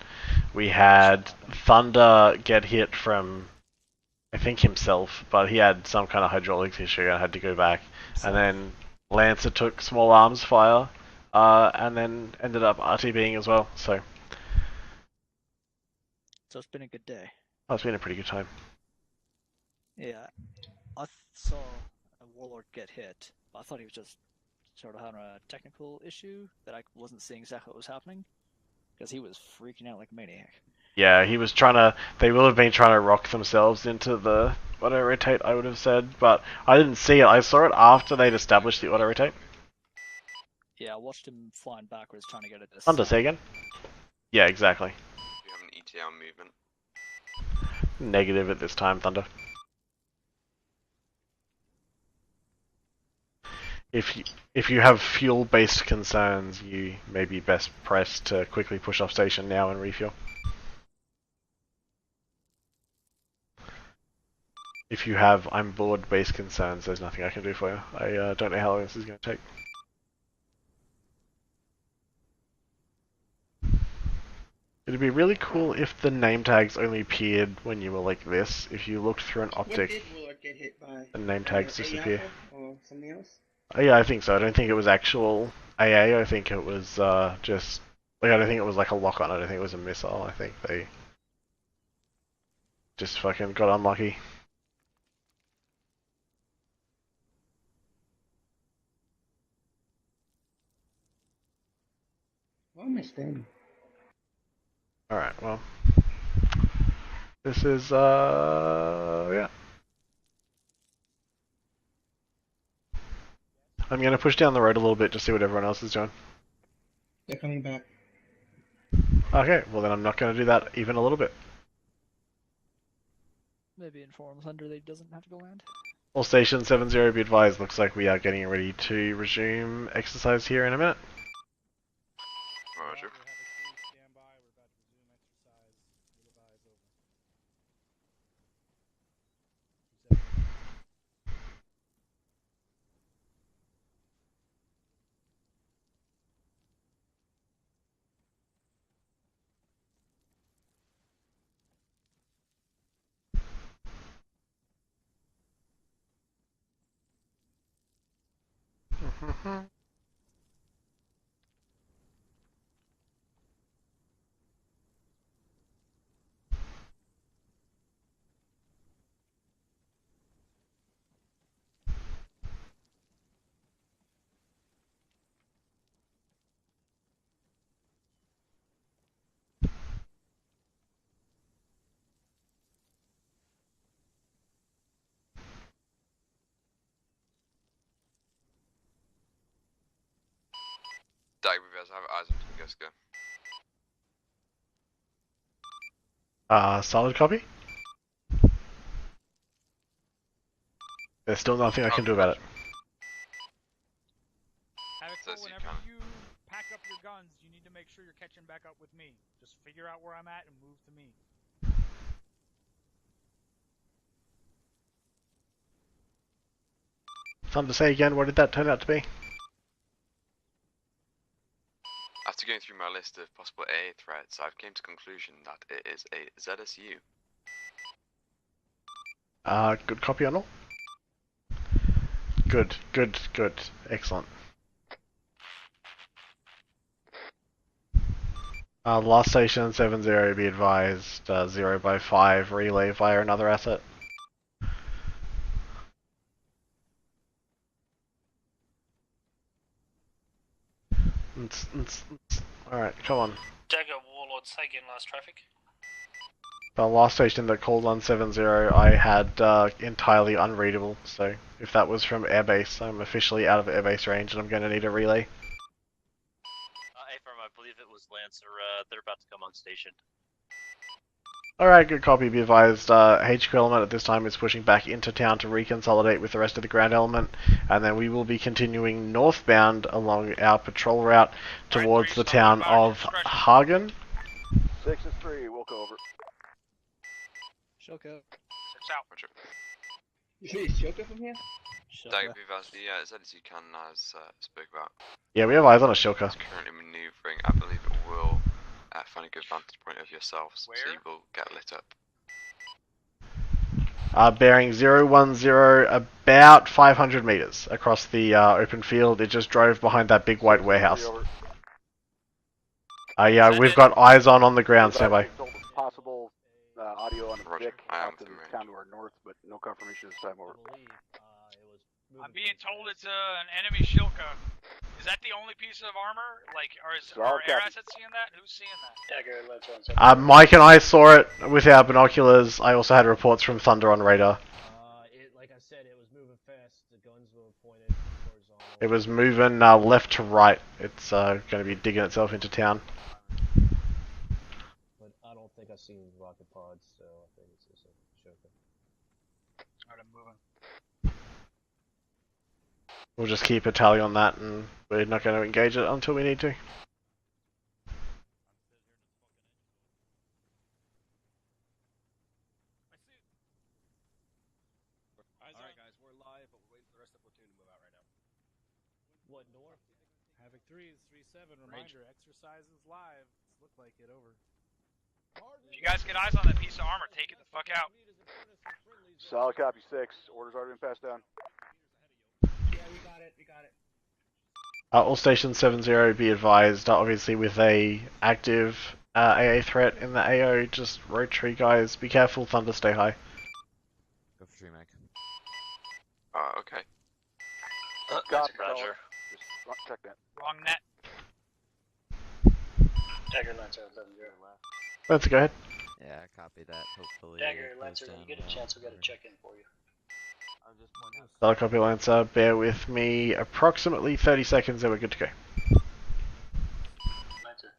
We had Thunder get hit from, I think, himself, but he had some kind of hydraulics issue and had to go back. And then Lancer took small arms fire, and then ended up RTBing as well, so... So it's been a good day. Oh, it's been a pretty good time. Yeah, I saw a Warlord get hit, but I thought he was just sort of having a technical issue that I wasn't seeing exactly what was happening, because he was freaking out like a maniac. Yeah, he was they will have been trying to rock themselves into the auto-rotate, I would have said, but I didn't see it. I saw it after they'd established the auto-rotate. Yeah, I watched him flying backwards trying to get it to Thunder, say again? Yeah, exactly. Do you have an ETL movement? Negative at this time, Thunder. if you have fuel-based concerns, you may be best pressed to quickly push off station now and refuel. If you have I'm bored-based concerns, there's nothing I can do for you. I don't know how long this is going to take. It'd be really cool if the name tags only appeared when you were like this. If you looked through an optic, What did Willard get hit by? the name tags disappear. Or something else? Oh, yeah, I think so. I don't think it was actual AA. I think it was just like I don't think it was like a lock on. I don't think it was a missile. I think they just fucking got unlucky. What am I standing? Alright, well. This is yeah. I'm gonna push down the road a little bit to see what everyone else is doing. They're coming back. Okay, well then I'm not gonna do that even a little bit. Maybe inform Thunder that he doesn't have to go land. All station 70 be advised, looks like we are getting ready to resume exercise here in a minute. Roger. Dagger, I have eyes on Tunguska. Solid copy? There's still nothing I can do about it. Whenever you pack up your guns, you need to make sure you're catching back up with me. Just figure out where I'm at and move to me. Time to say again, what did that turn out to be? After going through my list of possible AA threats, I've came to the conclusion that it is a ZSU. Good copy on all? Good. Excellent. Last station 70 be advised, 0x5 relay via another asset. Alright, come on. Dagger, Warlord, say again last traffic. The last station that called on 70 I had entirely unreadable, so if that was from airbase, I'm officially out of airbase range and I'm going to need a relay. Affirm, I believe it was Lancer, they're about to come on station. Alright, good copy, be advised. HQ element at this time is pushing back into town to reconsolidate with the rest of the ground element, and then we will be continuing northbound along our patrol route towards the town of Hagen. 6 is 3, we'll go over. Shoko. 6 out. Roger. You see Shoko from here? Dagger, be advised, the ZSU can as spoke about. Yeah, we have eyes on a Shilka. It's currently manoeuvring. I believe it will find a good vantage point of yourselves, so you will get lit up. Bearing 010, about 500 meters across the open field. It just drove behind that big white warehouse. Yeah, we've got eyes on the ground, standby. Possible audio on the Vic out to the town to our north, but no confirmation this time over. I'm being told it's an enemy Shilka. Is that the only piece of armor? Like, are air assets seeing that? Who's seeing that? Dagger, let's run. Mike and I saw it with our binoculars. I also had reports from Thunder on radar. Like I said, it was moving fast. The guns were pointed horizontal. It was moving left to right. It's going to be digging itself into town. But I don't think I've seen rocket pods, so I think it's just a Shilka. Alright, I'm moving. We'll just keep a tally on that, and we're not going to engage it until we need to. Alright guys, we're live, but we're waiting for the rest of the platoon to move out right now. What, north? Havoc 3 is 3-7. Reminder, exercises live. It's looked like it, over. If you guys get eyes on that piece of armor, take it the fuck out. Solid copy 6. Orders already been passed down. Yeah, we got it. We got it. All stations 7-0 be advised, obviously with a active AA threat in the AO, just road tree guys, be careful, Thunder, stay high. Go for tree, Mike. Okay. Got it, Roger. Just check that. Wrong net. Dagger, Lancer, 7-0. Let's go ahead. Yeah, copy that. Hopefully. Dagger, it goes Lancer, when down you get a well. chance, we've got to check in for you. Solid copy, Lancer. Bear with me approximately 30 seconds and we're good to go. Lancer.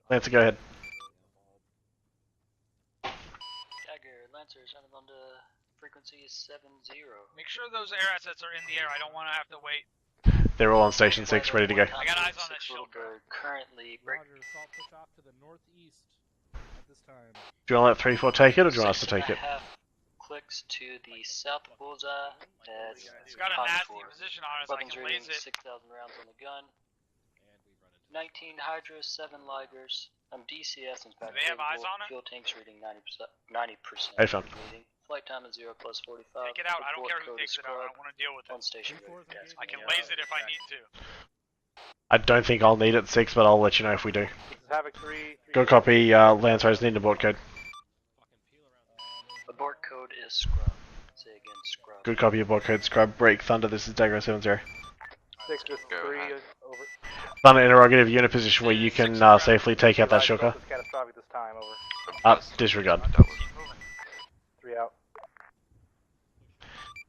Lancer, go ahead. Dagger, Lancer, sounded on to frequency 7-0. Make sure those air assets are in the air. I don't want to have to wait. They're all on station 6, ready to go. I got eyes on that shield. Currently, Roger, assault push off to the northeast at this time. Do you want to let 3-4 take it, or do you want us to take it? Clicks to the south of Bullseye. It's got a nasty position on it, so I can laze it. 6,000 rounds on the gun. 19 Hydras, 7 Ligers. DCS and Do they have eyes on it? Fuel tanks reading 90%. Hey, fam. Flight time is 0 plus 45. Take it out. I don't care who takes it out. I want to deal with it. On station. I can laze it if I need to. I don't think I'll need it 6, but I'll let you know if we do. Havoc 3. Go copy, Lancer, I just need an abort code. Abort code is scrub. Say again, scrub. Good copy, abort code, scrub, break, Thunder, this is Dagger 7-0. 6 3 over. Thunder, interrogative, you're in a position where you can safely take out that shulker. Catastrophic this time, over. Disregard. 3 out.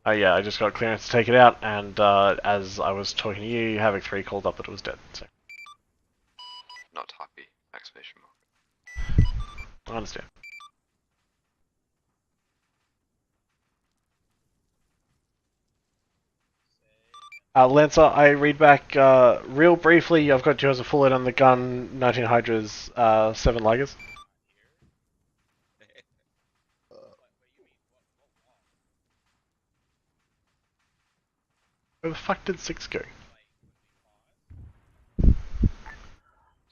Yeah, I just got clearance to take it out, and as I was talking to you, Havoc 3 called up that it was dead, so. Not happy! Exclamation mark. I understand. Lancer, I read back real briefly. I've got you as a full load on the gun, 19 Hydras, 7 Ligers. Where the fuck did 6 go?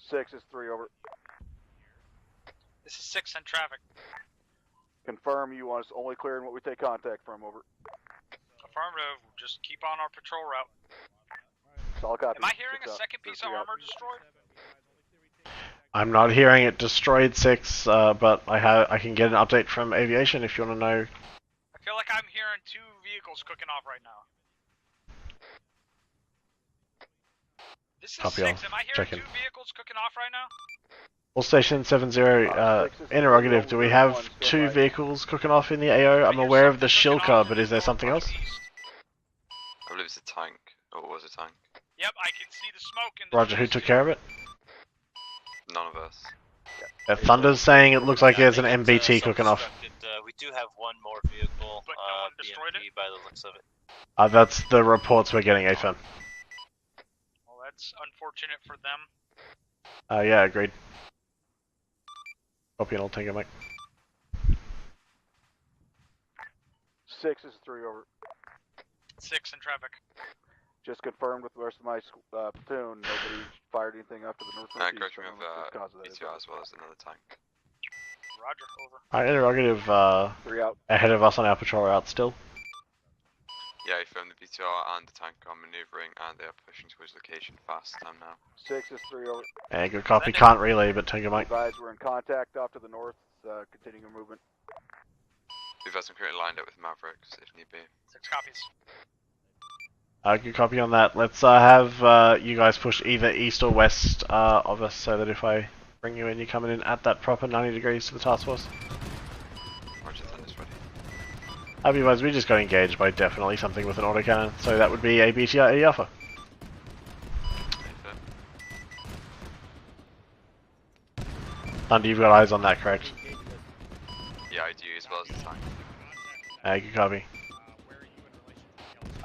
6 is 3 over. This is 6 in traffic. Confirm you want us only clearing what we take contact from, over. Affirmative. Just keep on our patrol route. Solid copy. Am I hearing a second piece of armor destroyed? I'm not hearing it destroyed 6, but I can get an update from aviation if you want to know. I feel like I'm hearing 2 vehicles cooking off right now. This is Copy 6. all. Am I hearing 2 vehicles cooking off right now? All station 7-0, interrogative, do we have 2 vehicles cooking off in the AO? I'm aware of the Shilka, but is there something else? I believe it's a tank, or it was a tank. Yep, I can see the smoke in the Roger, who took care of it? None of us. Thunder's saying it looks like there's an MBT cooking off. We do have one more vehicle, but no one destroyed BMP by the looks of it. That's the reports we're getting, AFM. Well, that's unfortunate for them. Yeah, agreed. Copy an old tango, Mike. 6 is 3 over. 6 in traffic. Just confirmed with the rest of my platoon. Nobody fired anything up to the north. Encourage me with BTR as well as another tank. Roger, over. Alright, interrogative, 3 out. ahead of us on our patrol route still. Yeah, he found the BTR and the tank are maneuvering and they are pushing towards location fast time now. 6 is 3 over. Yeah, good copy, can't relay, but tango, Mike. Advise we're in contact off to the north, continuing our movement. We've got some currently lined up with Mavericks if need be. 6 copies. Good copy on that. Let's have you guys push either east or west of us so that if I bring you in, you're coming in at that proper 90 degrees to the task force. Roger, Thunder's ready. Otherwise, we just got engaged by definitely something with an autocannon, so that would be a BTR E Alpha. Thunder, you've got eyes on that, correct? Yeah, I do as well as the tank. Good copy.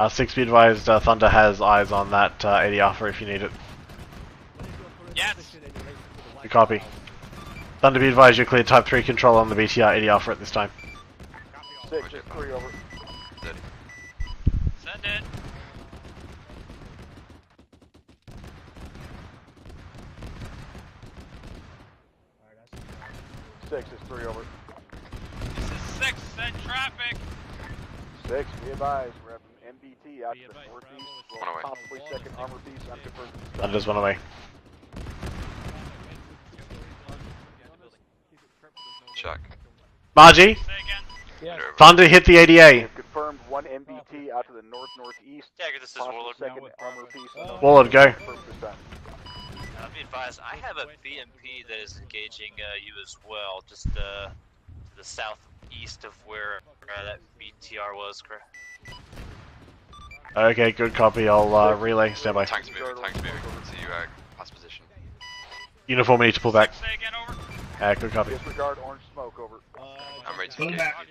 6 be advised, Thunder has eyes on that 80 Alpha if you need it. Yes. Good copy. Thunder be advised, you're cleared Type 3 control on the BTR 80 Alpha at this time. 6 is 3 over. Send it. Six is 3 over. This is 6, send traffic. 6, be advised, we're having MBT out to the northeast. Well, possibly second armor piece, unconfirmed. Thunder's one away. Check. Margie? Thunder hit the ADA. Confirmed 1 MBT out to the northeast. Dagger, this is Warlord. Second armor piece. Warlord, go. Be advised, I have a BMP that is engaging you as well, just to the southeast of where that BTR was. Okay, good copy. I'll relay. Stand by. Tanks moving to pass position. Uniform, we need to pull back. Good copy. Disregard orange smoke over. I'm ready to engage UV.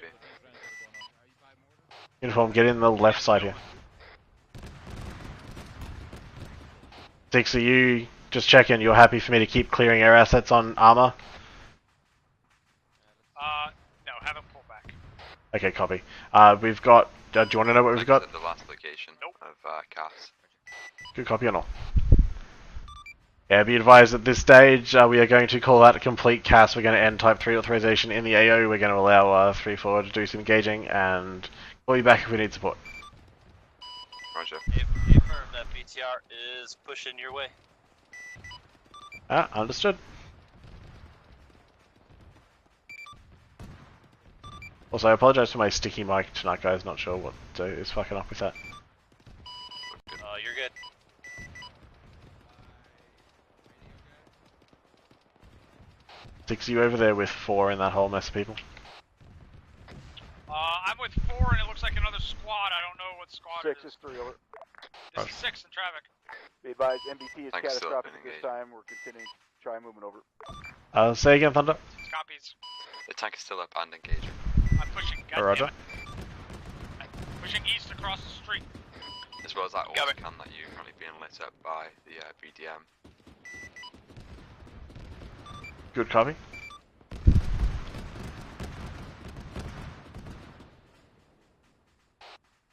Uniform, get in the left side here. 6, are you just checking? You're happy for me to keep clearing air assets on Arma? No, have him pull back. Okay, copy. We've got. Do you want to know what we've got? At the last location of CAS. Good copy on all. Yeah, be advised at this stage, we are going to call that a complete CAS. We're going to end Type 3 authorization in the AO. We're going to allow 3-4 to do some engaging and call you back if we need support. Roger. Affirm that BTR is pushing your way. Understood. Also, I apologize for my sticky mic tonight, guys. Not sure what is fucking up with that. You're good. Six, you over there with 4 in that whole mess of people? I'm with 4 and it looks like another squad. I don't know what squad 6 it is. is 3 over. This is 6 in traffic. Be advised, MBT is catastrophic at this time. We're continuing to try moving over. Say again, Thunder. Copies. The tank is still up and engaging. I'm pushing. Roger. I'm pushing east across the street. As well as that autocan that you're currently being lit up by the BDM. Good copy.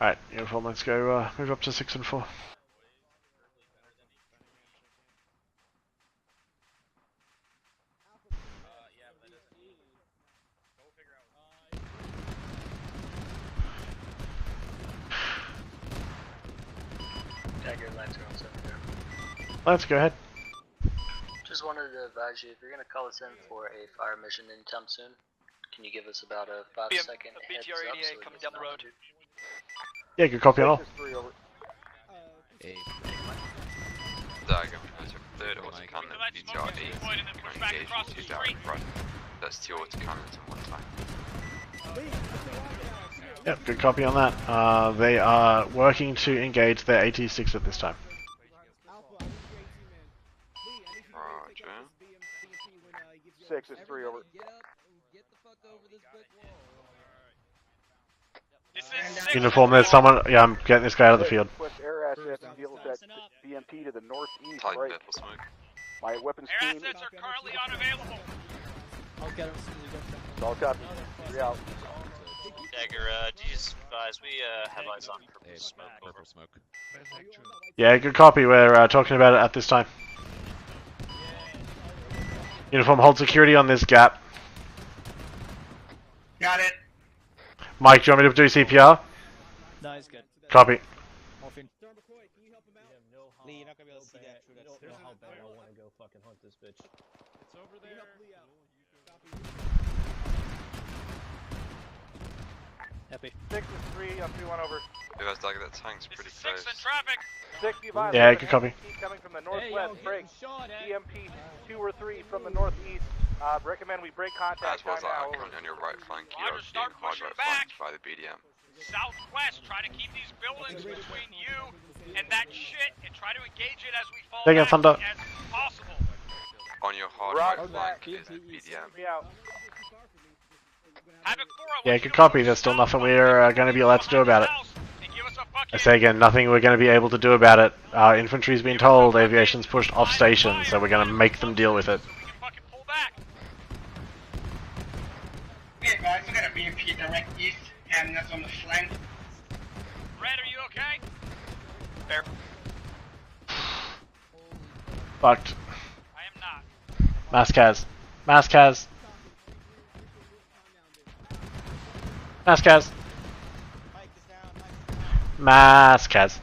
Alright, uniform, let's go move up to 6 and 4. Dagger, lights are on 7 there. Let's go ahead. Just wanted to advise you, if you're going to call us in for a fire mission anytime soon, can you give us about a 5-second heads up so coming down the road? Yeah, good copy on all. Dagger, as your third autocannon, BTR 8, engage with 2 down in front. That's 2 autocannons in 1 time. Yep, good copy on that. They are working to engage their AT6 at this time. Roger. 6 is 3 over. Uniform, there's someone. Yeah, I'm getting this guy out of the field. Request air assets and deal with that BMP to the northeast. Tight Right. purple smoke. My weapons Air team. assets are currently unavailable. I'll get him as soon as he gets there. All copy. 3 out. Dagger, just advise, we have eyes on purple smoke. Purple smoke. Yeah, good copy. We're talking about it at this time. Uniform, hold security on this gap. Got it. Mike, do you want me to do CPR? No, he's good. Copy. Morphine. Lee, you're not gonna be able to see that. You don't know how bad I want to go fucking hunt this bitch. It's over there. Happy. 6 is 3 on 3-1 over. You guys, Dagger, that tank's pretty close. 6 in traffic. 6 device. Yeah, good copy. Coming from the northwest. Break. EMP 2 or 3 from the northeast. Recommend we break contact. As well as time that now. currently on your right flank, you are Roger, being start hard pushing right back. flanked by the BDM. Southwest, try to keep these buildings between you and that shit, and try to engage it as we fall Take a back Thunder. as possible. On your hard right flank is a BDM. Havoc 4, I want Yeah, you good to copy. move There's still south nothing we're going to be allowed to do about it. and give us a I say again, nothing we're going to be able to do about it. Our infantry's been told aviation's pushed off station, so we're going to make them deal with it. Yeah, guys, we got a BMP direct east, and that's on the flank. Red, are you okay? Fair. Fucked. I am not. Mascaz. Mascaz. Mascaz. Mascaz.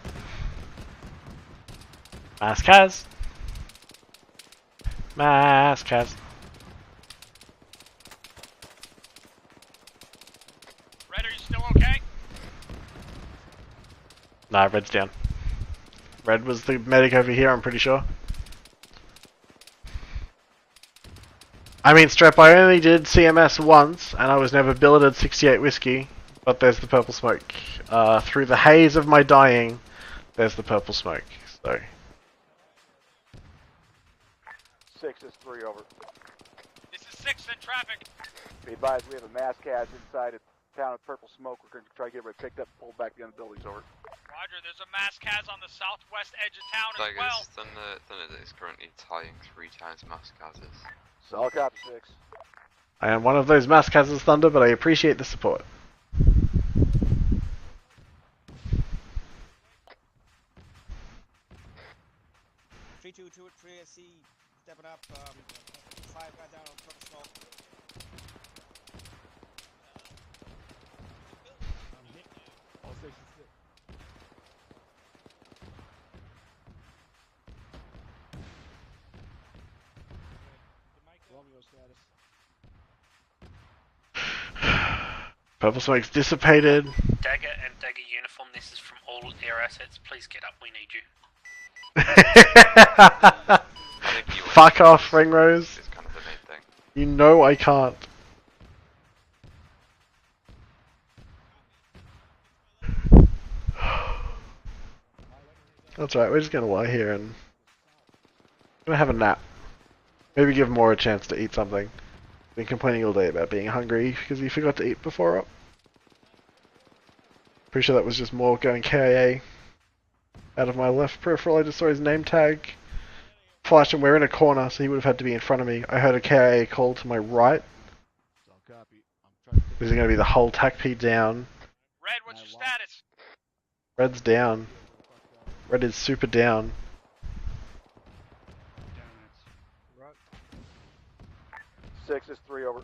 Mascaz. Mascaz. Red, are you still okay? Nah, Red's down. Red was the medic over here, I'm pretty sure. I mean, Strep, I only did CMS once, and I was never billeted 68 whiskey, but there's the purple smoke. Through the haze of my dying, there's the purple smoke, so... 6 is 3 over. This is 6 in traffic. Be advised, we have a mass cache inside a town of purple smoke. We're going to try to get everybody picked up and pulled back behind the buildings, over. Roger, there's a mass cas on the southwest edge of town as Dagger, well. Thunder is currently tying 3 times mass gases. Solid copy, 6. I am one of those Mascaz's Thunder, but I appreciate the support. 3 SC, stepping up, 5 got down on purple smoke. All station 6. Romeo status. Purple smoke's dissipated. Dagger and Dagger uniform, this is from all air assets. Please get up, we need you. Fuck off, Ringrose. It's kind of the main thing. You know I can't. That's right, we're just gonna lie here and... gonna have a nap. Maybe give Moore a chance to eat something. Been complaining all day about being hungry because he forgot to eat before up. Pretty sure that was just Moore going KIA. Out of my left peripheral, I just saw his name tag flash, and we're in a corner, so he would have had to be in front of me. I heard a KIA call to my right. Is it going to be the whole TACP down? Red, what's your status? Red's down. Red is super down. 6 is 3 over.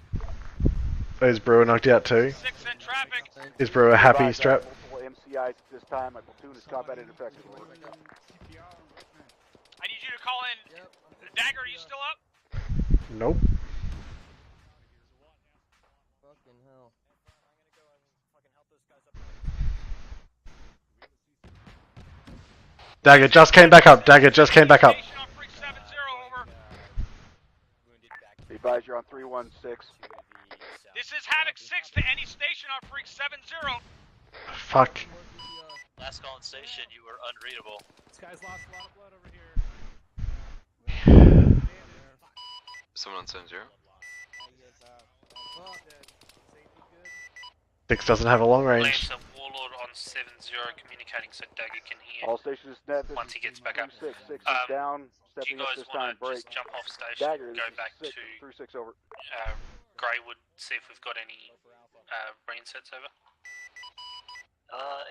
Oh, is Brewer knocked out too? 6 in traffic. Is Brewer happy, Strap? Multiple MCIs at this time. My platoon is combat ineffective. I need you to call in. Dagger, are you still up? Nope. Fucking hell. Dagger just came back up. Dagger just came back up. Be advised, you're on 316. This is Havoc 6 to any station on Freak 70. Fuck. Last call on station, you were unreadable. This guy's lost a lot of blood over here. Someone on 70. 6 doesn't have a long range. Lancer Warlord on 70 communicating so Dagger can hear. All stations net. Once he gets back up. 6 is down. Do you Stepping up guys this want time. to Break. just jump off station, Dagger, go back to 6 over. Greywood, see if we've got any reinsets over?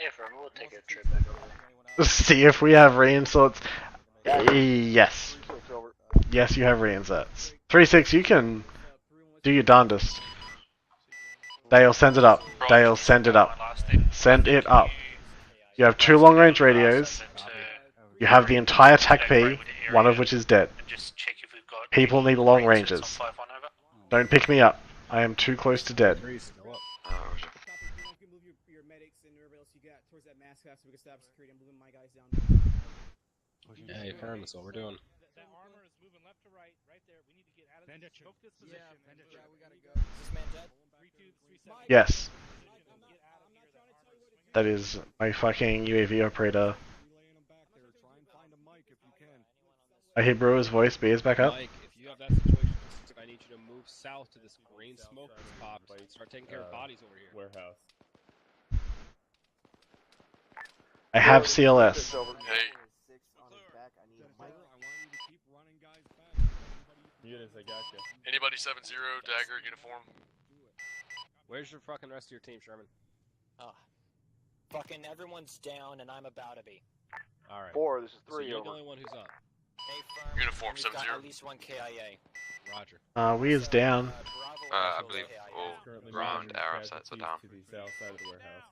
Ephraim, we'll take a trip back over. See if we have reinserts. Yes. 3-6 over. Yes, you have reinserts. 3-6, you can do your darndest. Dale, send it up. Dale, send it up. Send it up. You have 2 long range radios. You have the entire TACP, one of which is dead. People need long ranges. Don't pick me up. I am too close to dead. Yeah, you confirm that's what we're doing. That armor is moving left to right, right there. We need to get out of this position. Yeah, we gotta go. Is this man dead? 3-2-3-7. Yes. That is my fucking UAV operator. I hear Brewer's voice. B is back up. Mike, if you have that situation, I need you to move south to this green smoke that's popped and start taking care of bodies over here. Warehouse. I have CLS. Units, I gotcha. Anybody 7-0, Dagger, uniform? Where's your fucking rest of your team, Sherman? Fucking everyone's down and I'm about to be. Alright. 4, this is So 3 you're over. the only one who's up. Uniform We've got 7-0. at least one KIA. Roger. We is down. I believe all round arrow sites are down. To the south side of the warehouse.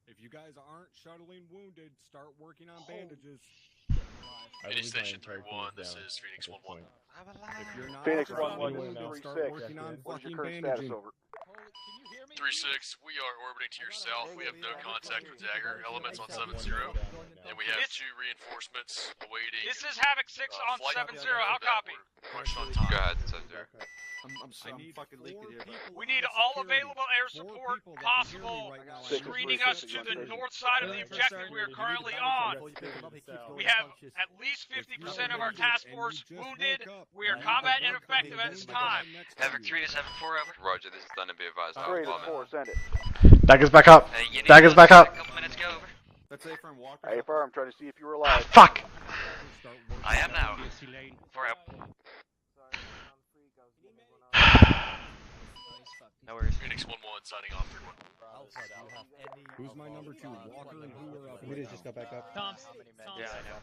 If you guys aren't shuttling wounded, start working on bandages. Any station 3-1, this is Phoenix 1-1. If you're not Phoenix shuttling 1-1, wounded, start 3-6. working on What is your fucking current status bandaging. over? 3-6, we are orbiting to your south. We have no contact with Dagger. Elements on 7-0. And we have 2 reinforcements awaiting. This is Havoc 6 on 7-0. How copy? Pushed on time. Go ahead, 7-0. I'm fucking leaking here. We need all available air support possible, screening us to the north side of the objective we are currently on. We have at least 50% of our task force wounded. We are combat ineffective at this time. Havoc 3 to 7-4 over. Roger, this is done to be advised. 3 to 4, send it. Dagger's back up. Dagger's back up. That's A firm Walker. Hey, firm, I'm trying to see if you were alive. Fuck! I am now. 4 out. No worries. Phoenix 1-1, signing off 3-1. Who's my number 2? Walker and who are up? Who just got back up? Thompson. Yeah, I know.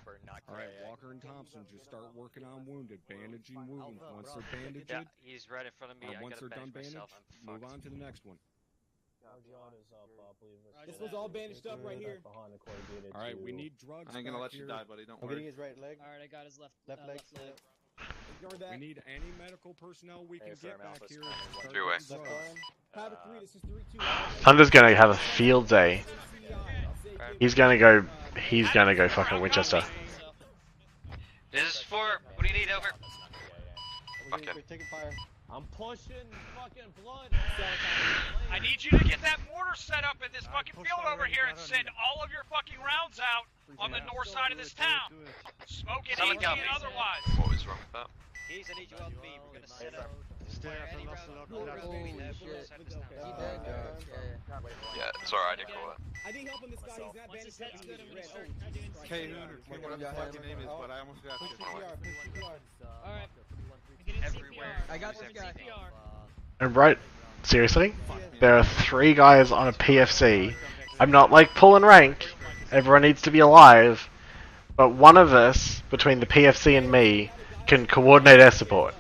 Alright, Walker and Thompson, just start working on wounded, bandaging wounds. Once they're bandaged, Yeah, he's right in front of me. I once gotta they're done bandage bandaged, myself. move on to the next one. This was all bandaged up right here. Alright, we need drugs. I ain't gonna back let you here. die, buddy. Don't I'm worry. getting his right leg. Alright, I got his left leg. We need any medical personnel we can get back here. to start 3-way. getting drugs. Havoc 3, this is 3-2. Thunder's gonna have a field day. He's gonna go fucking Winchester. This is 4. What do you need, over? Okay. We're taking fire. I'm pushing fucking blood. I need you to get that mortar set up in this fucking field over here and send all of your fucking rounds out on the north side of this town. Smoke it, AT and otherwise. What was wrong with that? Keys, I need you on B. We're gonna set up. Yeah, sorry, I didn't call that. I need help on this guy. He's not bandaged up. He's red. K-Hoon, whatever the fucking name is, but I almost got you. Alright. Everywhere. I got this guy. And right, seriously? There are 3 guys on a PFC. I'm not like pulling rank. Everyone needs to be alive. But one of us, between the PFC and me, can coordinate air support.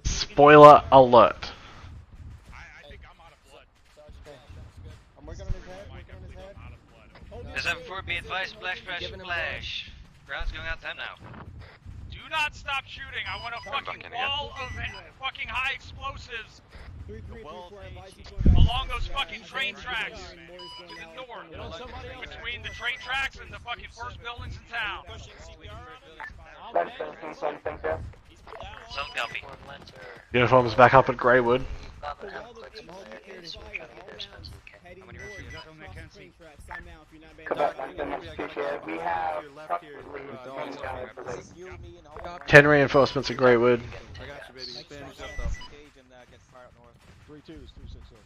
Spoiler alert. I'm working on his head. There's 7-4, be advised, splash, splash, splash. Ground's going out time now. Do not stop shooting. I want a fucking wall of fucking high explosives along those fucking train tracks to the north, between the train tracks and the fucking first buildings in town. Some copy. Uniforms back up at Greywood. We have 10 reinforcements at Greywood. I got you, baby. Bandage up, though. 3-2 is 2-6 over.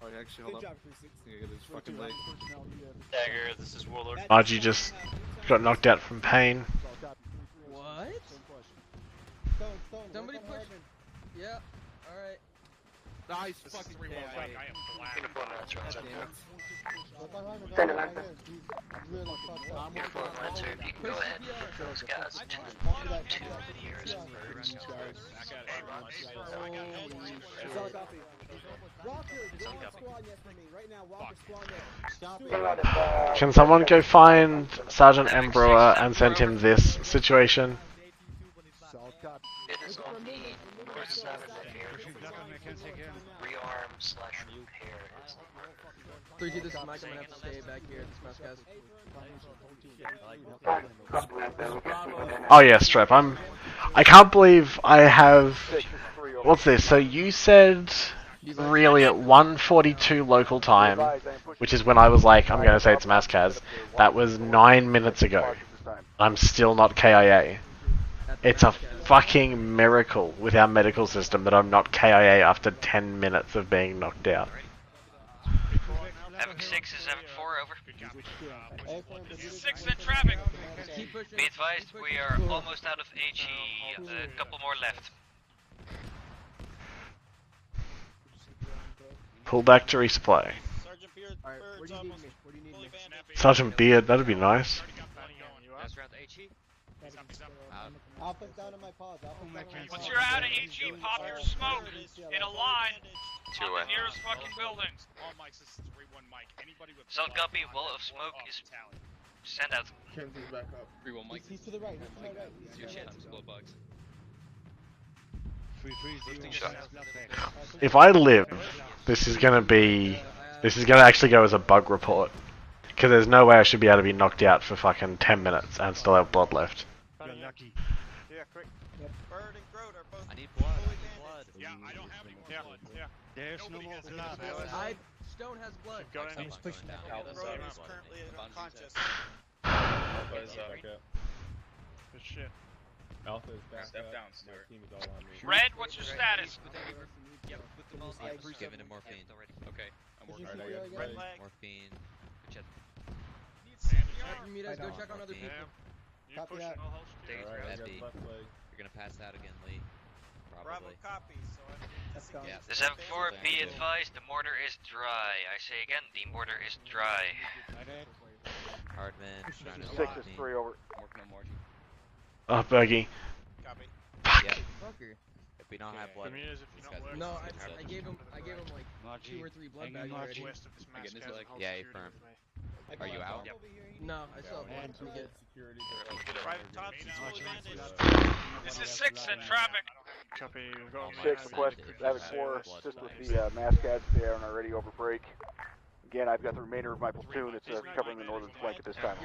Oh, yeah, actually, hold up. Yeah, get his fucking leg. Dagger, this is Warlord. Margie just got knocked out from pain. What? Somebody push. Yeah. Alright. Nice fucking Go ahead and put those guys to 2 years first. Can someone go find Sergeant Embrower and send him this situation? It is on the north side of the air. Rearm/repair is 3-2, this is Mike. I'm gonna have to stay back here at this mess, guys. Oh yeah, Strep. I can't believe I have. What's this? So you said really at 1:42 local time, which is when I was like, I'm gonna say it's Maskaz. That was 9 minutes ago. I'm still not KIA. It's a fucking miracle with our medical system that I'm not KIA after 10 minutes of being knocked out. Havoc 6 is Havoc 4, over. This is 6 in traffic. Be advised, we are almost out of HE. A couple more left. Pull back to resupply. Sergeant Beard, that'd be nice. That's around HE. I'll put down in my pods. Once you're out of HE, pop your smoke in a line on the nearest fucking buildings. All mics, this is 3-1 mic. Anybody with Solid copy, wall of smoke is sent out. Kenzie's back up. 3-1 mic. He's to the right. He's to my right. Your shit, blow bugs. If I live, this is gonna actually go as a bug report. Because there's no way I should be able to be knocked out for fucking 10 minutes and still have blood left. Yeah, quick. Bird and Groat are both. I need blood. Yeah, I don't have any more blood. Yeah. There's no more blood. Stone has blood. He's pushing that. Groat is currently unconscious. Alpha is up. Good shit. Alpha is back. Step down, Stuart. Team is all on me. Red, what's your status? Giving him morphine. Okay. I'm working on it. Red leg. morphine. Midas, go check on other people. You pushing all holes? Epi. You're gonna pass out again, Lee. Bravo Probably. copy, so I Yeah. This Havoc 4, be advised, the mortar is dry. I say again, the mortar is dry. Hardman. 6 is 3, over. Working on Margie. Oh, Bergie. Copy. Fuck. Yeah. If we don't have blood. No, I gave him like 2 or 3 blood bags already. Yeah, he firm. Are you out? No, I still have one. Let me get Private Thompson's fully bandaged. This is 6 in traffic. Copy. We'll go 6, request Havoc 4, assist with the mass cads if they are already over break. Again, I've got the remainder of my platoon. It's covering the northern flank at this time.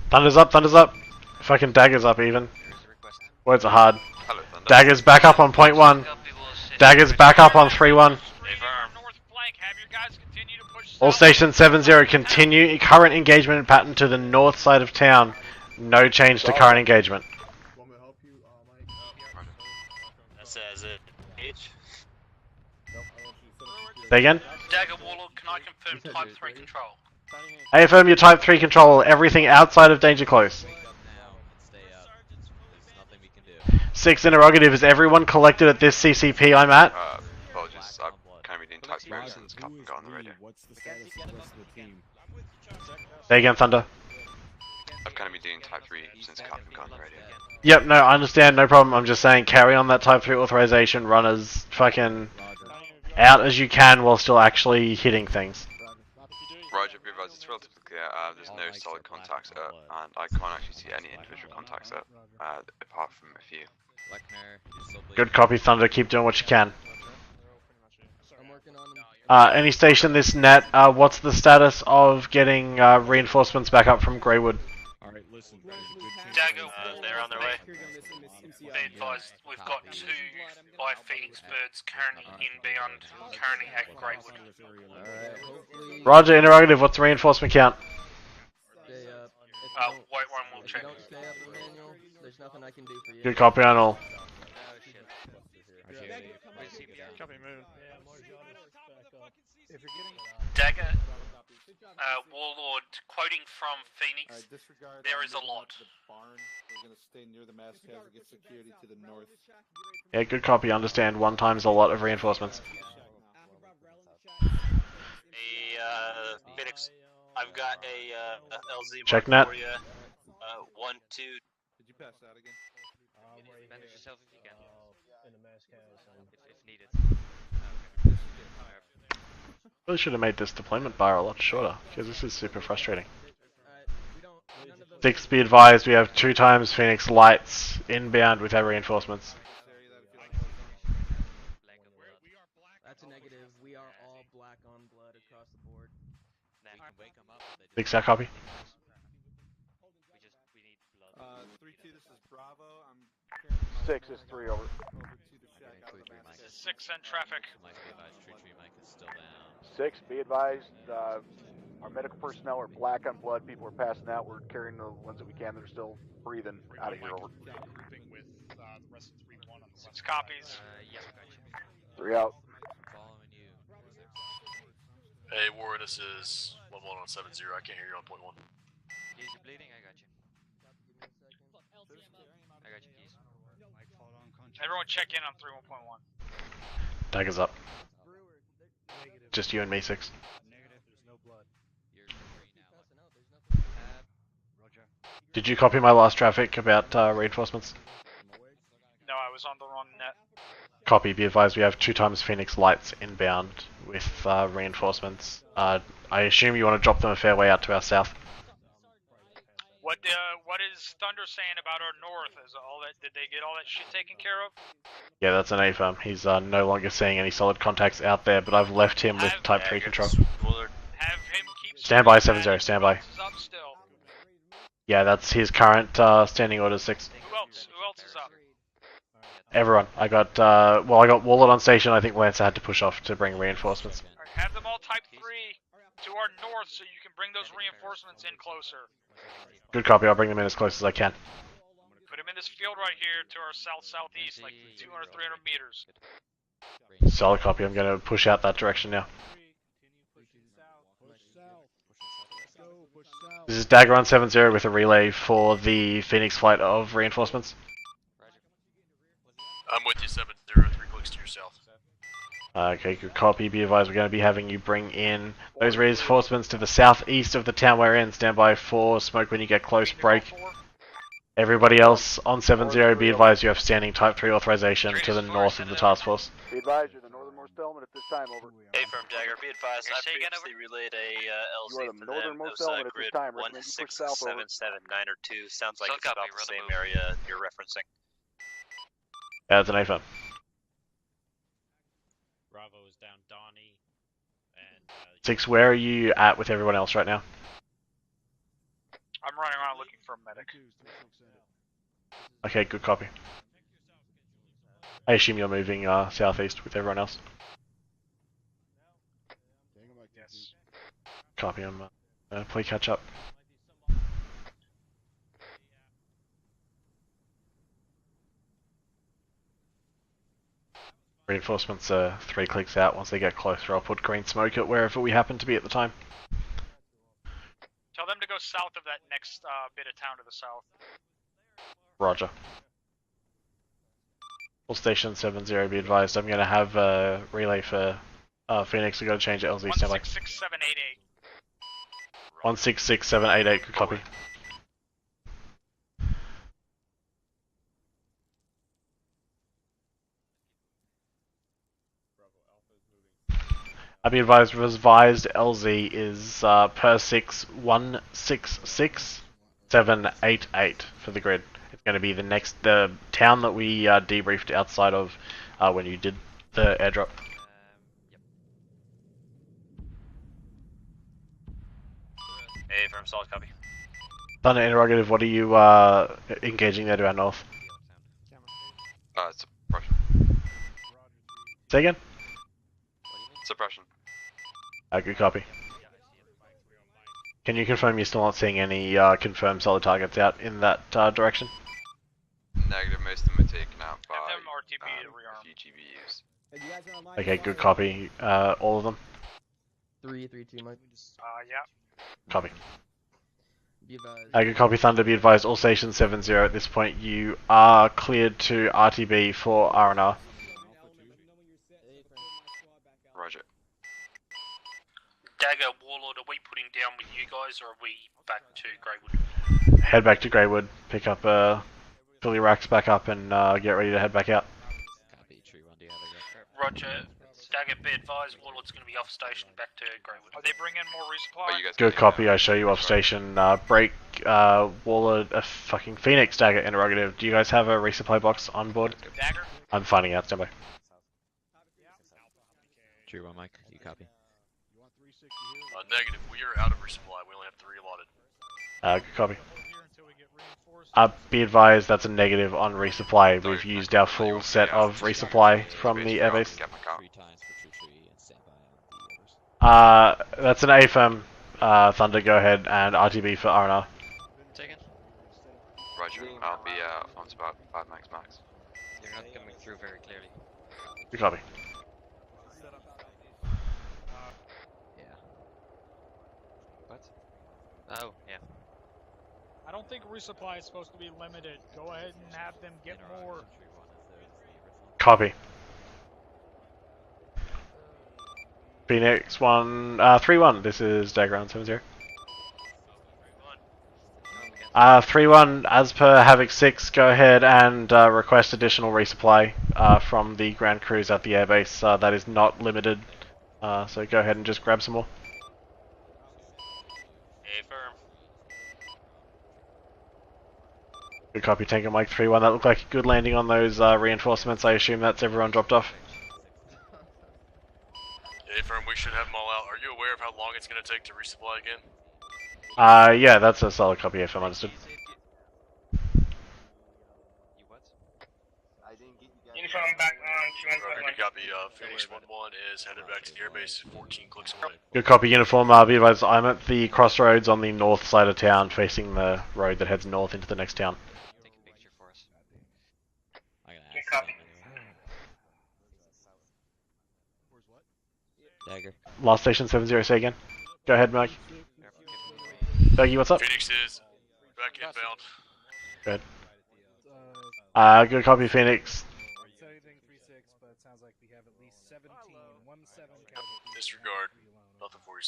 Thunder's up, Thunder's up. Fucking Dagger's up even. Words are hard. Dagger's back up on point 1. Dagger's back up on 3-1. All station 7-0, continue current engagement pattern to the north side of town. No change to current engagement. That says it. H. Say again? Dagger Warlord, can I confirm Type 3 control? Affirm your Type 3 control, everything outside of danger close. 6 interrogative, is everyone collected at this CCP I'm at? Apologies, I'm kind of doing Type 3 since Captain got on the radio. Say again, Thunder. I've kind of been doing Type 3 since Captain got on the radio. Yep, no, I understand, no problem. I'm just saying, carry on that Type 3 authorization, run as fucking out as you can while still actually hitting things. Roger, be advised, it's relatively clear. There's no solid contacts and I can't actually see any individual contacts apart from a few. Good copy, Thunder, keep doing what you can. Any station this net, what's the status of getting reinforcements back up from Greywood? Alright, listen. Dagger, they're on their way. Be advised, we've got 2 by Phoenix birds currently inbound, currently at Greywood. Roger, interrogative, what's the reinforcement count? White one will check. There's nothing I can do for you. Good copy on all. Copy, moving. Dagger, Warlord, quoting from Phoenix, there is a lot. We're gonna stay near the mass cavern, get security to the north. Yeah, good copy, understand. 1 times a lot of reinforcements. Phoenix, I've got a LZ Check mark net. for you. 1, 2. Did you pass out again? Bandage yourself if you can. If needed. Really should have made this deployment bar a lot shorter, because this is super frustrating. 6, be advised, we have 2 times Phoenix lights inbound with our reinforcements. That's a negative. We are all black on blood across the board. 6, that copy. 3-2, this is Bravo. 6 is 3, over. 6 in traffic. 6, be advised, our medical personnel are black on blood. People are passing out. We're carrying the ones that we can that are still breathing out of here, over. 6 copies. 3 out. Hey, Warren, this is 1-1 on 7-0. I can't hear you on point 1. Keys, you bleeding? I got you. I got you, Keys. Everyone check in on 3-1.1. Dagger's up. Just you and me, 6. Did you copy my last traffic about reinforcements? No, I was on the wrong net. Copy, be advised we have 2 times Phoenix lights inbound with reinforcements. I assume you want to drop them a fair way out to our south. What is Thunder saying about our north? Is all that, did they get all that shit taken care of? Yeah, that's an A-firm. He's no longer seeing any solid contacts out there, but I've left him with Type 3 control. Have him keep Stand by, 7-0, stand by. Yeah, that's his current standing orders, 6. Who else is up? Everyone. I got, well, I got Wallet on station. I think Lancer had to push off to bring reinforcements. Right, have them all Type 3 to our north so you can bring those reinforcements in closer. Good copy, I'll bring them in as close as I can. Put them in this field right here to our south-southeast, like 200, 300 meters. Solid copy, I'm going to push out that direction now. This is Dagger on 7-0 with a relay for the Phoenix flight of reinforcements. I'm with you, 7-0, 3 clicks to your south. Okay, good copy. Be advised we're going to be having you bring in those reinforcements to the southeast of the town we're in. Stand by for smoke when you get close, break. Everybody else on 7-0, be advised you have standing Type 3 authorization to the north of the task force. Be advised, you're the northernmost element at this time, over. Hey, firm Dagger, be advised, I previously relayed a LZ You are the northernmost element at this grid time. Recommend you push south, over. 16779 or 2. Sounds like it's about the same area you're referencing. Yeah, it's an A-firm. Bravo is down Donnie. And, 6, where are you at with everyone else right now? I'm running around looking for a medic. Okay, good copy. I assume you're moving southeast with everyone else. Yes. Copy, I'm please catch up. Reinforcements are 3 clicks out. Once they get closer, I'll put green smoke at wherever we happen to be at the time. Tell them to go south of that next bit of town to the south. Roger. All station 7-0, be advised. I'm going to have a relay for Phoenix. We've got to change LZ standby. 166788. 166788, good copy. I'll be advised, revised LZ is per 6166788 for the grid. It's going to be the town that we debriefed outside of when you did the airdrop. Hey, firm, solid copy. Thunder interrogative, what are you engaging there to our north? Suppression. Say again? Suppression. Good copy. Can you confirm you're still not seeing any confirmed solid targets out in that direction? Negative, most of them are taken out by a few GBUs. Okay, good copy. All of them? 3-3-2, Mike. Yeah. Copy. Be advised. Good copy, Thunder. Be advised, all stations 7-0 at this point. You are cleared to RTB for R&R. Roger. Dagger, Warlord, are we putting down with you guys or are we back to Greywood? Head back to Greywood, pick up, fill your racks back up and get ready to head back out. Roger. Dagger, be advised, Warlord's going to be off station back to Greywood. Are they bringing more resupply? Good copy, I show you off station. Break, Warlord, fucking Phoenix, Dagger, interrogative. Do you guys have a resupply box on board? Dagger? I'm finding out, standby. True one, Mike. You copy? Negative, we are out of resupply. We only have 3 allotted. Good copy. Be advised, that's a negative on resupply. We've used our full set of resupply from the airbase. That's an A-firm, Thunder, go ahead, and RTB for R&R. Taken. Roger, I'll be on spot 5 max. You're not coming through very clearly. Good copy. Oh, yeah. I don't think resupply is supposed to be limited. Go ahead and have them get more. Copy. Phoenix 3-1, this is Dagger on 7-0. 3-1, as per Havoc 6, go ahead and request additional resupply from the ground crews at the airbase. That is not limited, so go ahead and just grab some more. Affirm. Good copy, Tango Mike 3-1. That looked like a good landing on those reinforcements. I assume that's everyone dropped off. Affirm, we should have them all out. Are you aware of how long it's going to take to resupply again? Yeah, that's a solid copy, if I'm understood. Inform back on Good copy. Phoenix 1-1 is headed back to the airbase, 14 clicks away. Good copy, uniform. Be advised, I'm at the crossroads on the north side of town, facing the road that heads north into the next town. Take a picture for us. Good copy. Dagger. Last station 7-0, say again. Go ahead, Mike. Dougie, what's up? Phoenix is back inbound. Good. Good copy, Phoenix. Disregard. Nothing for you,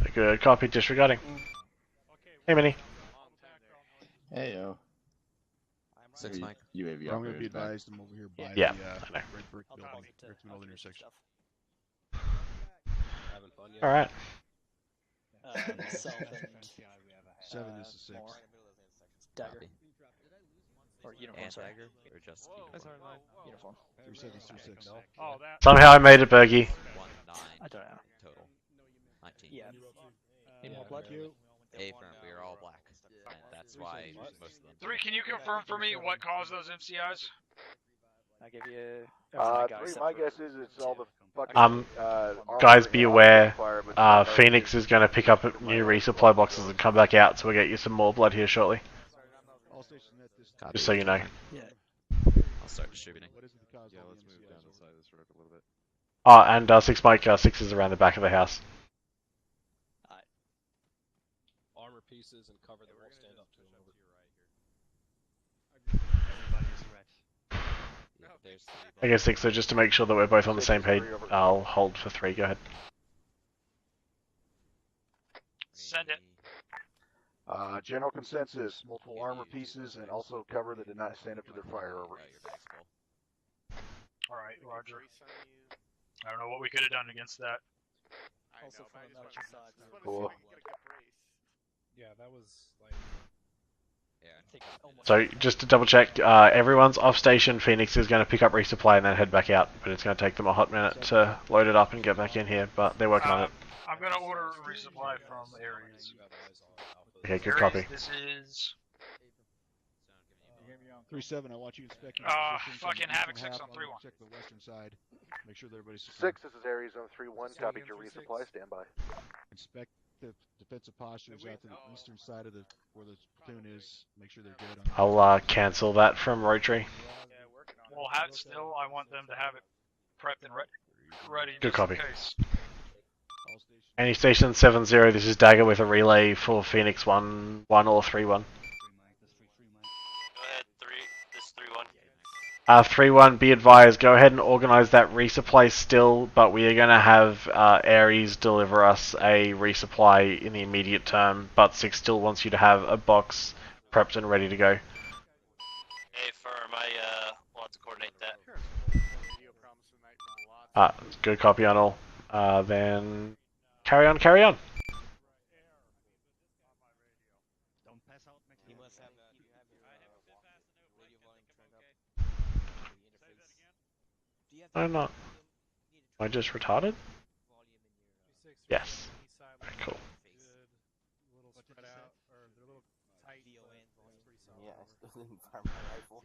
7-0. Good copy, disregarding. Hey, Mini. Hey, yo. 6 Mike. UAV I'm going to be advised I'm over here by yeah, the Red Brick Building, Richmond intersection. Alright. 7, this is 6. Dagger. Or uniform, And sorry. Dagger? Or just Uniform. 3736. Oh, that. Somehow I made it, Bergie. 1-9 I don't know. total. 19. Yeah. Need more blood? Affirm, we are all black. And that's why most of them. 3, can you confirm for me what caused those MCIs? I give you. 3, my guess is it's all the fucking, guys, be aware, Phoenix is going to pick up new resupply boxes and come back out, so we'll get you some more blood here shortly. Just so you know. Yeah. I'll start distributing. Yeah, let's move down the side of this road a little bit. Oh, and 6 Mike, 6 is around the back of the house. Armor pieces and cover them all stand up to them. I guess 6, so just to make sure that we're both on the same page, I'll hold for 3, go ahead. Send it. General consensus, multiple armor pieces, and also cover that did not stand up to their fire over. Alright, Roger. I don't know what we could have done against that. Also from another side. Cool. Yeah, that was like. So, just to double check, everyone's off station. Phoenix is going to pick up resupply and then head back out, but it's going to take them a hot minute to load it up and get back in here, but they're working on it. I'm going to order resupply from Ares. Okay, good Ares, copy. This is. 3-7, I want you inspecting fucking Havoc 6 on 3-1. Check the western side. Make sure that everybody's 6, this is Arizona 3-1, copy to resupply, stand by. Inspect the defensive postures out to the eastern side of where the platoon is. Make sure they're good. I'll cancel that from Rotary. Well, still, I want them to have it prepped and ready. Good just copy. in case. Any station 7-0, this is Dagger with a relay for Phoenix 1-1 or 3-1. 3-1, be advised, go ahead and organise that resupply still, but we are going to have Ares deliver us a resupply in the immediate term, but 6 still wants you to have a box prepped and ready to go. Hey, firm, will have to coordinate that. Good copy on all. Then, carry on, carry on. I'm not. Am I just retarded? Yes. Alright, cool. Yeah, I still didn't fire my rifle.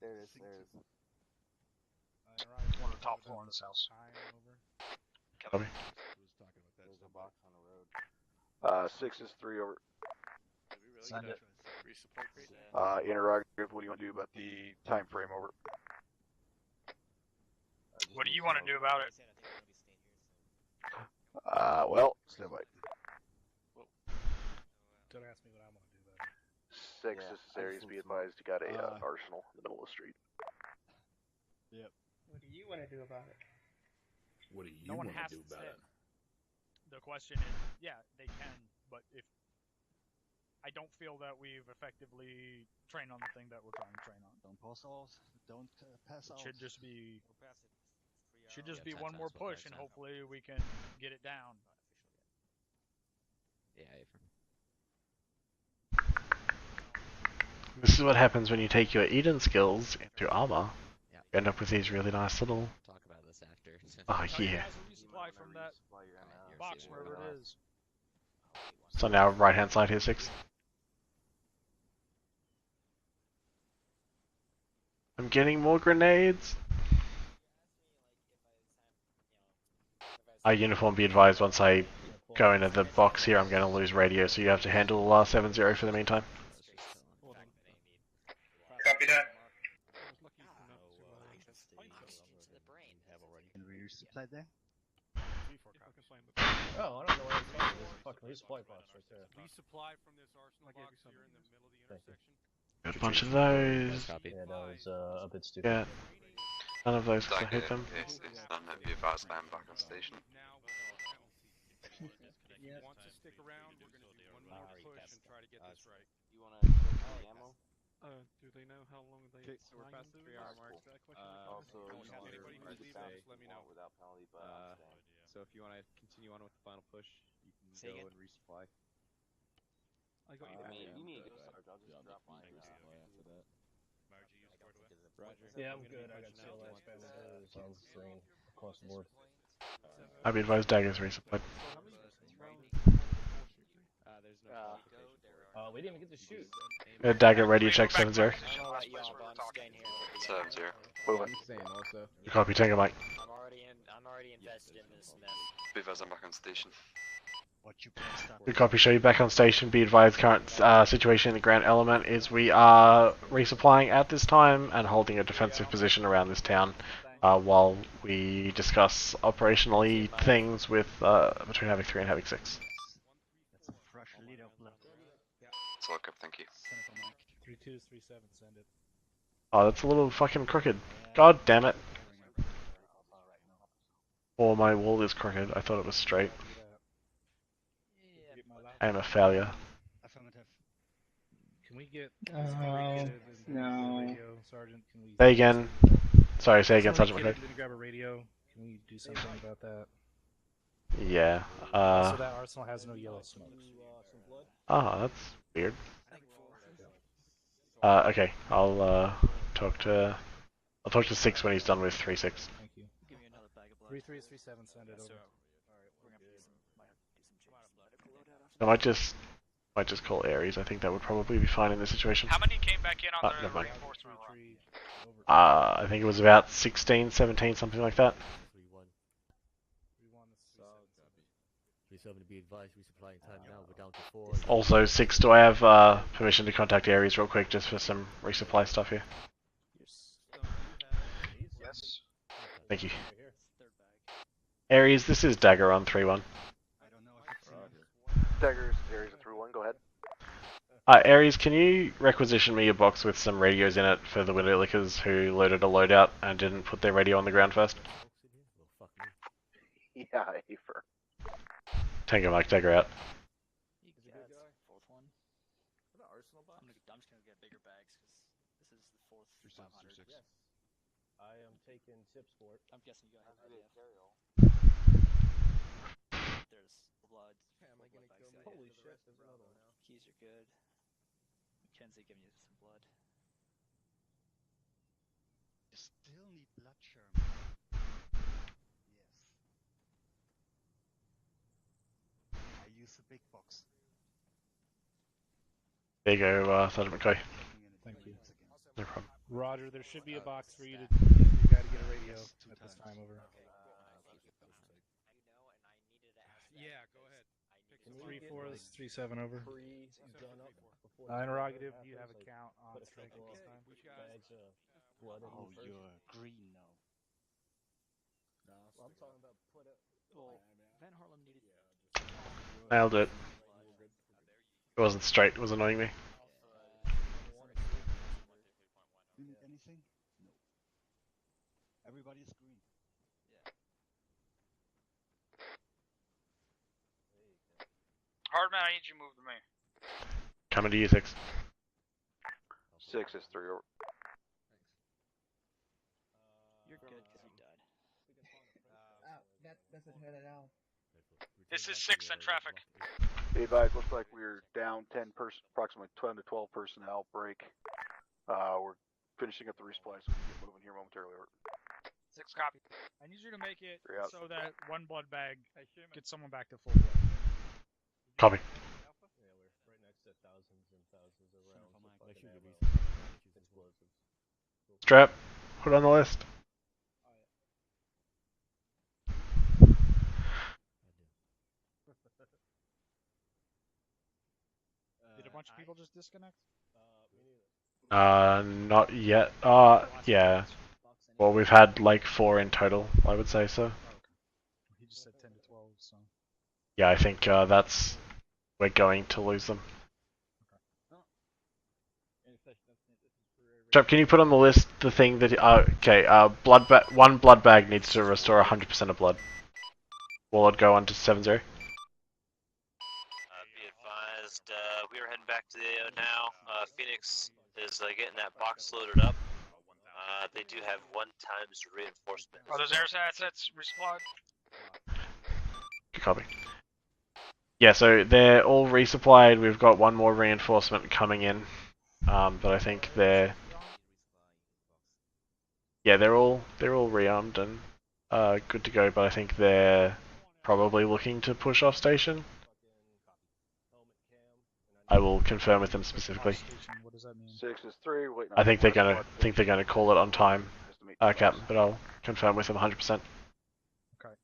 There it is, there it is. On the top floor in this house. Copy. There's a box on the road. 6 is 3 over. Send it. Interrogative, what do you want to do about the time frame over? What do you want to do about it? Well, stand by. Don't ask me what I want to do about it. 6, this is Aries, be advised, you got a arsenal in the middle of the street. Yep. What do you want to do about it? What do you No one want has to do to about say. it? The question is, yeah, they can, but if I don't feel that we've effectively trained on the thing that we're trying to train on. Don't pass out. Don't pass out. Should just be Yeah, 10 one more times what push, and Greg's saying. hopefully we can get it down. Yeah, Affirm. This is what happens when you take your Eden skills into armor. Yeah. You end up with these really nice little. Talk about this after. Oh yeah. Has a resupply from that box wherever it is. So now right hand side here 6. I'm getting more grenades. Uniform, be advised, once I go into the box here I'm going to lose radio, so you have to handle 7-0 for the meantime. Copy that. Supply there? Oh, I don't know where it's from. There's a fucking resupply box right there. Resupply from this arsenal box here in the middle of the intersection. Got a bunch of those. Yeah, that was a bit stupid. Yeah. None of those because I Dagger, hate them. yes, it's done. Be advised, I am back on station. If you want to stick around, we're going to do one more push and try to get this right. You want to get the ammo? Do they know how long they? So we're past the 3-hour mark. Is that a question? Also, you want anybody to leave? Just let me know. Without penalty, but I'm staying. So if you want to continue on with the final push, you can go and resupply. I got you. I mean, if you need a gift card, I'll just drop mine. After that. Yeah, I'm good. I got CLS bandages on screen across the board. I'd be advised daggers resupplied. We didn't even get to shoot. Dagger ready, check 7-0. 7-0. Moving. You copy, Tango Mike. I'm already invested in this mess. Be advised, I'm back on station. Good copy, show you back on station. Be advised, current situation in the ground element is we are resupplying at this time and holding a defensive position around this town while we discuss operationally things with between Havoc 3 and Havoc 6. It's all good, thank you. 3237, send it. Oh, that's a little fucking crooked. God damn it. Or my wall is crooked. I thought it was straight. I am a failure. Can we get no. radio, Sergeant? Can we Say again. Sorry, say again, Sergeant McCoy. Didn't grab a radio. Can we do something about that? Yeah. So that arsenal has no yellow smokes. Ah, that's weird. Okay, I'll talk to 6 when he's done with 3-6. Thank you. 3337, send it over. I might just call Ares. I think that would probably be fine in this situation. How many came back in on the never mind. reinforcement? I think it was about 16, 17, something like that. 37 to be advised, resupplying time now, we're down to 4. Also, 6, do I have permission to contact Ares real quick just for some resupply stuff here? Yes. Thank you. Ares, this is Dagger on 3-1. Dagger, this is Aries at 3-1, go ahead. Ares, can you requisition me a box with some radios in it for the window lickers who loaded a loadout and didn't put their radio on the ground first? Yeah, Afer. Tango Mike, Dagger out. I'm just gonna get bigger bags because this is the fourth 500. Yes. I am taking tips for it. I'm guessing you guys have There's blood. Am I gonna go? Holy shit, there's another one. Keys are good. Mackenzie giving you some blood. You still need blood, Sherman. Yes. I use a big box. There you go, Sergeant McCoy. Thank you. No problem. Roger, there should be a box for you to you gotta get a radio at this time over. Yeah, go ahead. 3437 over. Interrogative, do you have a count on the strike at this time? Bags of blood in you're green now. Well, I'm talking about put it. Nailed it. It wasn't straight, it was annoying me. Anything? No. Everybody's green. Hardman, I need you to move to me. Coming to you, 6. 6 is 3 over. You're good because you died. That doesn't hurt at all. This is 6 in traffic. Be advised, looks like we're down 10 approximately 10 to 12 personnel break. We're finishing up the resupply, so we can get moving here momentarily. 6 copy. I need you to make it Yep. so that one blood bag gets someone back to full blood. Copy. Strap, put on the list. Did a bunch of people just disconnect? Not yet. Yeah. Well, we've had like 4 in total, I would say so. He just said 10 to 12, so. Yeah, I think we're going to lose them. Strap, can you put on the list the thing that one blood bag needs to restore 100% of blood. Will it go on to 7-0? Be advised, we are heading back to the AO now. Phoenix is getting that box loaded up. They do have 1 times reinforcement. Are those air assets resupplied? Copy. Yeah, so they're all resupplied. We've got 1 more reinforcement coming in, but I think they're all rearmed and good to go. But I think they're probably looking to push off station. I will confirm with them specifically. What does that mean? 6 is 3. Waiting on I think they're gonna call it on time, Captain, but I'll confirm with them 100%. Okay.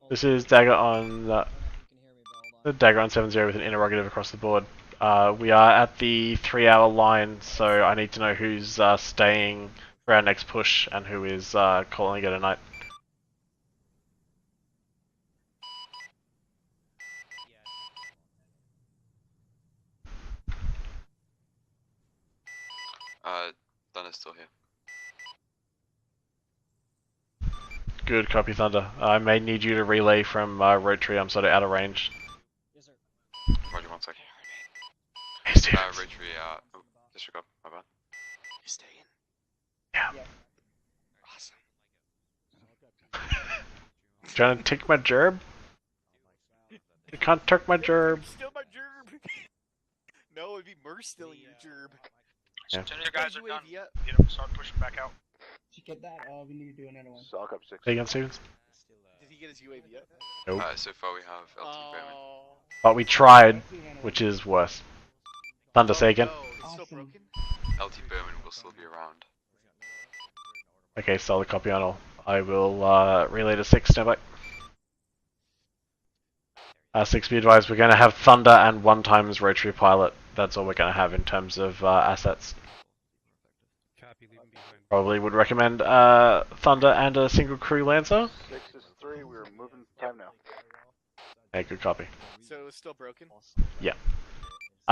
This is Dagger on the Dagger on 7-0 with an interrogative across the board. We are at the 3-hour line, so I need to know who's staying for our next push and who is calling it a night. Thunder's still here. Good, copy Thunder. I may need you to relay from Rotary, I'm sort of out of range. Roger, 1 second. Hey, Stevens. Rotary, disregard, my bad. You're staying? Yeah. Awesome. Trying to take my gerb? You can't take my gerb. Still my gerb. No, it'd be Merc still in your gerb. Yeah. As soon as you guys are done, Yet. get them start pushing back out. Did you get that? We need to do another one. Sock up 6. Say again, Stevens? Did he get his UAV yet? Nope. So far we have LT Bowman. But we tried, which is worse. Thunder, say again. No, it's still broken? LT Bowman will still be around. Okay, solid copy on all. I will relay to 6, stand by. 6, be advised, we're going to have Thunder and 1 times Rotary Pilot. That's all we're going to have in terms of assets. Probably would recommend Thunder and a single crew Lancer. 6 is 3. We're moving time now. Okay, good copy. So it's still broken? Yeah.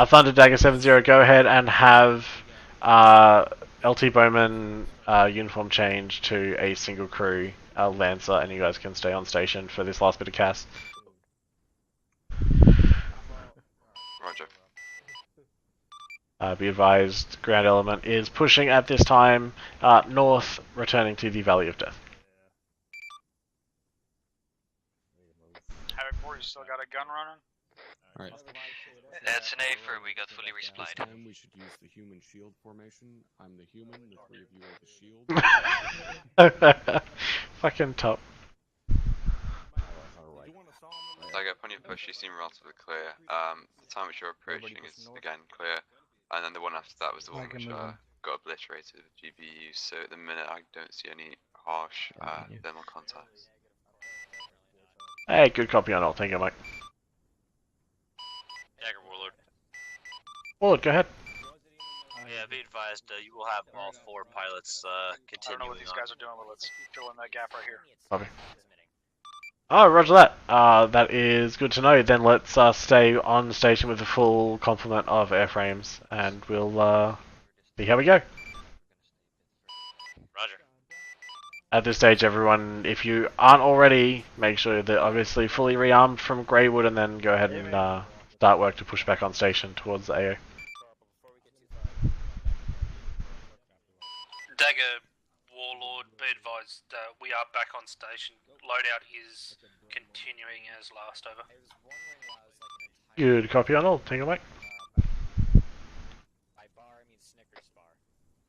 Thunder Dagger 7-0, go ahead and have LT Bowman uniform change to a single crew Lancer, and you guys can stay on station for this last bit of cast. Roger. Be advised, ground element is pushing at this time north, returning to the Valley of Death. Havoc 4, you still got a gun running? Alright. That's an A for we got fully resupplied. This time we should use the human shield formation. I'm the human, the 3 of you are the shield. Fucking top. Dagger, upon your push you seem relatively clear. The time which you're approaching is again clear. And then the one after that was the one which got obliterated with GBU, so at the minute I don't see any harsh thermal contacts. Hey, good copy on all. Thank you, Mike. Dagger Warlord. Warlord, go ahead. Yeah, Yeah, be advised, you will have all 4 pilots I don't know continuing what these on. guys are doing, but let's fill in that gap right here. Copy. Oh, roger that. That is good to know. Then let's stay on station with a full complement of airframes, and we'll see how we go. Roger. At this stage, everyone, if you aren't already, make sure that obviously fully rearmed from Greywood, and then go ahead and start work to push back on station towards the AO. Dagger, Warlord, be advised, we are back on station. Loadout is continuing as last, over. Good copy, Arnold. Take it away.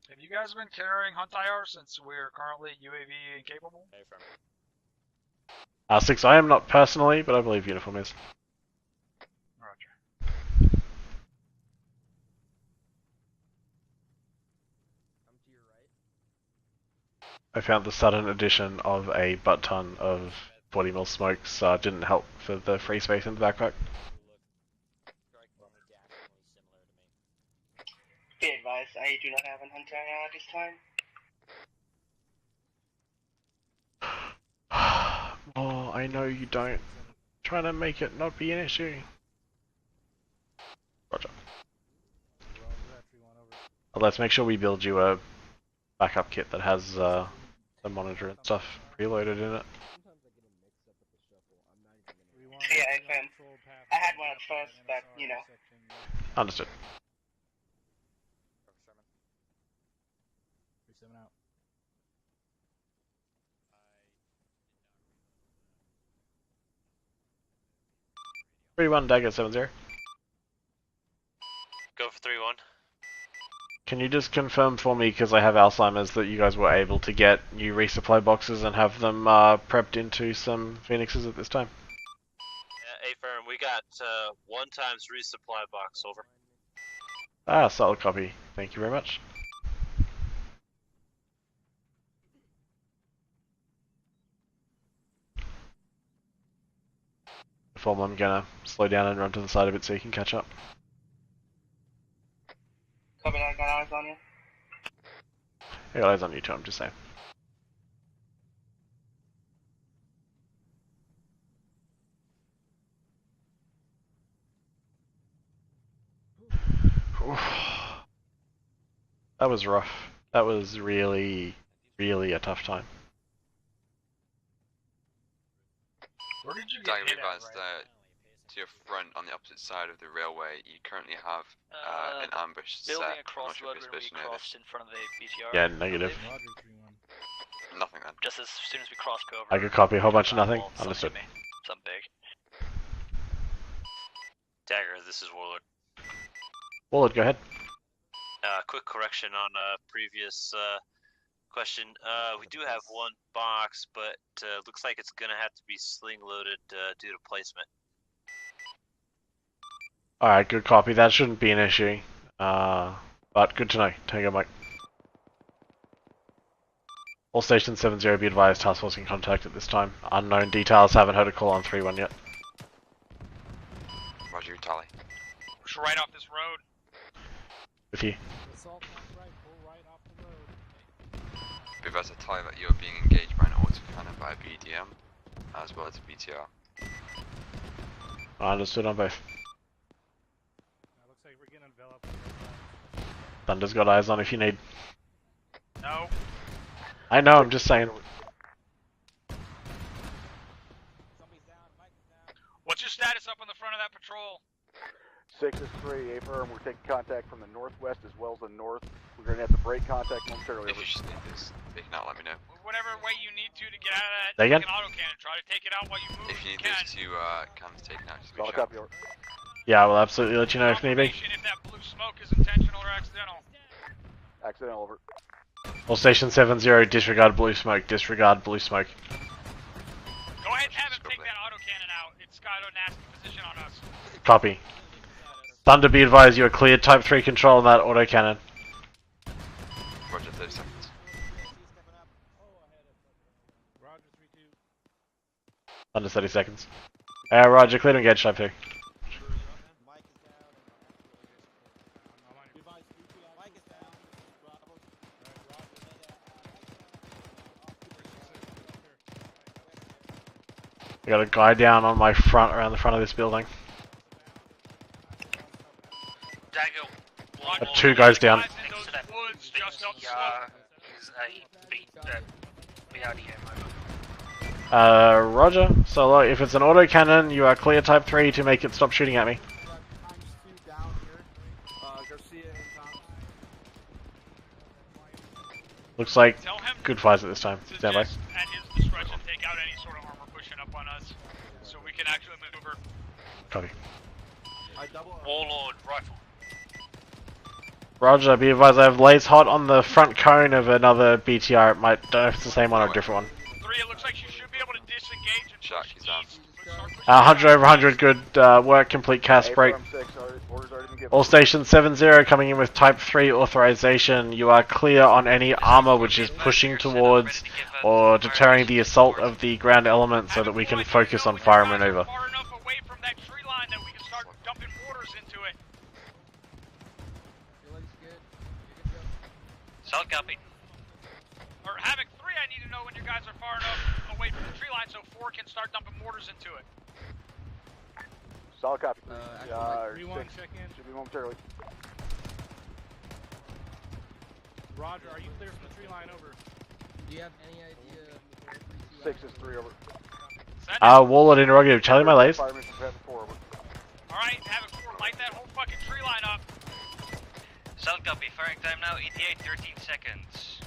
Have you guys been carrying hunt IR since we're currently UAV incapable? 6, I am not personally, but I believe uniform is. Roger. I found the sudden addition of a butt ton of 40mm smokes didn't help for the free space in the backpack. Be advised, I do not have an hunter at this time. Oh, I know you don't. Trying to make it not be an issue. Roger. Well, let's make sure we build you a backup kit that has the monitor and stuff preloaded in it. Yeah, I had one at first, but you know. Understood. Out. 3-1 Dagger 7-0. Go for 3-1. Can you just confirm for me, because I have Alzheimer's, that you guys were able to get new resupply boxes and have them prepped into some Phoenixes at this time? Yeah, A-firm, we got 1 times resupply box, over. Solid copy. Thank you very much. Before I'm gonna slow down and run to the side a bit so you can catch up. Copy that, got eyes on you. I got eyes on you too, I'm just saying. Oof. That was rough. That was really, really a tough time. Where did you get Dagger, hit be at, advised, right? to your front on the opposite side of the railway, you currently have an ambush set. Building I'm across not the sure road if it's when we positioned crossed in front of the BTR. Yeah, negative. Nothing then. Just as soon as we cross over. I could copy a whole bunch of nothing. Understood. Something big. Dagger, this is Warlord. Warlord, go ahead. Quick correction on a previous question. We do have 1 box, but looks like it's gonna have to be sling loaded due to placement. Alright, good copy. That shouldn't be an issue. But good to know. Tango Mike. All Station 70 be advised, task force in contact at this time. Unknown details, haven't heard a call on 3-1 yet. Roger, tally. Push right off this road. With you. Be advised, I tally that you are being engaged by an autocannon by a BDM, as well as a BTR. Understood on both. Looks like we're getting enveloped. Thunder's got eyes on if you need. No. I know, I'm just saying. What's your status up on the front of that patrol? 6 is 3, A-firm, we're taking contact from the northwest as well as the north. We're going to have to break contact momentarily. If you just need this, you can let me know. Whatever way you need to get out of that, Say again? take an autocannon. Try to take it out while you move. If you need those 2 cannons taken out, just be Solid sure. copy, over. Yeah, I will absolutely let you know if need be. If that blue smoke is intentional or accidental. Accidental, over. All Station 70, disregard blue smoke, disregard blue smoke. Go ahead and have him take that autocannon out. It's got a nasty position on us. Copy. Thunder, be advised, you are cleared Type 3 control on that autocannon. Roger, 30 seconds. Under 30 seconds. Roger, clear to engage Type 3. I got a guy down on my front, around the front of this building. Dagger. Got 2 guys down. Next to that woods just up is a BRDM over. Roger. Solo, if it's an autocannon, you are clear type 3 to make it stop shooting at me. Looks like good fires at this time. Stand by. At his discretion, take out any sort of armor pushing up on us, so we can actually maneuver. Copy. Warlord rifle. Roger, be advised I have lays hot on the front cone of another BTR. It might, don't know if it's the same one or a different one. 3, it looks like you should be able to disengage and Shark, he's down. 100 over 100, good work, complete cast break. All stations 7-0 coming in with type 3 authorization. You are clear on any armor which is pushing towards or deterring the assault of the ground element so that we can focus on fire and maneuver. Far enough away from that tree line that we can start dumping mortars into it. Solid copy. Or Havoc 3, I need to know when you guys are far enough away from the tree line so 4 can start dumping mortars into it. Solid copy. 3-1, 6 check in. should be momentarily. Roger, are you clear from the tree line? Over. Do you have any idea? 6 is 3 over. Warlord interrogative, Charlie, my lays. Alright, Havoc 4, light that whole fucking tree line up. Solid copy. Firing time now, ETA 13 seconds.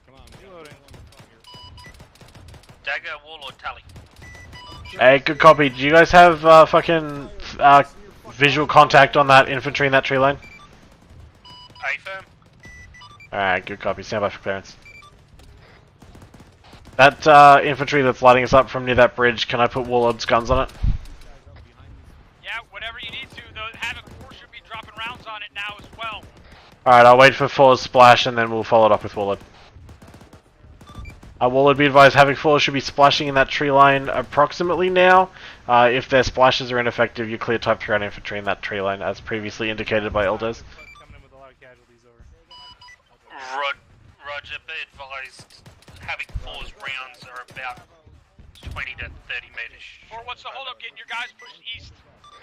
Come on, reloading. Dagger, Warlord, tally. Hey, good copy. Do you guys have fucking visual contact on that infantry in that tree line? A firm. Alright, good copy. Stand by for clearance. That infantry that's lighting us up from near that bridge, can I put Warlord's guns on it? Yeah, whatever you need to. The Havoc 4 should be dropping rounds on it now as well. Alright, I'll wait for 4's splash and then we'll follow it up with Warlord. Warlord, be advised, Havoc 4 should be splashing in that tree line approximately now. If their splashes are ineffective, you clear type 3 out infantry in that tree line, as previously indicated by Elders. Roger, be advised, Havoc 4's rounds are about 20 to 30 meters. Or what's the holdup getting your guys pushed east?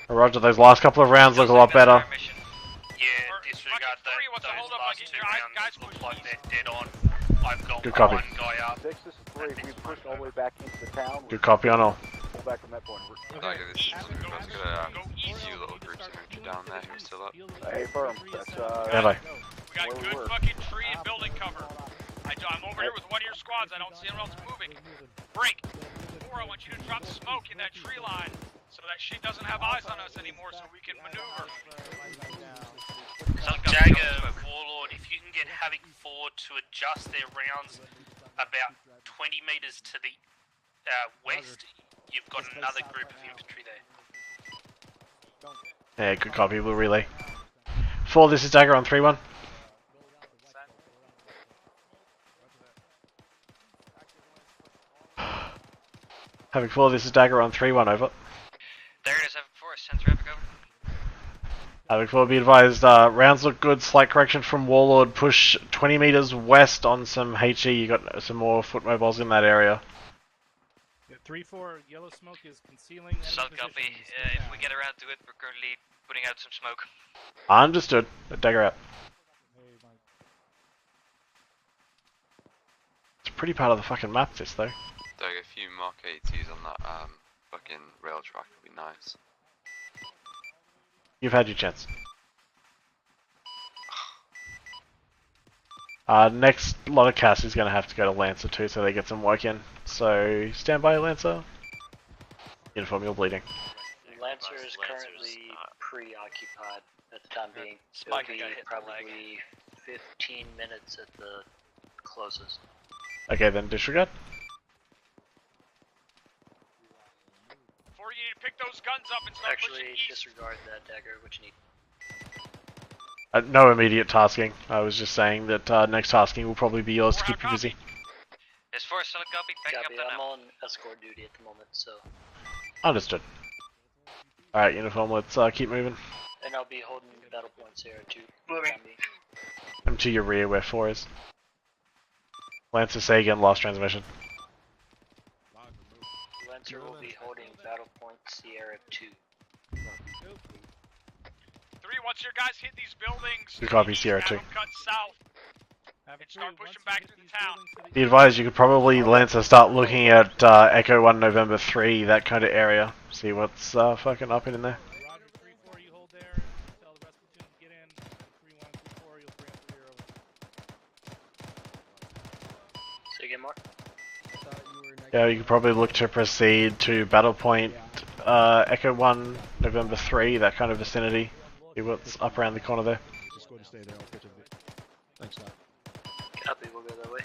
Roger, those last couple of rounds look a lot better. Yeah, disregard those last 2 rounds look like they're dead on. I've got Good copy. 1 guy up. 6 is 3. We pushed all the way back into the town. Good copy on all. Pull back from that point. Dagger, this is few little groups of infantry down there who are still up. Hey, firm. That's Stand by. We got good fucking tree and building cover. I'm over here with one of your squads. I don't see anyone else moving. Break. 4, I want you to drop smoke in that tree line so that shit doesn't have eyes on us anymore so we can maneuver. Dagger, Warlord, if you can get Havoc 4 to adjust their rounds about 20 meters to the west, you've got another group of infantry there. Yeah, good copy, we'll relay. 4, this is Dagger on 3-1. Havoc 4, this is Dagger on 3-1, over. Dagger is 7-4, send traffic over. Havoc 4, be advised, rounds look good, slight correction from Warlord, push 20 meters west on some HE, you got some more foot mobiles in that area. 3-4, yellow smoke is concealing. Solid copy. If we get around to it, we're currently putting out some smoke. Understood. Dagger out. It's a pretty part of the fucking map, this though. Dagger, a few Mark 80s on that fucking rail track would be nice. You've had your chance. Next lot of cast is going to have to go to Lancer too, so they get some work in. So, stand by, Lancer. Uniform, you're bleeding. Lancer is currently preoccupied at the time being. It'll be probably 15 minutes at the closest. Okay, then disregard. Before you need to pick those guns up and start Actually, pushing east. disregard that, Dagger. What you need? No immediate tasking. I was just saying that next tasking will probably be yours to keep you busy. Is 4 solid copy, backing Copy. up I'm now. on escort duty at the moment, so. Understood. Alright, uniform, let's keep moving. And I'll be holding battle points here too. I'm to your rear where 4 is. Lancer, say again, lost transmission. Lancer will be holding Battle Point Sierra 2. 3, once your guys hit these buildings, Good copy, Sierra have 2. them cut south. And start pushing back through the town. Be advised, you could probably, Lancer, start looking at Echo 1 November 3, that kind of area. See what's fucking up in there. Roger, 3-4, you hold there. Tell the rest of the platoons to get in. 3-1, 3-4, you'll bring up the rear over. Say again, more? Yeah, you could probably look to proceed to Battle Point Echo 1 November 3, that kind of vicinity. See what's up around the corner there. Just go to stay there. I'll catch up with you. Thanks, Doc. Copy, we'll go that way.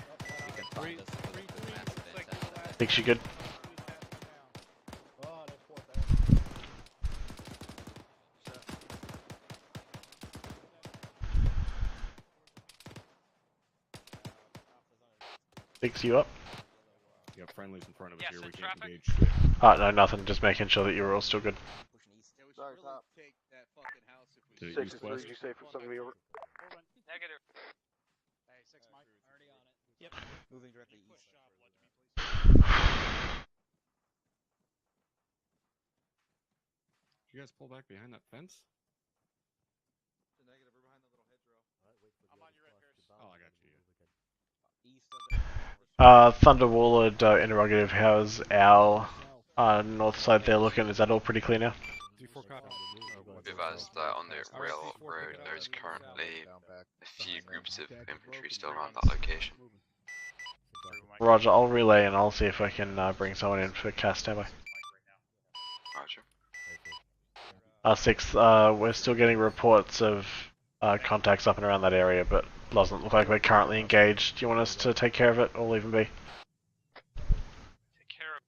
You can find us with the massive intel. Think you good? Picks you up. You got friendlies in front of us here. We can't traffic. engage. No, nothing. Just making sure that you're all still good. Sorry, top. To Six east is west. did you say for something to be over? Negative. Hey, 6 Mike, already on it. Yep. Moving directly east. Did you guys pull back behind that fence? Negative, we're behind the little hedgerow. I'm on your records. Oh, I got you. East of the Thunder Warlord, interrogative, how's our north side there looking? Is that all pretty clear now? D4 copy. Be advised that on the rail road there is currently a few groups of infantry still around that location. Roger, I'll relay and I'll see if I can bring someone in for cast standby. Roger. 6, we're still getting reports of contacts up and around that area, but doesn't look like we're currently engaged. Do you want us to take care of it or leave them be? Take care of.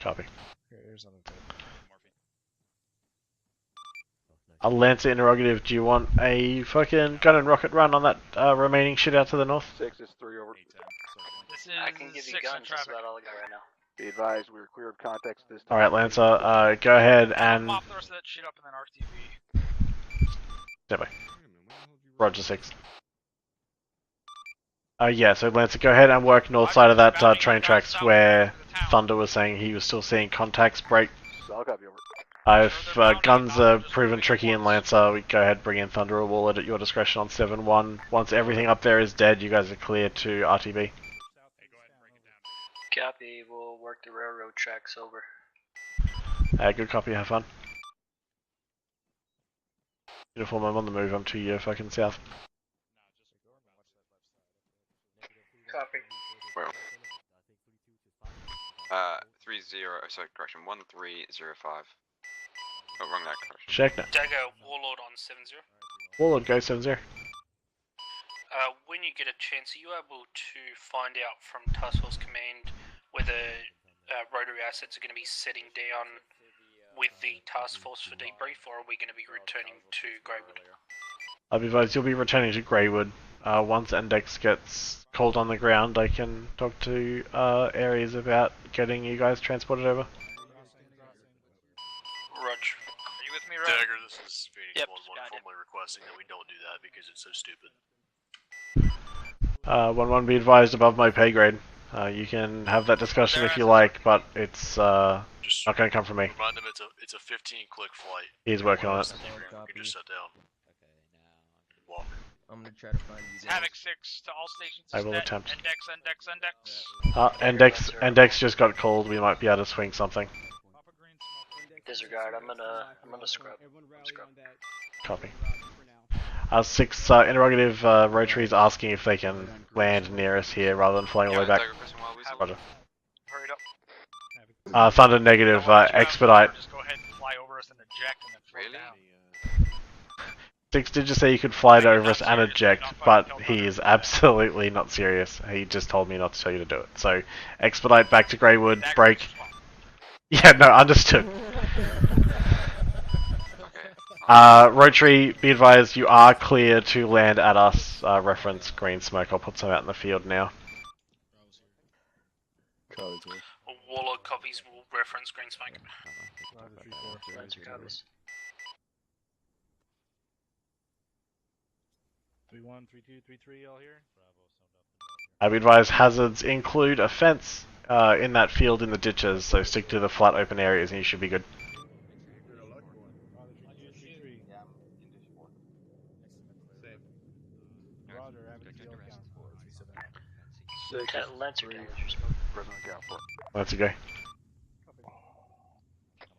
Copy. Here's something. Lancer interrogative, do you want a fucking gun and rocket run on that remaining shit out to the north? 6 is 3 over. This is I can give you 6 guns, in that's traffic. about all I got right now. Be advised, we were clear of contacts this time. Alright, Lancer, go ahead and... Mop the rest of that shit up and then RTV. Standby. Roger 6. Yeah, so Lancer, go ahead and work north side of that train tracks where Thunder was saying he was still seeing contacts break. So I'll copy over. If guns are proven tricky in Lancer, we go ahead and bring in Thunder or Warlord at your discretion on 7-1. Once everything up there is dead, you guys are clear to RTV. Copy, we'll work the railroad tracks over. Good copy, have fun. Uniform, I'm on the move, I'm to your fucking south. Copy. Well. sorry, correction, 1305. Oh, wrong that, correction. Check now. Dagger, Warlord on 7-0. Warlord, go 7-0. When you get a chance, are you able to find out from Task Force Command whether rotary assets are going to be sitting down with the Task Force for debrief, or are we going to be returning to Greywood? I'll be advised you'll be returning to Greywood. Once Index gets cold on the ground, I can talk to Ares about getting you guys transported over. Roger. Are you with me, Roger? Dagger, this is Phoenix Yep, 1-1 formally requesting that we don't do that because it's so stupid. 1-1, be advised above my pay grade. You can have that discussion if you like, but it's not going to come from me. Remind him it's a 15-click flight. He's working on it. We can just shut down. Walk. I'm gonna try to find you guys. Havoc 6 to all stations. I will net. attempt. Index. Index just got called. We might be able to swing something. Disregard, I'm gonna scrub. Copy. 6, interrogative, Rotary's asking if they can land near us here rather than flying all the way back. Roger. Hurried up. Thunder negative, expedite. Just go ahead and fly over us and eject and then float down. 6 did just say you could fly it over us and eject, but he is absolutely not serious. He just told me not to tell you to do it. So, expedite back to Greywood, break. Yeah, no, understood. Rotary, be advised, you are clear to land at us. Reference green smoke. I'll put some out in the field now. Warlord copies will reference green smoke. Lancer copies. 3-1, 3-2, 3-3, all here. Be advised, hazards include a fence, in that field in the ditches, so stick to the flat open areas and you should be good. Lancer damage or smoke. Let's go.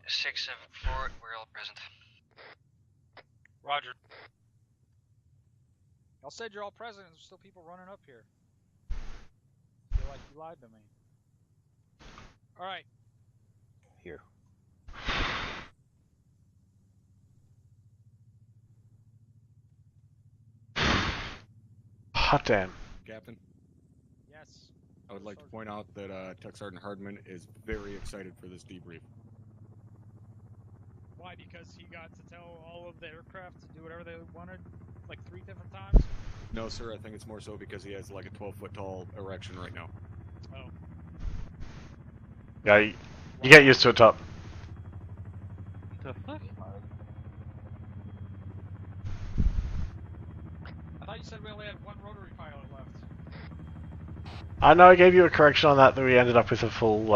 674, we're all present. Roger. Y'all said you're all present, and there's still people running up here. I feel like you lied to me. Alright. Here. Hot damn. Captain? Yes. I would like to point out that TSgt Hardman is very excited for this debrief. Why? Because he got to tell all of the aircraft to do whatever they wanted, like 3 different times? No, sir, I think it's more so because he has like a 12-foot tall erection right now. Oh. Yeah, you get used to it, Top. The fuck? I thought you said we only had 1 rotary pilot left. I know I gave you a correction on that we ended up with a full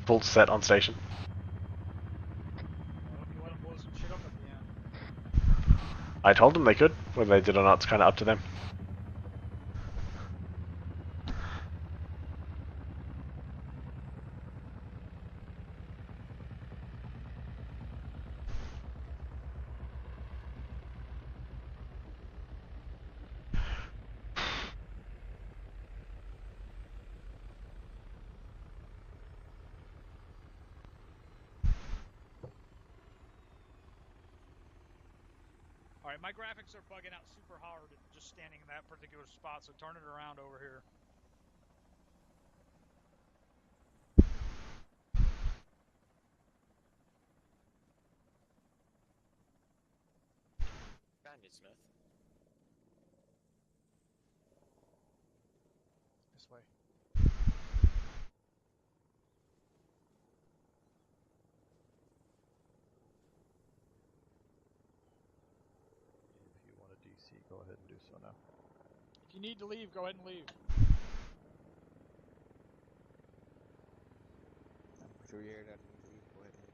full set on station. I hope you let them blow some shit up at the end. I told them they could. Whether they did or not, it's kind of up to them. Alright, my graphics are bugging out super hard just standing in that particular spot, so turn it around over here. Bandit Smith. This way. If you want a DC, go ahead and do so now. If you need to leave, go ahead and leave. I'm sure you hear that. Go ahead and leave.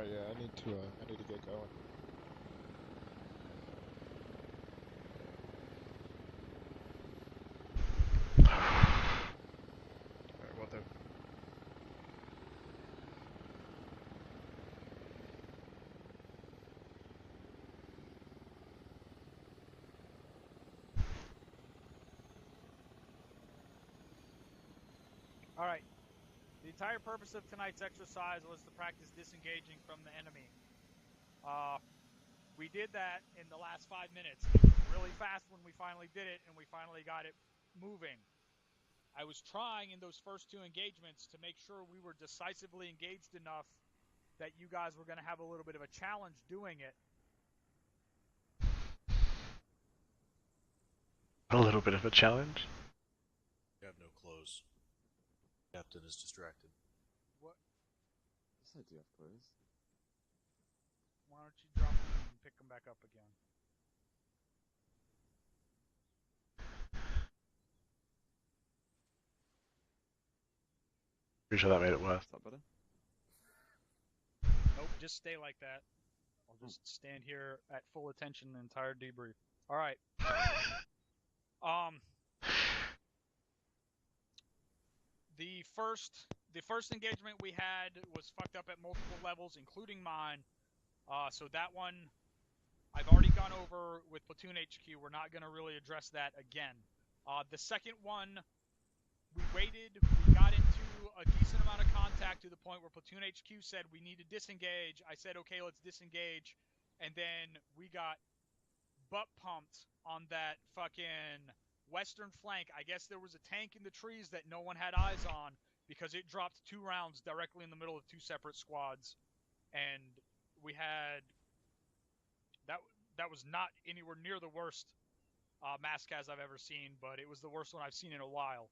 Yeah, I need to get going. Alright, what the? Alright. The entire purpose of tonight's exercise was to practice disengaging from the enemy. We did that in the last 5 minutes. It was really fast when we finally did it, and we finally got it moving. I was trying in those first 2 engagements to make sure we were decisively engaged enough that you guys were going to have a little bit of a challenge doing it. A little bit of a challenge. You have no clothes. Captain is distracted. What? Yes, I do have clothes. Why don't you drop them and pick them back up again? Pretty sure that made it worse. Is that better? Nope, just stay like that. I'll just stand here at full attention the entire debrief. Alright. The first engagement we had was fucked up at multiple levels, including mine. So that one I've already gone over with Platoon HQ. We're not going to really address that again. The second one, we waited, we got into a decent amount of contact to the point where Platoon HQ said we need to disengage. I said, okay, let's disengage. And then we got butt pumped on that fucking western flank. I guess there was a tank in the trees that no one had eyes on because it dropped 2 rounds directly in the middle of 2 separate squads. And we had... That was not anywhere near the worst MASCAS I've ever seen, but it was the worst one I've seen in a while.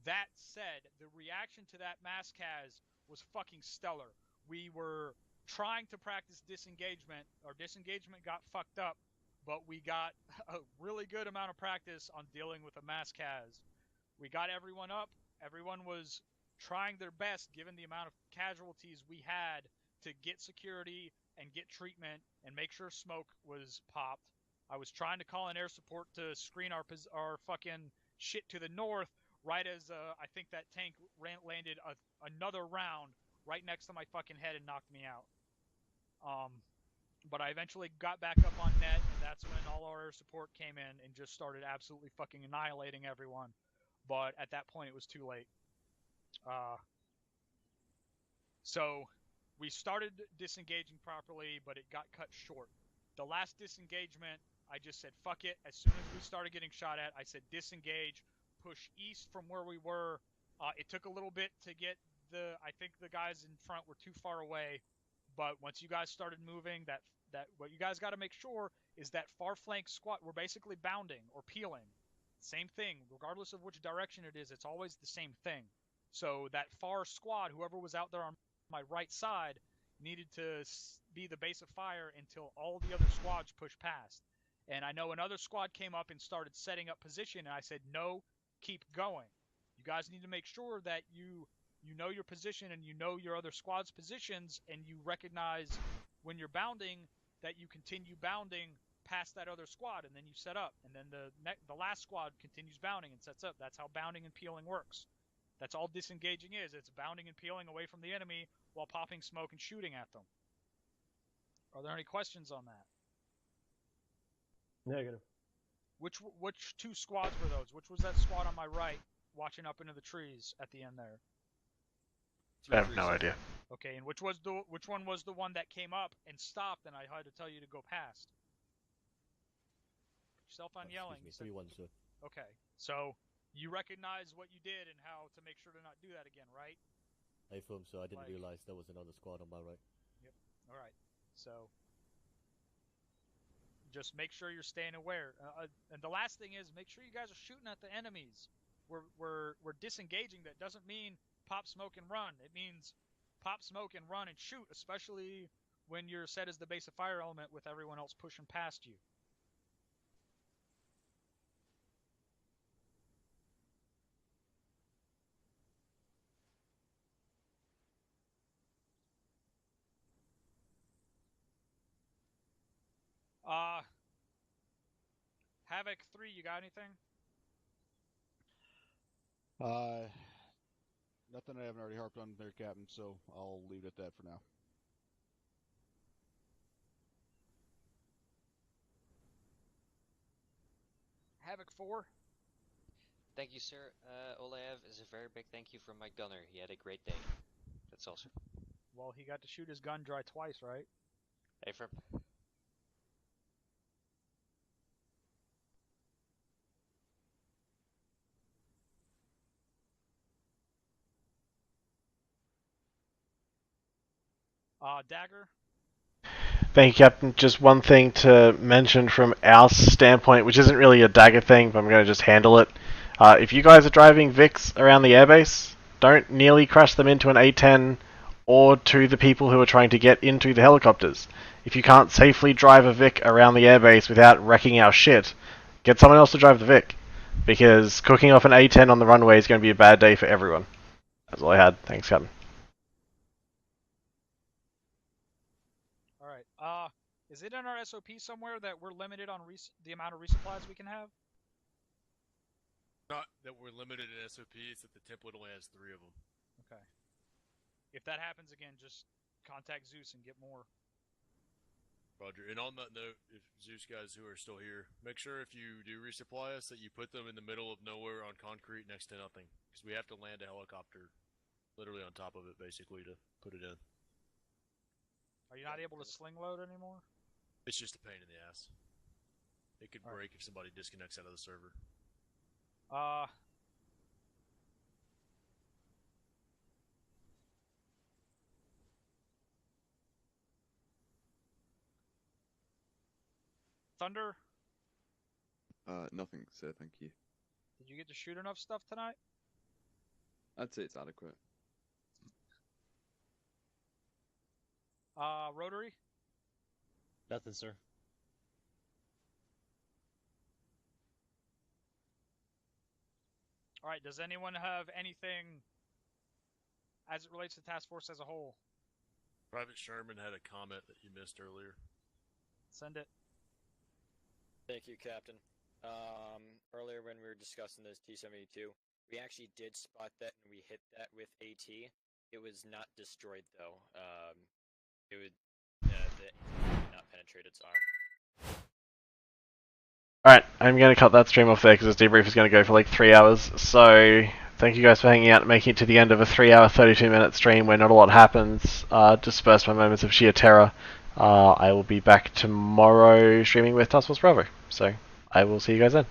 That said, the reaction to that MASCAS was fucking stellar. We were trying to practice disengagement. Our disengagement got fucked up, but we got a really good amount of practice on dealing with a mass cas. We got everyone up. Everyone was trying their best, given the amount of casualties we had, to get security and get treatment and make sure smoke was popped. I was trying to call in air support to screen our fucking shit to the north, right as I think that tank landed another round right next to my fucking head and knocked me out. But I eventually got back up on net, and that's when all our air support came in and just started absolutely fucking annihilating everyone. But at that point, it was too late. So we started disengaging properly, but it got cut short. The last disengagement, I just said, fuck it. As soon as we started getting shot at, I said, disengage, push east from where we were. It took a little bit to get I think the guys in front were too far away, but once you guys started moving, what you guys got to make sure is that far flank squad, we're basically bounding or peeling. Same thing, regardless of which direction it is, it's always the same thing. So that far squad, whoever was out there on my right side, needed to be the base of fire until all the other squads pushed past. And I know another squad came up and started setting up position, and I said, no, keep going. You guys need to make sure that you know your position and you know your other squad's positions, and you recognize when you're bounding that you continue bounding past that other squad, and then you set up, and then the last squad continues bounding and sets up. That's how bounding and peeling works. That's all disengaging is. It's bounding and peeling away from the enemy while popping smoke and shooting at them. Are there any questions on that? Negative. Which two squads were those? Which was that squad on my right watching up into the trees at the end there? I have no idea. Okay, and which one was the one that came up and stopped, and I had to tell you to go past? Put yourself on yelling. Excuse me, 3-1, sir. Okay, so you recognize what you did and how to make sure to not do that again, right? I affirm, sir. I didn't realize there was another squad on my right. Yep. All right. So just make sure you're staying aware. And the last thing is, make sure you guys are shooting at the enemies. We're disengaging. That doesn't mean pop, smoke, and run. It means pop, smoke, and run and shoot, especially when you're set as the base of fire element with everyone else pushing past you. Havoc 3, you got anything? Nothing I haven't already harped on there, Captain, so I'll leave it at that for now. Havoc 4? Thank you, sir. All I have is a very big thank you from my gunner. He had a great day. That's all, sir. Well, he got to shoot his gun dry twice, right? Hey, firm. Dagger? Thank you, Captain. Just one thing to mention from our standpoint, which isn't really a Dagger thing, but I'm going to just handle it. If you guys are driving Vics around the airbase, don't nearly crash them into an A-10 or to the people who are trying to get into the helicopters. If you can't safely drive a Vic around the airbase without wrecking our shit, get someone else to drive the Vic. Because cooking off an A-10 on the runway is going to be a bad day for everyone. That's all I had. Thanks, Captain. Alright, is it in our SOP somewhere that we're limited on the amount of resupplies we can have? Not that we're limited in SOP, it's that the template only has 3 of them. Okay. If that happens again, just contact Zeus and get more. Roger. And on that note, if Zeus guys who are still here, make sure if you do resupply us that you put them in the middle of nowhere on concrete next to nothing. Because we have to land a helicopter literally on top of it, basically, to put it in. Are you not able to sling load anymore? It's just a pain in the ass. It could break if somebody disconnects out of the server. Thunder? Nothing, sir, thank you. Did you get to shoot enough stuff tonight? I'd say it's adequate. Rotary? Nothing, sir. Alright, does anyone have anything as it relates to the task force as a whole? Private Sherman had a comment that you missed earlier. Send it. Thank you, Captain. Earlier when we were discussing this T-72, we actually did spot that and we hit that with AT. It was not destroyed though. It would not penetrate its arm. Alright, I'm going to cut that stream off there because this debrief is going to go for like 3 hours. So, thank you guys for hanging out and making it to the end of a 3 hour, 32 minute stream where not a lot happens. Dispersed by moments of sheer terror. I will be back tomorrow streaming with Task Force Bravo. So, I will see you guys then.